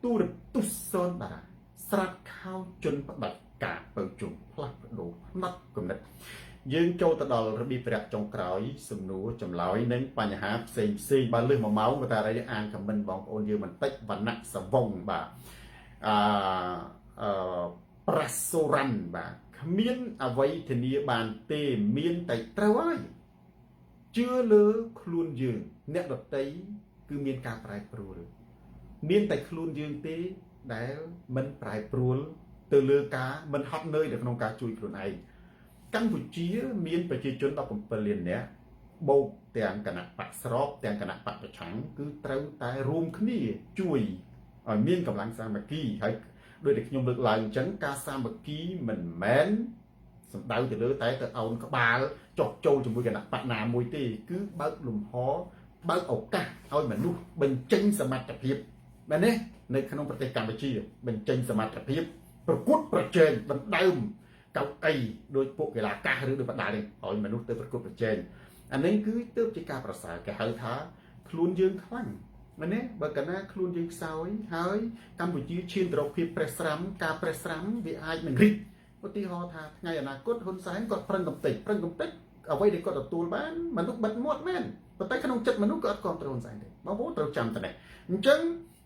Speaker 1: ទូរទស្សន៍សូនតារាស្រាត់ខោជនផ្ដាច់ការបើជុំផ្លាស់ប្ដូរផ្នែកគំនិតយើងចូលទៅដល់របៀបរយៈចុងក្រោយសំណួរចម្លើយនិងបញ្ហាផ្សេងបើលើស1ម៉ោងក៏តែអីអានខមមិនបងប្អូនយើងបន្តិចវណ្ណៈសវងបាទប្រាសូរ៉ាន់បាទគ្មានអ្វីធានាបានទេមានតែត្រូវហើយជឿលើខ្លួនយើងអ្នកដតីគឺមានការប្រែប្រួលមានតែខ្លួនយើងទេដែលមិនប្រែប្រួលទៅលើការមិនហត់នឿយនៅក្នុងការជួយខ្លួនឯងកម្ពុជាមានប្រជាជន17លាននាក់បូកទាំងគណៈបកស្របទាំងគណៈបកប្រឆាំងគឺត្រូវតែរួមគ្នាជួយឲ្យមានកម្លាំងសាមគ្គីហើយដោយតែខ្ញុំលើកឡើងអញ្ចឹងការសាមគ្គីមិនមែនសំដៅទៅលើតែទៅអោនក្បាលចុះចូលជាមួយគណៈបកណាមួយទេគឺបើកលំហបើកឱកាសឲ្យមនុស្សបញ្ចេញសមត្ថភាពមែនទេនៅក្នុងប្រទេសកម្ពុជាបញ្ចេញសមត្ថភាពប្រកួតប្រជែងដណ្ដើមកៅអីដោយពួកកីឡាកាសឬដោយបដានេះឲ្យមនុស្សទៅប្រកួតប្រជែងអានេះគឺទើបជាការប្រសើរគេហៅថាខ្លួនយើងខ្លាំងមែនទេបើកាលណាខ្លួនយើងខ្សោយហើយកម្ពុជាឈានទៅរកភាពប្រេះស្រាំការប្រេះស្រាំវាអាចនឹងរីកឧទាហរណ៍ថាថ្ងៃអនាគតហ៊ុនសែនគាត់ប្រឹងកំទេចអ្វីដែលគាត់ទទួលបានមនុស្សបិទមាត់មែនប៉ុន្តែក្នុងចិត្តមនុស្សគាត់អត់គ្រប់គ្រងហ៊ុនសែនទេបងប្អូនត្រូវចាំតែនេះអញ្ចឹង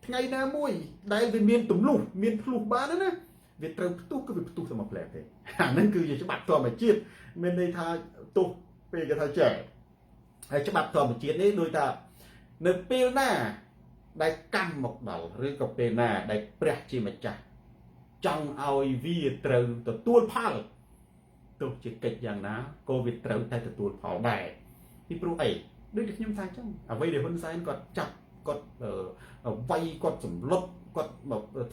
Speaker 1: ថ្ងៃណាមួយដែលវាមានទម្លុះមានភ្លុះបានណាវាត្រូវផ្ទុះគឺវាផ្ទុះទៅមកផ្លែទេអាហ្នឹងគឺជាច្បាប់ធម្មជាតិមានន័យថាទោះពេលគេថាចេះហើយច្បាប់ធម្មជាតិនេះដូចថានៅពេលណាដែលកម្មមកដល់ឬក៏ពេលណាដែលព្រះជាម្ចាស់ចង់ឲ្យវាត្រូវទទួលផលទោះជាកិច្ចយ៉ាងណាក៏វាត្រូវតែទទួលផលដែរពីព្រោះអីដូចដែលខ្ញុំថាអញ្ចឹងអ្វីដែលហ៊ុនសែនគាត់ចាប់គាត់វាយគាត់សម្លុតគាត់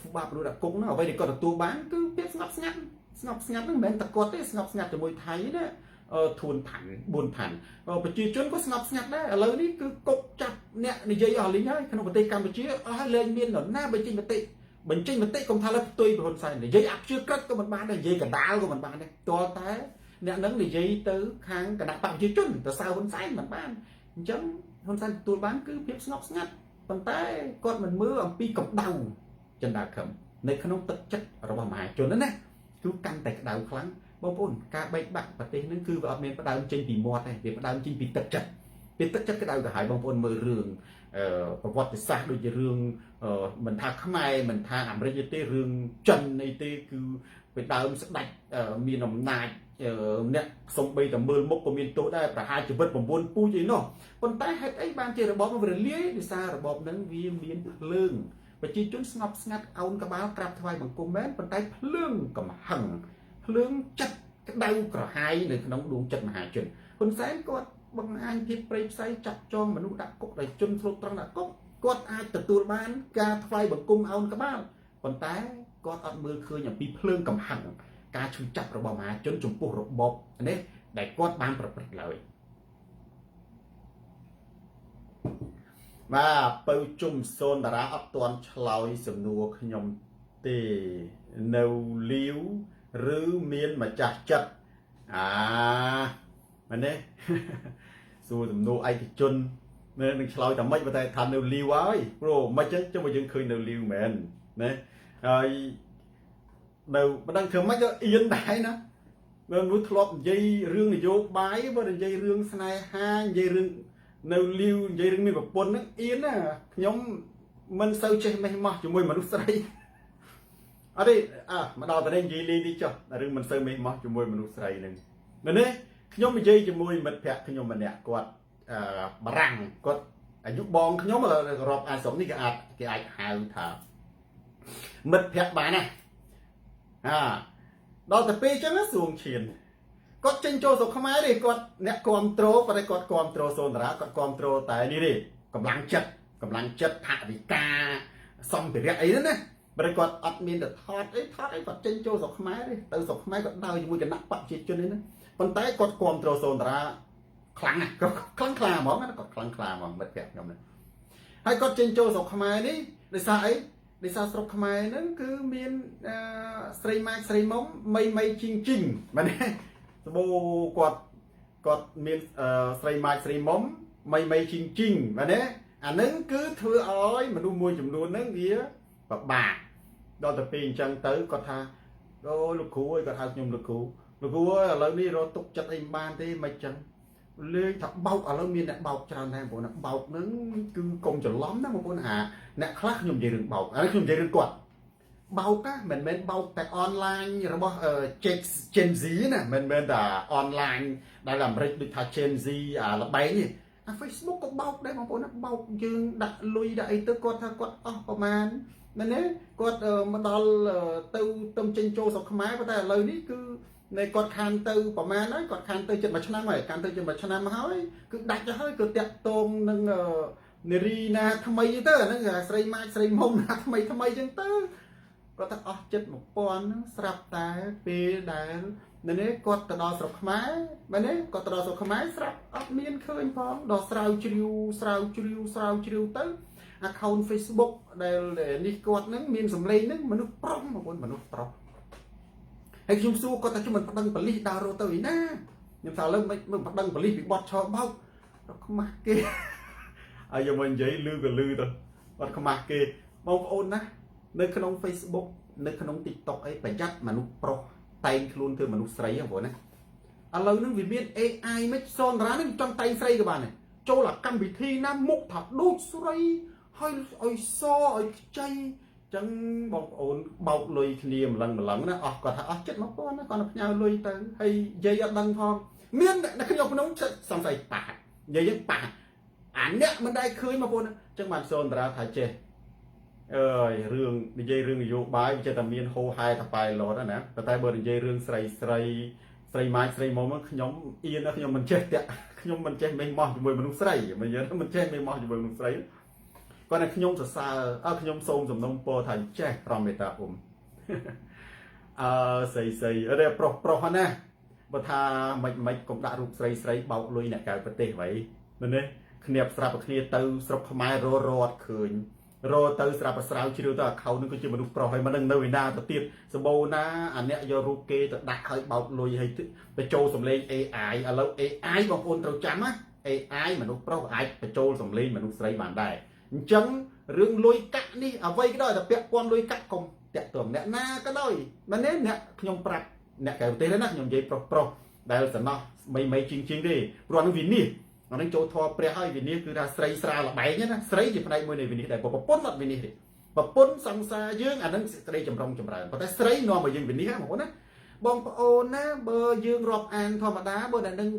Speaker 1: ធ្វើបាបមនុស្សដាក់គុកហ្នឹងអ្វីដែលគាត់ទទួលបានគឺភាពស្ងប់ស្ងាត់ហ្នឹងមិនមែនតែគាត់ទេស្ងប់ស្ងាត់ជាមួយថៃណាធួនឋាន4ឋានប្រជាជនក៏ស្ងប់ស្ងាត់ដែរឥឡូវនេះគឺគុកចាប់អ្នកនិយាយអស់លីងហើយក្នុងប្រទេសកម្ពុជាអស់ហើយលែងមាននរណាបញ្ចេញមតិកុំថាលើផ្ទុយពីហ៊ុនសែននិយាយអព្យាក្រឹតក៏មិនបានដែរនិយាយកដាលក៏មិនបានដែរតើតែអ្នកនឹងនិយាយទៅខាងគណៈបកប្រជាជនទៅសើហ៊ុនសែនមិនបានអញ្ចឹងហ៊ុនសែនទទួលបានគឺភាពស្ងប់ស្ងាត់ប៉ុន្តែគាត់មិនមើលអំពីកម្ដៅចិនដាខឹមនៅក្នុងទឹកចិត្តរបស់មហាជនណាគឺកាន់តែក្ដៅខ្លាំងបងប្អូនការបែកបាក់ប្រទេសហ្នឹងគឺវាអត់មានផ្ដើមចេញពីមាត់ទេវាផ្ដើមចេញពីទឹកចិត្តក្ដៅទៅហើយបងប្អូនមើលរឿងប្រវត្តិសាស្ត្រដូចជារឿងមិនថាខ្មែរមិនថាអាមេរិកទេរឿងចិនអីទេគឺពីដើមស្ដេចមានអំណាចអ្នកសំបីតែមើលមុខក៏មានទោសដែរប្រហារជីវិត9ពូជអីនោះប៉ុន្តែហេតុអីបានជារបបនោះវារលាយដោយសាររបបហ្នឹងវាមានភ្លើងប្រជាជនស្ងប់ស្ងាត់អោនក្បាលក្រាបថ្វាយបង្គំមែនប៉ុន្តែភ្លើងកំហឹងភ្លើងចិត្តក្តៅក្រហាយនៅក្នុងដួងចិត្តមហាជនហ៊ុនសែនគាត់បង្ហាញភាពព្រៃផ្សៃចាប់ចងមនុស្សដាក់គុកដោយជនស្លូតត្រង់ដាក់គុក គាត់អាចទទួលបានការថ្វាយបង្គំអោនក្បាលប៉ុន្តែគាត់អត់មើលឃើញអំពីភ្លើងកំហឹងការឈឺចាប់របស់មហាជនចំពោះរបបនេះដែលគាត់បានប្រព្រឹត្តឡើយបាទបើជុំសូនតារាអត់ទាន់ឆ្លើយសំណួរខ្ញុំទេនៅលាវឬមានម្ចាស់ចិត្តមែនទេសួរសំណួរឯកជននឹងឆ្លើយតែមិនតែថានៅលាវហើយព្រោះមិនចឹងចុះមកយើងឃើញនៅលាវមែនណាហើយនៅមិនដឹងធ្វើម៉េចទៅអៀនដែរណានៅនោះធ្លាប់និយាយរឿងនយោបាយបើនិយាយរឿងស្នេហានិយាយរឿងនៅលាវនិយាយរឿងមានប្រពន្ធហ្នឹងអៀនណាខ្ញុំមិនសូវចេះមេះម៉ោះជាមួយមនុស្សស្រីអត់ទេមកដល់តែនិយាយលេងនេះចុះរឿងមិនសូវមេះម៉ោះជាមួយមនុស្សស្រីហ្នឹងមែនទេខ្ញុំនិយាយជាមួយមិត្តភក្តិខ្ញុំម្នាក់គាត់បារាំងគាត់អាយុបងខ្ញុំរាប់អាស្រុកនេះគេអាចហៅថាមិត្តភក្តិបានណាដល់ទៅពេលអញ្ចឹងសួងឈៀនគាត់ចេញចូលស្រុកខ្មែរទេគាត់អ្នកគ្រប់គ្រងប៉ុន្តែគាត់គ្រប់គ្រងសូនតារាគាត់គ្រប់គ្រងតែនេះទេកម្លាំងចិត្តថវិកាសម្ភារៈអីហ្នឹងណាបើគាត់អត់មានទៅថតអីគាត់ចេញចូលស្រុកខ្មែរទេទៅស្រុកខ្មែរគាត់ដើរជាមួយគណៈបព្វជិជននេះណាប៉ុន្តែគាត់គ្រប់គ្រងសូនតារាខ្លាំងណាស់គាត់ខ្លាំងខ្លាហ្មងគាត់ខ្លាំងខ្លាហ្មងមិត្តភក្តិខ្ញុំនេះហើយគាត់ចេញចូលស្រុកខ្មែរនេះដោយសារអីដោយសារស្រុកខ្មែរហ្នឹងគឺមានស្រីម៉ាច់ស្រីមុំមីជីងមែនទេស្បូគាត់មានស្រីម៉ាច់ស្រីមុំមីជីងមែនទេអាហ្នឹងគឺធ្វើឲ្យមនុស្សមួយចំនួនហ្នឹងវាពិបាកដល់ទៅពេលអញ្ចឹងទៅគាត់ថាអូលោកគ្រូអើយគាត់ហៅខ្ញុំលោកគ្រូអើយឥឡូវនេះរត់ទុកចិត្តអីមិនបានទេមិនចឹងលេងថាបោកឥឡូវមានអ្នកបោកច្រើនដែរបងប្អូនបោកហ្នឹងគឺកុំច្រឡំណាបងប្អូនអ្នកខ្លះខ្ញុំនិយាយរឿងបោកឥឡូវខ្ញុំនិយាយរឿងគាត់បោកមិនមែនបោកតែអនឡាញរបស់ Gen Z ណាមិនមែនតែអនឡាញដែលអាមេរិកដូចថា Gen Z ល្បែងទេFacebook ក៏បោកដែរបងប្អូនណាបោកយើងដាក់លុយដាក់អីទៅគាត់ថាគាត់អស់ប្រមាណមែនទេគាត់មកដល់ទៅចេញចូលស្រុកខ្មែរប៉ុន្តែឥឡូវនេះគឺនៃគាត់ខានទៅប្រហែលហើយគាត់ខានទៅជិត1ឆ្នាំហើយខានទៅជិត1ឆ្នាំហើយគឺដាច់ទៅហើយគឺតាក់ទងនឹងនារីណាថ្មីទៅអាហ្នឹងស្រីម៉ាច់ស្រីមុំណាថ្មីចឹងទៅគាត់ថាអស់ចិត្ត1000ហ្នឹងស្រាប់តែពេលដែលនេះគាត់ទៅដល់ស្រុកខ្មែរមែនទេគាត់ទៅដល់ស្រុកខ្មែរស្រាប់អត់មានឃើញផងដល់ស្រាវជ្រាវទៅ account Facebook ដែលនេះគាត់ហ្នឹងមានសម្លេងហ្នឹងមនុស្សប្រុសបងប្អូនមនុស្សប្រុសហើយខ្ញុំសួរគាត់ថាខ្ញុំមិនប្តឹងប៉ូលីសដើររត់ទៅឯណាខ្ញុំថាឥឡូវមិនប្តឹងប៉ូលីសពីបទឆោបោកខ្មាស់គេហើយយកមកនិយាយលឺក៏លឺទៅអត់ខ្មាស់គេបងប្អូនណានៅក្នុង Facebook នៅក្នុង TikTok អីប្រយ័ត្នមនុស្សប្រុសតែងខ្លួនធ្វើមនុស្សស្រីបងប្អូនណាឥឡូវហ្នឹងវាមាន AI មិនសូនតារានេះចង់តែងស្រីក៏បានដែរចូលអាកម្មវិធីណាមុខថាដូចស្រីហើយឲ្យសឲ្យខ្ចីចឹងបងប្អូនបោកលុយគ្នាម្លឹងណាអស់គាត់ថាអស់ចិត្ត1000ណាគាត់ផ្ញើលុយទៅហើយនិយាយអត់ដឹងផងមាននៅក្នុងសង្ស័យប៉ះនិយាយយើងប៉ះអាអ្នកមិនដែលឃើញបងប្អូនចឹងបានសូនតារាថាចេះអើយរឿងនិយាយរឿងនយោបាយវាចេះតែមានហោហែថាប៉ែឡតណាតែបើនិយាយរឿងស្រីម៉ាច់ស្រីមុំខ្ញុំអៀនខ្ញុំមិនចេះតាក់ខ្ញុំមិនចេះមេះម៉ោះជាមួយមនុស្សស្រីមិនចេះមេះម៉ោះជាមួយមនុស្សស្រីគាត់តែខ្ញុំសរសើរខ្ញុំសូមសំណូមពរថាចេះប្រមេតាអ៊ុំស្រីអរេប្រុសណាបើថាមិនកុំដាក់រូបស្រីបោកលុយអ្នកកៅប្រទេសໄວមែនទេគ្នាស្រាប់គ្នាទៅស្រុកខ្មែររត់ឃើញរត់ទៅស្រាប់ស្រាវជ្រាវទៅ account នឹងគឺជាមនុស្សប្រុសហើយមិនដឹងនៅឯណាទៅទៀតសម្បូរណាអាអ្នកយករូបគេទៅដាក់ឲ្យបោកលុយឲ្យបញ្ចូលសម្លេង AI ឥឡូវ AI បងប្អូនត្រូវចាំណា AI មនុស្សប្រុសអាចបញ្ចូលសម្លេងមនុស្សស្រីបានដែរអញ្ចឹងរឿងលុយកាក់នេះអ្វីក៏ដោយតែពាក់ព័ន្ធលុយកាក់កុំតាក់ទងអ្នកណាក៏ដោយមែនទេអ្នកខ្ញុំប្រាប់អ្នកកៅប្រទេសណាខ្ញុំនិយាយប្រុសដែលសំណោះមីជាងទេព្រោះនឹងវិនិច្ឆ័យអានឹងចូលធម៌ព្រះហើយវិនិច្ឆ័យគឺថាស្រីស្រាលបែងណាស្រីជាផ្នែកមួយនៃវិនិច្ឆ័យដែរប្រពន្ធអត់វិនិច្ឆ័យទេប្រពន្ធសង្សារយើងអានឹងស្រីចម្រុងចម្រើនប៉ុន្តែស្រីនាំឲ្យយើងវិនិច្ឆ័យបងប្អូនណាបងប្អូនណាបើយើងរាប់អានធម្មតាបើតែនឹង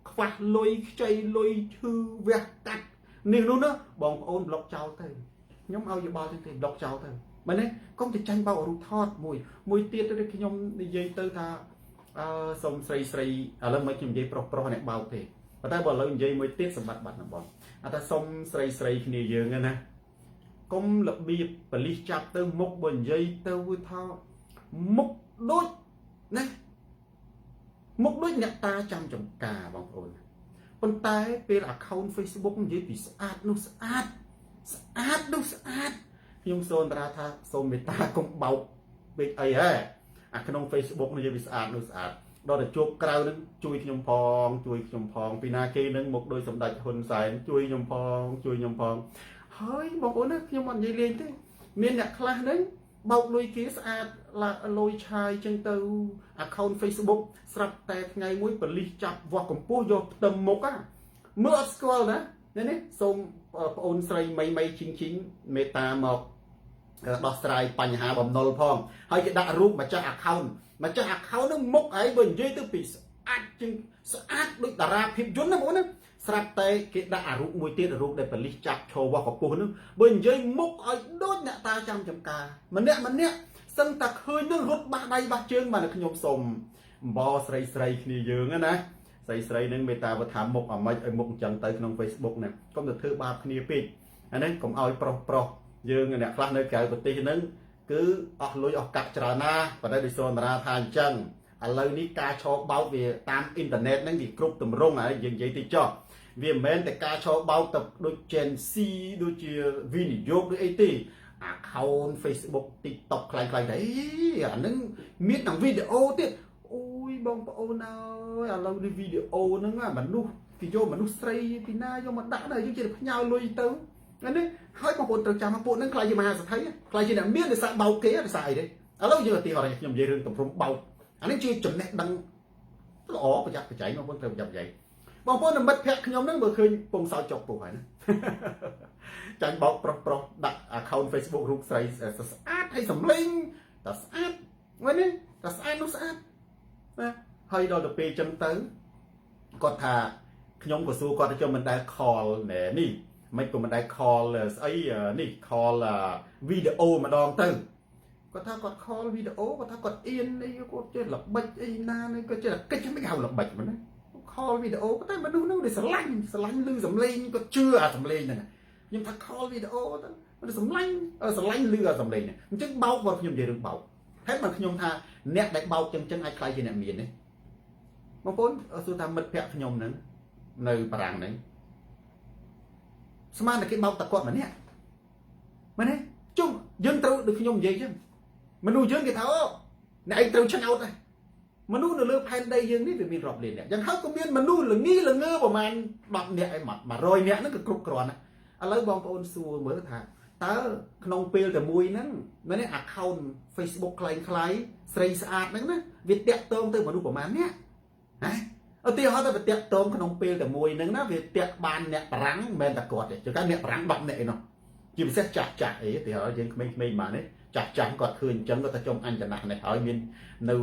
Speaker 1: ខ្វះលុយខ្ចីលុយឈឺវះកាត់នេះនោះណាបងប្អូនប្លុកចោលទៅខ្ញុំឲ្យយោបល់ទេប្លុកចោលទៅមែនទេកុំទៅចាញ់បោករូបថតមួយទៀតទៅខ្ញុំនិយាយទៅថាសុំស្រីឥឡូវមិនខ្ញុំនិយាយប្រុសអ្នកបោកទេប៉ុន្តែបើឥឡូវនិយាយមួយទៀតសម្បត្តិបាត់ណាបងតែសុំស្រីគ្នាយើងណា កុំរបៀបបលិសចាប់ទៅមុខបើនិយាយទៅវាថាមុខដូចណាមុខដូចអ្នកតាចាំចំការបងប្អូនប៉ុន្តែពេល account Facebook និយាយពីស្អាតនោះស្អាតនោះស្អាតខ្ញុំសូមតារាថាសូមមេត្តាកុំបោកពេកអីហ៎អាក្នុង Facebook និយាយពីស្អាតនោះស្អាតដល់តែជួបក្រៅនឹងជួយខ្ញុំផងពីណាគេនឹងមកដោយសម្ដេចហ៊ុនសែនជួយខ្ញុំផងហើយបងប្អូនណាខ្ញុំអត់និយាយលេងទេមានអ្នកខ្លះហ្នឹងបោកលុយគេស្អាតលុយឆាយចឹងទៅ account Facebook ស្រាប់តែថ្ងៃមួយប៉ូលីសចាប់វាស់កម្ពស់យកផ្ទឹមមុខមើលអត់ស្គាល់ណានេះសូមបងប្អូនស្រីមីជីងមេត្តាមកដោះស្រាយបញ្ហាបំណុលផងហើយគេដាក់រូបម្ចាស់ account នឹងមុខហើយបើនិយាយទៅពីស្អាតជាងស្អាតដូចតារាភាពយន្តណាបងប្អូនណាស្រាប់តែគេដាក់អារូបមួយទៀតរូបដែលប៉ូលីសចាប់ឈរវាស់កម្ពស់នឹងបើនិយាយមុខឲ្យដូចអ្នកតាចាំចំការម្នាក់សឹងតែឃើញនឹងរត់បាស់ដៃបាស់ជើងបានតែខ្ញុំសូមអំបស្រីគ្នាយើងណាស្រីនឹងមេត្តាបើថាមុខអាម៉េចឲ្យមុខអញ្ចឹងទៅក្នុង Facebook ណាកុំទៅធ្វើបាបគ្នាពេកអានេះកុំឲ្យប្រុសយើងអ្នកខ្លះនៅក្រៅប្រទេសហ្នឹងគឺអស់លុយអស់កាក់ច្រើនណាស់ប៉ុន្តែដូចសូនតារាថាអញ្ចឹងឥឡូវនេះការឆោបោកវាតាមអ៊ីនធឺណិតហ្នឹងវាគ្រប់ទម្រង់ហើយយើងនិយាយទៅចោះវាមិនមែនតែការឆោបោកទៅដូច Gen Z ដូចជាវិនិយោគដូចអីទេ account Facebook TikTok ខ្លៃៗដែរអាហ្នឹងមានទាំងវីដេអូទៀតអូយបងប្អូនអើយឥឡូវនេះវីដេអូហ្នឹងមនុស្សគេយកមនុស្សស្រីពីណាយកមកដាក់ដែរយើងជិះផ្ញើលុយទៅនេះហើយបងប្អូនត្រូវចាំពួកហ្នឹងខ្លាចជាមហាសេដ្ឋីខ្លាចជាអ្នកមានដោយសារបោកគេដោយសារអីទេឥឡូវយើងឧទាហរណ៍ខ្ញុំនិយាយរឿងតម្រុំបោកអានេះជាចំណេះដឹងល្អប្រយ័ត្នប្រយែងបងប្អូនត្រូវប្រយ័ត្នប្រយែងបងប្អូនមិត្តភក្តិខ្ញុំហ្នឹងបើឃើញពងសោចចុកពោះហើយណាចាញ់បោកប្រុសដាក់ account Facebook រូបស្រីស្អាតហើយសម្លេងតែស្អាតវិញនេះតែស្អាតនោះស្អាតណាហើយដល់ទៅពេលចឹងទៅគាត់ថាខ្ញុំក៏សួរគាត់ថាខ្ញុំមិនដែល call ណែនេះមិនក៏មិនដែល call ស្អីនេះ call វីដេអូម្ដងទៅគាត់ថាគាត់ call វីដេអូគាត់ថាគាត់អៀនអីគាត់ចេះល្បិចអីណានេះគាត់ចេះកិច្ចមិនហៅល្បិចមិនណា call វីដេអូតែមនុស្សនោះវាស្រឡាញ់ឮសំឡេងគាត់ជឿអាសំឡេងហ្នឹងខ្ញុំថា call វីដេអូទៅមនុស្សស្រឡាញ់ឮអាសំឡេងហ្នឹងអញ្ចឹងបោកបើខ្ញុំនិយាយរឿងបោកហើយបើខ្ញុំថាអ្នកដែលបោកចឹងអាចខ្លាចជាអ្នកមានទេបងប្អូនសួរថាមិត្តភក្តិខ្ញុំហ្នឹងនៅបារាំងហ្នឹងស្មានតែគេបោកតែគាត់ម្នាក់មែនទេជុំយើងត្រូវដូចខ្ញុំនិយាយចឹងមនុស្សយើងគេថាអូអ្នកឯងត្រូវឆ្នោតហើយមនុស្សនៅលើផែនដីយើងនេះវាមានរាប់លានអ្នកយ៉ាងហោចក៏មានមនុស្សល្ងើប្រហែល10នាក់ឯ100នាក់ហ្នឹងគឺគ្រប់គ្រាន់ណាឥឡូវបងប្អូនសួរមើលថាតើក្នុងពេលតែមួយហ្នឹងមែនទេ account Facebook ខ្លាំងស្រីស្អាតហ្នឹងណាវាតាក់ទងទៅមនុស្សប្រហែលអ្នកណាឧទាហរណ៍ទៅវាតាក់ទងក្នុងពេលតែមួយហ្នឹងណាវាតាក់បានអ្នកបារាំងមិនមែនតែគាត់ទេចុះកាលអ្នកបារាំង10នាក់ឯនោះជាពិសេសចាស់អីឧទាហរណ៍យើងក្មេងៗបានទេចាស់គាត់ឃើញអញ្ចឹងគាត់ទៅចំអញចំណាស់នេះហើយមាននៅ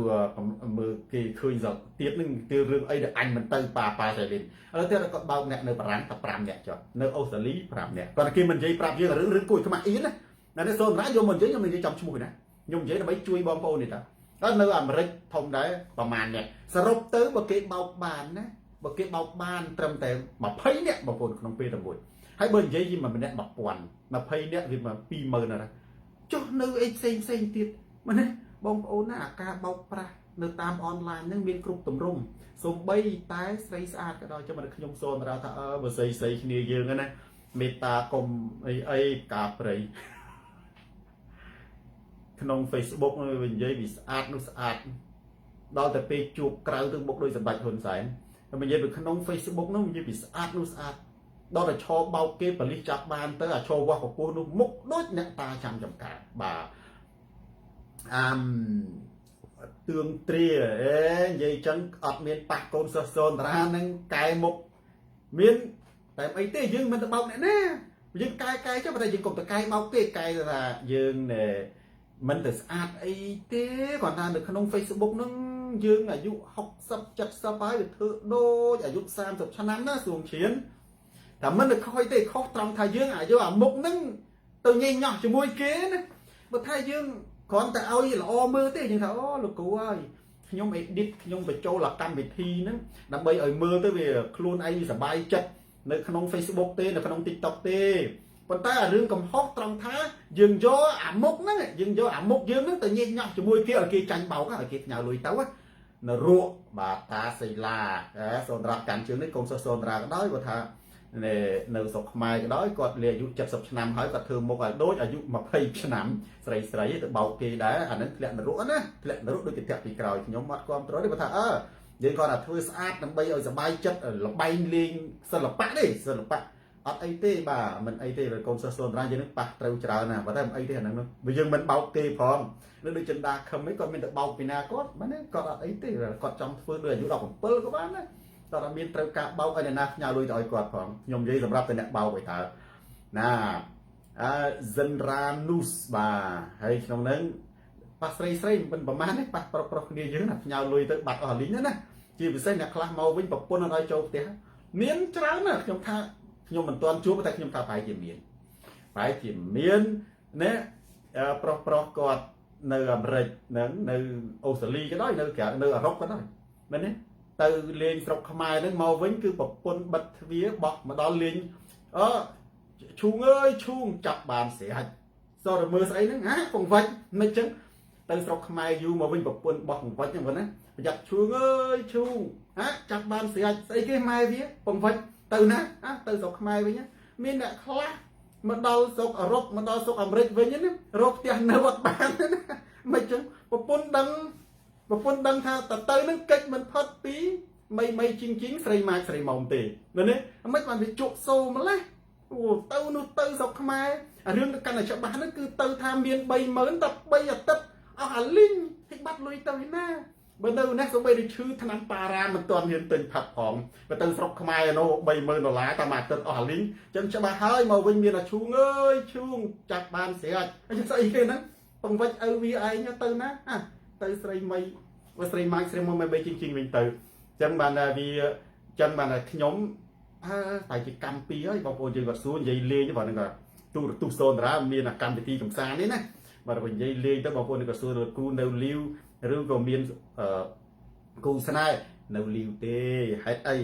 Speaker 1: មើលគេឃើញសទៀតនឹងគឺរឿងអីដែលអញមិនទៅប៉ាតែលេងឥឡូវទៀតគាត់បោកអ្នកនៅបារាំងតែ5នាក់ចុះនៅអូស្ត្រាលី5នាក់គាត់គេមិននិយាយប្រាប់យើងរឿងគួយខ្មាស់អៀនណានេះសូនណាយកមកនិយាយខ្ញុំនិយាយចំឈ្មោះណាខ្ញុំនិយាយដើម្បីជួយបងប្អូននេះតាហើយនៅអាមេរិកធំដែរប្រហែលអ្នកសរុបទៅបើគេបោកបានណាបើគេបោកបានត្រឹមតែ20នាក់បងប្អូនក្នុងពេលតែមួយហើយបើនិយាយជាម្នាក់1000 20នាក់វា20000ណាចុះនៅអីផ្សេងទៀតមែនទេបងប្អូនណាអាការបោកប្រាស់នៅតាមអនឡាញហ្នឹងមានគ្រប់ទម្រង់សូម្បីតែស្រីស្អាតក៏ដោយចាំមកខ្ញុំសូមថាបើស្រីគ្នាយើងណាមេត្តាកុំអីការព្រៃក្នុង Facebook វានិយាយវាស្អាតនោះស្អាតដល់តែពេលជួបក្រៅទៅមុខដោយសម្ដេចហ៊ុនសែនតែនិយាយពីក្នុង Facebook នោះនិយាយពីស្អាតនោះស្អាតដល់តែឈរបោកគេប៉ូលីសចាប់បានទៅអាឈរវាស់កពស់នោះមុខដូចអ្នកតាចាំចំការបាទទឿងទ្រានិយាយចឹងអត់មានប៉ះកូនសិស្សសូនតារានឹងកែមុខមានតែអីទេយើងមិនទៅបោកអ្នកណាយើងកែចុះតែយើងកុំទៅកែបោកទេកែថាយើងមិនទៅស្អាតអីទេគាត់ថានៅក្នុង Facebook ហ្នឹងយើងអាយុ60 70ហើយវាធ្វើដូចអាយុ30ឆ្នាំណាសួងឈៀនតែមិនទៅខ້ອຍទេខុសត្រង់ថាយើងអាយុអាមុខហ្នឹងទៅញ៉េញ៉ោះជាមួយគេណាបើថាយើងគ្រាន់តែឲ្យល្អមើលទេយើងថាអូលោកគ្រូហើយខ្ញុំ edit ខ្ញុំបញ្ចូលកម្មវិធីហ្នឹងដើម្បីឲ្យមើលទៅវាខ្លួនឯងសប្បាយចិត្តនៅក្នុង Facebook ទេនៅក្នុង TikTok ទេ ប៉ុន្តែអារឿងកំហុសត្រង់ថាយើងយកអាមុខហ្នឹងយើងយកអាមុខយើងហ្នឹងទៅញែកញាក់ជាមួយគេឲ្យគេចាញ់បោកឲ្យគេផ្ញើលុយទៅនរកបាទតាសីឡាសូនរាកាន់ជើងនេះកូនសិស្សសូនរាក៏ដោយគាត់ថានៅស្រុកខ្មែរក៏ដោយគាត់លាអាយុ70ឆ្នាំហើយគាត់ធ្វើមុខឲ្យដូចអាយុ20ឆ្នាំស្រីទៅបោកគេដែរអាហ្នឹងធ្លាក់នរកណាធ្លាក់នរកដូចគេធាក់ពីក្រោយខ្ញុំអត់គ្រប់ត្រទេគាត់ថាយើងគាត់ថាធ្វើស្អាតដើម្បីឲ្យសុបាយចិត្តលបែងលេងសិល្បៈទេសិល្បៈអត់អីទេបាទមិនអីទេកូនសិស្សសូនរាយើងនឹងប៉ះត្រូវច្រើនណាបើតែមិនអីទេអាហ្នឹងវាយើងមិនបោកគេផងឬដូចចិនដាខឹមហ្នឹងគាត់មានតែបោកពីណាគាត់បាទគាត់អត់អីទេគាត់ចង់ធ្វើដូចអាយុ17ក៏បានដែរគាត់អត់មានត្រូវការបោកឲ្យអ្នកណាផ្ញើលុយទៅឲ្យគាត់ផងខ្ញុំនិយាយសម្រាប់តែអ្នកបោកឲ្យតើណាZenranus បាទហើយក្នុងហ្នឹងប៉ះស្រីមិនប្រហែលទេប៉ះប្រុសគ្នាយើងណាផ្ញើលុយទៅបាត់អស់លីងណាជាពិសេសអ្នកខ្លះមកវិញប្រពន្ធអត់ឲ្យចូលផ្ទះមានច្រើនណាស់ខ្ញុំថាខ្ញុំមិនទាន់ជួបតែខ្ញុំថាប្រហែលជាមានណាប្រុសគាត់នៅអាមេរិកហ្នឹងនៅអូស្ត្រាលីក៏ដោយនៅក្រៅនៅអឺរ៉ុបក៏ដោយមែនទេទៅលេងស្រុកខ្មែរហ្នឹងមកវិញគឺប្រពន្ធបិទទ្វារបោះមកដល់លេងឈូងអើយឈូងចាប់បានស្រាច់សរមើស្អីហ្នឹងកង្វិចមិនចឹងទៅស្រុកខ្មែរយូរមកវិញប្រពន្ធបោះកង្វិចហ្នឹងណាប្រយ័ត្នឈូងអើយឈូងចាប់បានស្រាច់ស្អីគេម៉ែវាកង្វិចទៅណាទៅស្រុកខ្មែរវិញមានអ្នកខ្លះមកដល់ស្រុកអឺរ៉ុបមកដល់ស្រុកអាមេរិកវិញណារកផ្ទះនៅអត់បានណាមិនចឹងប្រពន្ធដឹងថាតទៅនឹងកិច្ចមិនផុតពីមីជីងស្រីម៉ាចស្រីមុំទេមែនទេមិនបានវាជក់សូម្លេះទៅនោះទៅស្រុកខ្មែររឿងកាន់តែច្បាស់ហ្នឹងគឺទៅថាមាន30000តែ3អាទិត្យអស់អាលីងហិបាត់លុយទៅណាបើនៅនេះសូម្បីតែឈឺថ្នាំប៉ារ៉ាមិនទាន់ហ៊ានទិញផាត់ផងបើទៅស្រុកខ្មែរនោះ$30000តាមអាទិត្យអស់អាលីងចឹងច្បាស់ហើយមកវិញមានតែឈូងអើយឈូងចាប់បានស្រាច់អញ្ចឹងស្អីគេហ្នឹងបង្វិចឪវាឯងទៅណាទៅស្រីមីស្រីម៉ាច់ស្រីមុំមិនបីជីងវិញទៅចឹងបានថាវាចឹងបានថាខ្ញុំតែជាកម្មពីរហើយបងប្អូនយើងគាត់សួរនិយាយលេងបើហ្នឹងក៏ទូរទស្សន៍សូនតារាមានកម្មវិធីកំសាន្តនេះណាបើនិយាយលេងទៅបងប្អូនគាត់សួរគ្រូនៅលីវឬក៏មានគូស្នេហ៍នៅលីវទេហេតុអី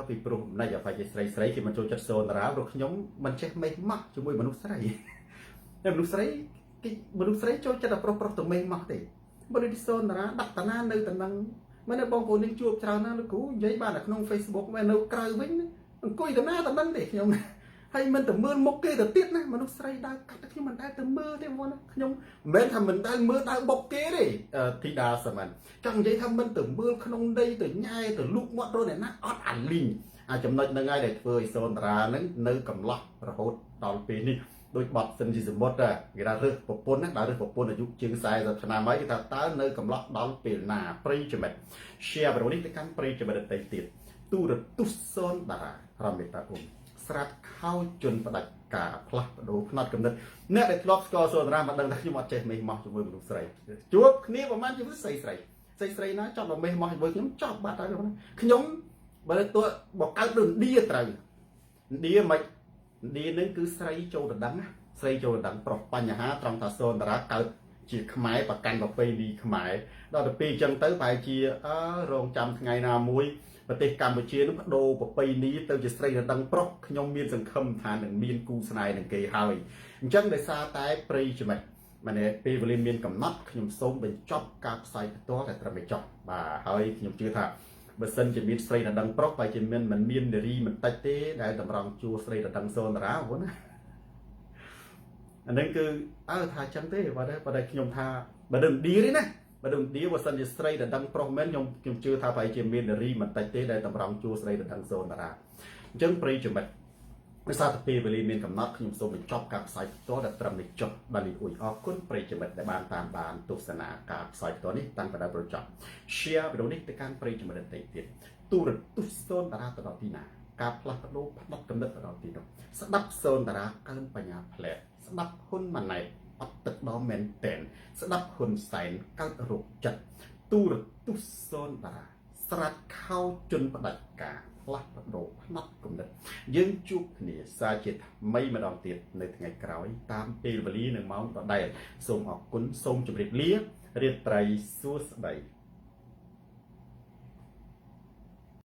Speaker 1: ពីព្រោះមិនអាចឲ្យស្រីគេមិនចូលចិត្តសូនតារាព្រោះខ្ញុំមិនចេះមេះម៉ាស់ជាមួយមនុស្សស្រីតែមនុស្សស្រីចូលចិត្តតែប្រុសទៅមេះម៉ាស់ទេបើដូចសូនតារាដាក់តាណានៅតំណឹងមែនទេបងប្អូននឹងជួបច្រើនណាស់លោកគ្រូនិយាយបានតែក្នុង Facebook មែននៅក្រៅវិញអង្គុយតាណាតំណឹងទេខ្ញុំហើយមិនទៅមើលមុខគេទៅទៀតណាមនុស្សស្រីដើរកាត់ខ្ញុំមិនដែលទៅមើលទេបងណាខ្ញុំមិនមែនថាមិនដែលមើលដើរបុកគេទេធីតាសមានចង់និយាយថាមិនទៅមើលក្នុងដីទៅញ៉ែទៅលូកមាត់រត់អ្នកណាអត់អាលីងចំណុចហ្នឹងហើយដែលធ្វើឲ្យសូនតារាហ្នឹងនៅកំឡោះរហូតដល់ពេលនេះដោយបត់សិនជាសមុទ្រគេថារើសប្រពន្ធណាដើររើសប្រពន្ធអាយុជាង40ឆ្នាំហើយគេថាតើនៅកំឡោះដល់ពេលណាប្រិយមិត្ត share វីដេអូនេះទៅកាន់ប្រិយមិត្តដទៃទៀតទូរទស្សន៍សូនតារារមេតាអ៊ុំស្រាត់ខោជន់ផ្ដាច់ការផ្លាស់ប្ដូរផ្នត់កំណត់អ្នកដែលធ្លាប់ស្គាល់សូនតារាមកដឹងថាខ្ញុំអត់ចេះមេះម៉ោះជាមួយមនុស្សស្រីជួបគ្នាប្រហែលជាស្រីណាចង់មកមេះម៉ោះជាមួយខ្ញុំចប់បាត់ហើយខ្ញុំបើទៅបកកើតដូចឥណ្ឌាត្រូវឥណ្ឌាមិនឥណ្ឌានឹងគឺស្រីចូលដណ្ដឹងស្រីចូលដណ្ដឹងប្រុសបញ្ហាត្រង់ថាសូនតារាកើតជាខ្មែរប្រកាន់ប្រពៃណីខ្មែរដល់ទៅពេលអញ្ចឹងទៅប្រហែលជារងចាំថ្ងៃណាមួយប្រទេសកម្ពុជានឹងបដូរប្រពៃណីទៅជាស្រីដណ្ដឹងប្រុសខ្ញុំមានសង្ឃឹមថានឹងមានគូស្នេហ៍នឹងគេហើយអញ្ចឹងដោយសារតែប្រិយមិត្តម៉ែនេះពេលវេលាមានកំណត់ខ្ញុំសូមបញ្ចប់ការផ្សាយផ្ទាល់តែត្រឹមបញ្ចប់បាទហើយខ្ញុំជឿថាបើសិនជាមានស្រីដណ្ដឹងប្រុសបើជាមិនមាននារីមិនតិចទេដែលតម្រង់ជួស្រីដណ្ដឹងសូនតារាហ្នឹងណាអានឹងគឺថាចឹងទេបើតែខ្ញុំថាបើដឹងឌីទេណាបើដឹងឌីបើសិនជាស្រីដណ្ដឹងប្រុសមែនខ្ញុំជឿថាប្រហែលជាមាននារីមិនតិចទេដែលតម្រង់ជួស្រីដណ្ដឹងសូនតារាអញ្ចឹងប្រិយមិត្តដោយសារតែពេលវេលាមានកំណត់ខ្ញុំសូមបញ្ចប់ការផ្សាយផ្ទាល់តែត្រឹមនេះចុះបាទនេះអ៊ុយអរគុណប្រិយមិត្តដែលបានតាមដានទស្សនាការផ្សាយផ្ទាល់នេះតាំងពីដើមដល់ចប់ share វីដេអូនេះទៅកាន់ប្រិយមិត្តដទៃទៀតទូរទស្សន៍សូនតារាទៅដល់ទីណាការផ្លាស់ប្ដូរផ្នត់កំណត់ទៅដល់ទីនោះស្ដាប់សូនតារាកើនបញ្ញាផ្លែស្ដាប់ហ៊ុនម៉ាណែតអត់ទឹកដល់មែនតែនស្ដាប់ហ៊ុនសែនកើតរោគចិត្តទូរទស្សន៍សូនតារាស្រាត់ខោជន់ផ្ដាច់ការផ្លាស់ប្ដូរផ្នត់គំនិតយើងជួបគ្នាសាជាថ្មីម្ដងទៀតនៅថ្ងៃក្រោយតាមពេលវេលានិងម៉ោងដដែលសូមអរគុណសូមជម្រាបលារាត្រីសួស្តី